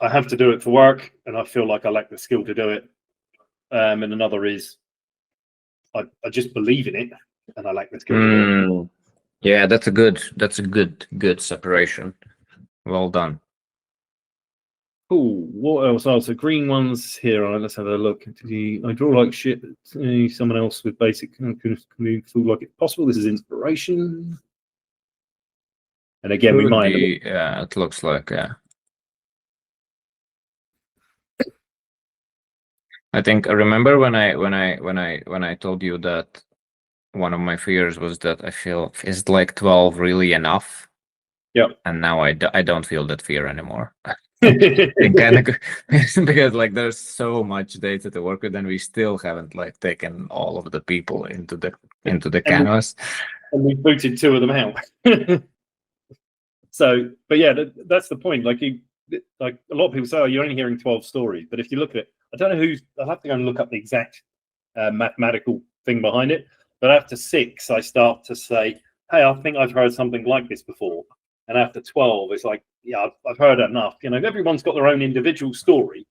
I have to do it for work, and I feel like I lack the skill to do it. And another is I just believe in it, and I lack the skill to do it. Yeah, that's a good separation. Well done. Cool. What else? Oh, so green ones here. All right, let's have a look. I draw like shit. Someone else with basic. Can we feel like it's possible? This is inspiration. And again, we might. Yeah, it looks like I think I remember when I told you that one of my fears was that I feel is like 12 really enough? Yeah. And now I don't feel that fear anymore. Because like there's so much data to work with, and we still haven't like taken all of the people into the canvas. And we booted 2 of them out. So, but yeah, that's the point. Like a lot of people say, oh, you're only hearing 12 stories. But if you look at it, I don't know I'll have to go and look up the exact mathematical thing behind it. But after 6, I start to say, hey, I think I've heard something like this before. And after 12, it's like, yeah, I've heard enough. You know, everyone's got their own individual story,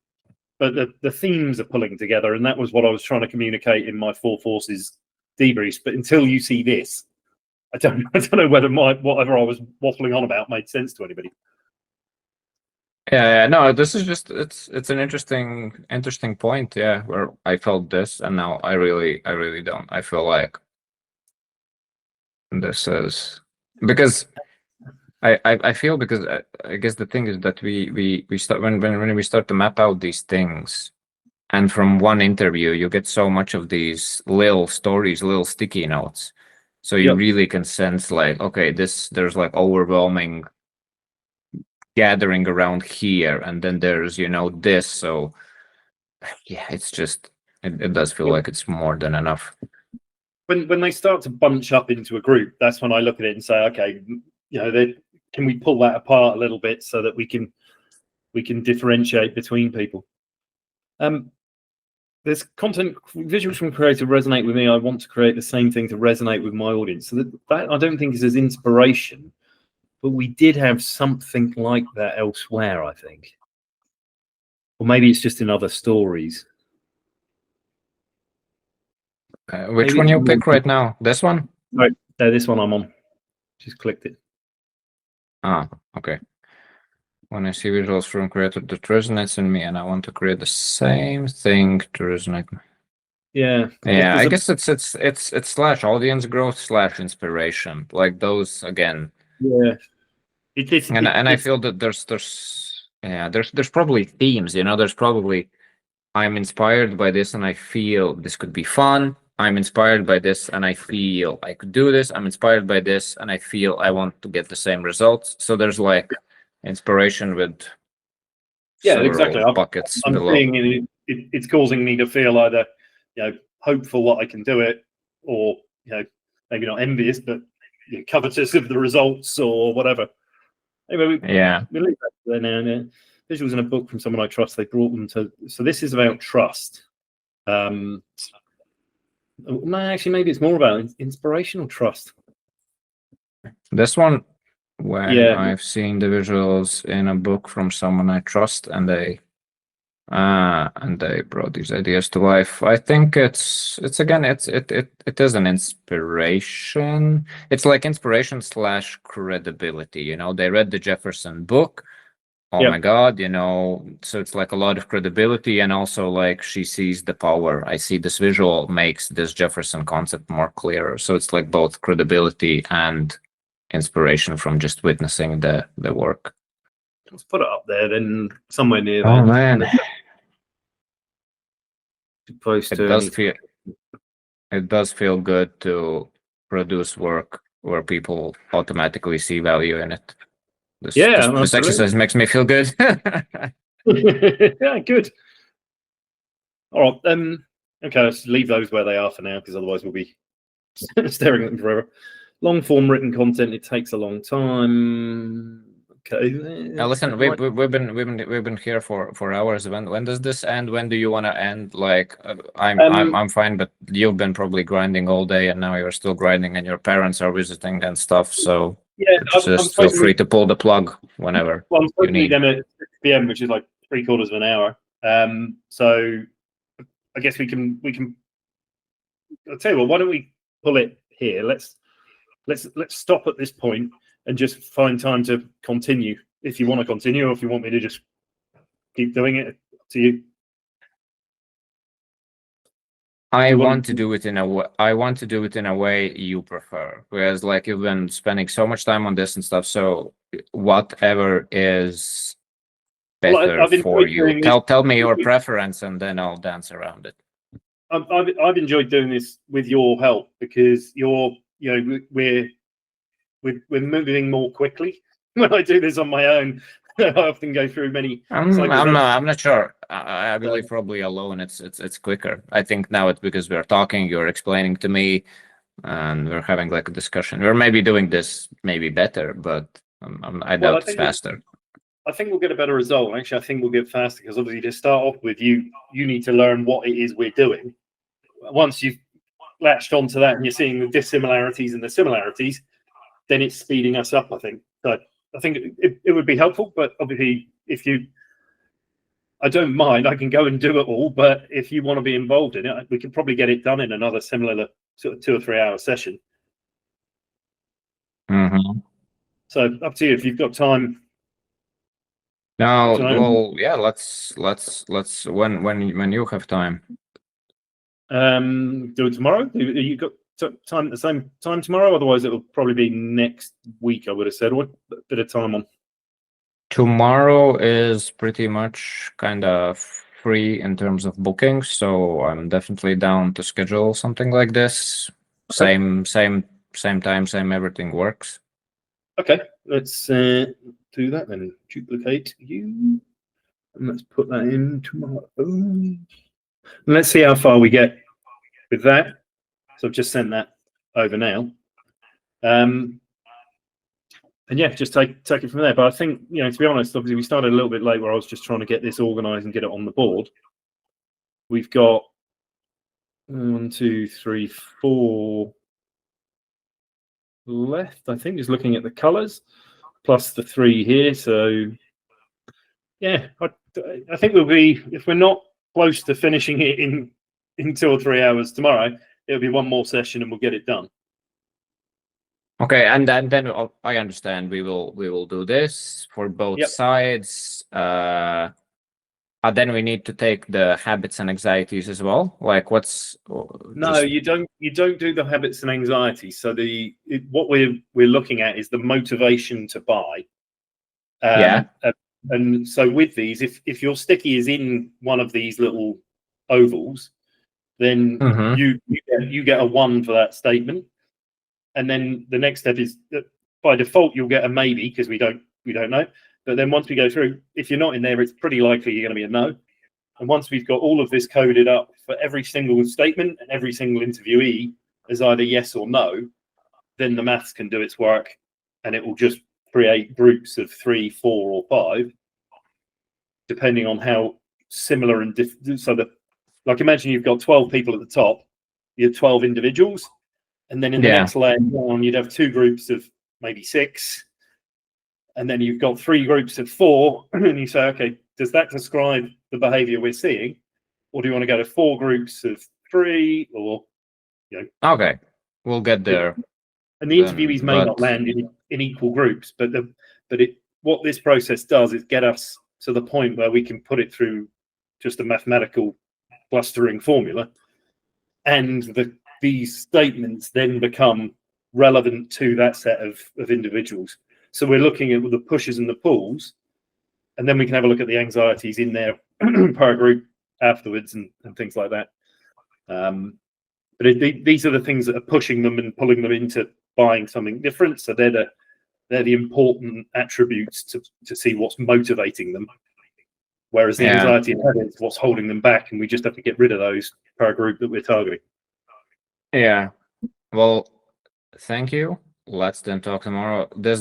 but the themes are pulling together. And that was what I was trying to communicate in my 4 forces debriefs. But until you see this, I don't know whether whatever I was waffling on about made sense to anybody. Yeah, no, this is just it's an interesting point, yeah, where I felt this and now I really don't. I feel like this is because I feel because I guess the thing is that we start when we start to map out these things, and from one interview you get so much of these little stories, little sticky notes, so you Yep. really can sense like, okay, there's like overwhelming gathering around here, and then there's this. So yeah, it's just it does feel like it's more than enough. When they start to bunch up into a group, that's when I look at it and say, okay, can we pull that apart a little bit so that we can differentiate between people. There's content visuals from creator resonate with me. I want to create the same thing to resonate with my audience. So that I don't think is as inspiration, but we did have something like that elsewhere, I think. Or maybe it's just in other stories. Which one you pick right now? This one? Right, this one I'm on. Just clicked it. Ah, okay. When I see visuals from creator that resonates in me, and I want to create the same thing to resonate. Yeah. Yeah, I guess it's slash audience growth slash inspiration. Like those again. Yeah. And I feel that there's probably themes, there's probably I'm inspired by this and I feel this could be fun. I'm inspired by this and I feel I could do this. I'm inspired by this and I feel I want to get the same results. So there's like inspiration with exactly. buckets I'm below. seeing it's causing me to feel either hopeful that I can do it, or maybe not envious, but covetous of the results or whatever. Anyway, we leave that there now. Visuals in a book from someone I trust. They brought them to. So this is about trust. No, actually, maybe it's more about inspirational trust. This one, when I've seen the visuals in a book from someone I trust, and they brought these ideas to life. I think it's again it is an inspiration. It's like inspiration slash credibility. They read the Jefferson book. Oh my God, so it's like a lot of credibility, and also like she sees the power. I see this visual makes this Jefferson concept more clearer. So it's like both credibility and inspiration from just witnessing the work. Let's put it up there, then somewhere near there. Oh man, it does feel good to produce work where people automatically see value in it. This exercise makes me feel good. Yeah, good. All right, okay, let's leave those where they are for now, because otherwise we'll be staring at them forever. Long form written content, it takes a long time. Okay. Now listen, we've been here for hours. When does this end? When do you want to end? Like I'm fine, but you've been probably grinding all day, and now you're still grinding, and your parents are visiting and stuff. So just feel free to pull the plug whenever. Well, I'm supposed to meet them at 6 p.m., which is like 3/4 of an hour. So I guess we can. I'll tell you what. Why don't we pull it here? Let's stop at this point and just find time to continue. If you want to continue, or if you want me to just keep doing it, up to you. I want to do it in a way you prefer. Whereas like you've been spending so much time on this and stuff. So whatever is better for you. Tell me your preference, and then I'll dance around it. I've enjoyed doing this with your help, because we're moving more quickly. When I do this on my own, I often go through many. I'm not sure. I believe probably alone it's quicker. I think now it's because we're talking, you're explaining to me, and we're having like a discussion. We're maybe doing this maybe better, but I doubt it's faster. I think we'll get a better result. Actually, I think we'll get faster, because obviously to start off with, you need to learn what it is we're doing. Once you've latched onto that and you're seeing the dissimilarities and the similarities, then it's speeding us up, I think. So I think it would be helpful, but obviously I don't mind, I can go and do it all, but if you want to be involved in it, we could probably get it done in another similar sort of 2 or 3 hour session. Mm-hmm. So up to you. If you've got time, No, Don't know. well, yeah, let's when you have time. Do it tomorrow. You got time at the same time tomorrow? Otherwise, it'll probably be next week. I would have said. What bit of time on? Tomorrow is pretty much kind of free in terms of bookings, so I'm definitely down to schedule something like this. Okay. Same time, same everything works. Okay, let's do that then. Duplicate you, and let's put that in tomorrow. And let's see how far we get with that. So I've just sent that over now. And yeah, just take it from there. But I think, you know, to be honest, obviously we started a little bit late where I was just trying to get this organized and get it on the board. We've got 1, 2, 3, 4 left, I think, just looking at the colors, plus the 3 here. So yeah, I think we'll be, if we're not close to finishing it in 2 or 3 hours tomorrow, it'll be one more session and we'll get it done. Okay, and then I understand we will do this for both sides. Then we need to take the habits and anxieties as well. Like, what's no, you don't do the habits and anxieties. So what we're looking at is the motivation to buy. And so with these, if your sticky is in one of these little ovals, then you get a 1 for that statement. And then the next step is that by default you'll get a maybe, because we don't know. But then once we go through, if you're not in there, it's pretty likely you're going to be a no. And once we've got all of this coded up for every single statement and every single interviewee as either yes or no, then the maths can do its work, and it will just create groups of 3, 4, or 5, depending on how similar and different. So that, like, imagine you've got 12 people at the top, you have 12 individuals, and then in the next layer down, you'd have 2 groups of maybe 6, and then you've got 3 groups of 4, and you say, okay, does that describe the behavior we're seeing, or do you want to go to 4 groups of 3, or, you know? Okay, we'll get there. And the interviewees may not land in equal groups, but what this process does is get us to the point where we can put it through just a mathematical clustering formula, and these statements then become relevant to that set of individuals. So we're looking at the pushes and the pulls, and then we can have a look at the anxieties in there per group afterwards and things like that. But these are the things that are pushing them and pulling them into buying something different. So they're the important attributes to see what's motivating them. Whereas the anxiety and habits, what's holding them back, and we just have to get rid of those per group that we're targeting. Yeah. Well, thank you. Let's then talk tomorrow. This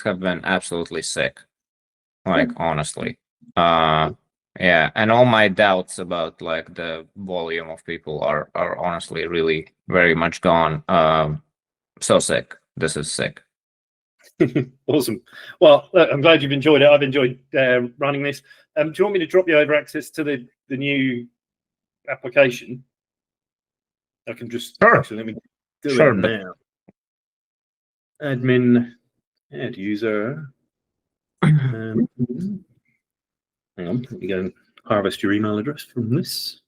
have been absolutely sick. Like, honestly. Yeah, and all my doubts about like the volume of people are honestly really very much gone. So sick. This is sick. Awesome. Well, look, I'm glad you've enjoyed it. I've enjoyed running this. Do you want me to drop you over access to the new application? I can just actually let me do it now. Admin, add user. Hang on, let me go and harvest your email address from this.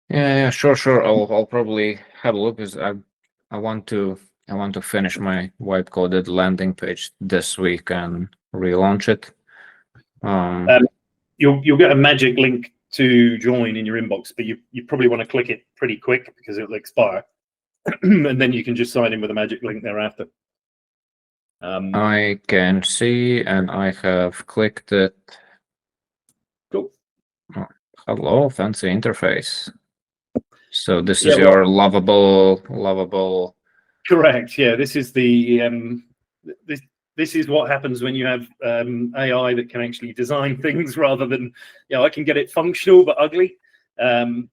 Yeah, sure. I'll probably have a look, because I want to finish my white coded landing page this week and relaunch it. You'll get a magic link to join in your inbox, but you probably want to click it pretty quick because it'll expire, and then you can just sign in with a magic link thereafter. I can see, and I have clicked it. Cool. Oh, hello, fancy interface. So this is your lovable. Correct. Yeah, this is the this is what happens when you have AI that can actually design things rather than, you know, I can get it functional but ugly. And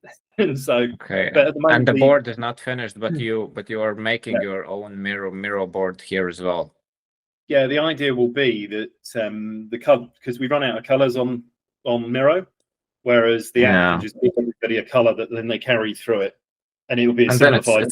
so, okay. But at the moment, and the board is not finished, but you are making your own mirror board here as well. Yeah, the idea will be that the color, because we run out of colors on Miro, whereas the app can just give everybody a color that then they carry through it, and it will be a simplified.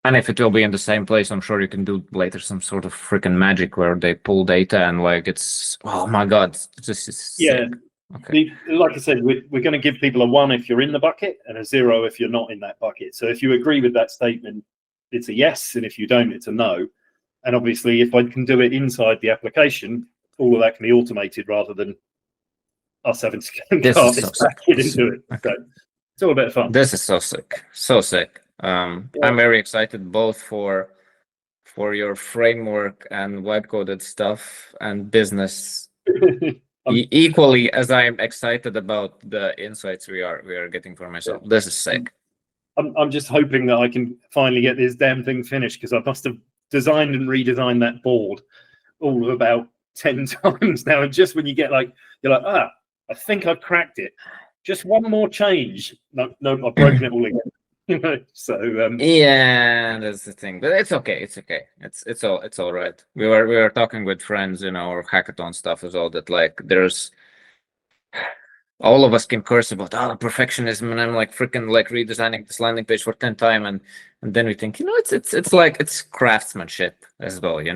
And if it will be in the same place, I'm sure you can do later some sort of freaking magic where they pull data and like it's, oh my God, this is sick. Okay. Like I said, we're going to give people a 1 if you're in the bucket and a 0 if you're not in that bucket. So if you agree with that statement, it's a yes, and if you don't, it's a no. And obviously, if I can do it inside the application, all of that can be automated rather than us having to cart this back in and do it. Okay. So it's all a bit of fun. This is so sick, so sick. I'm very excited both for your framework and web coded stuff and business. Equally as I'm excited about the insights we are getting for myself. This is sick. I'm just hoping that I can finally get this damn thing finished, because I must have designed and redesigned that board all of about 10 times now. And just when you get like, you're like, I think I've cracked it. Just one more change. No, I've broken it all again. So yeah, that's the thing, but it's okay. It's all right. We were talking with friends, or hackathon stuff as well, that like there's all of us can curse about perfectionism, and I'm like freaking like redesigning this landing page for 10 times, and then we think, it's like it's craftsmanship as well, we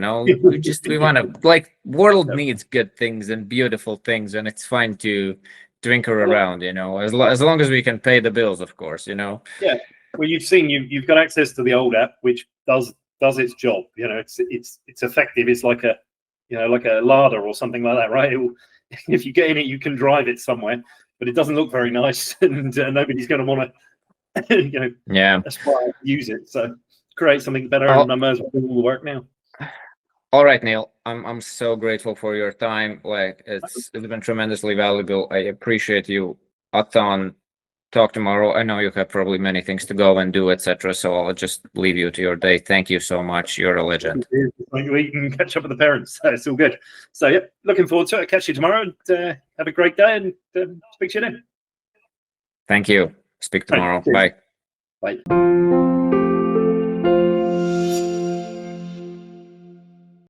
want to, like, world needs good things and beautiful things, and it's fine to tinker around, as long as we can pay the bills, of course, Yeah. Well, you've seen you've got access to the old app, which does its job. It's effective. It's like a like a larder or something like that, right? If you get in it, you can drive it somewhere, but it doesn't look very nice, and nobody's going to want to aspire to use it. So create something better, and I might as well do all the work now. All right, Neil. I'm so grateful for your time. Like it's been tremendously valuable. I appreciate you a ton. Talk tomorrow. I know you have probably many things to go and do, etc. So I'll just leave you to your day. Thank you so much. You're a legend. We can catch up with the parents. So it's all good. So yeah, looking forward to it. I'll catch you tomorrow, and have a great day, and speak to you then. Thank you. Speak tomorrow. Bye. Bye.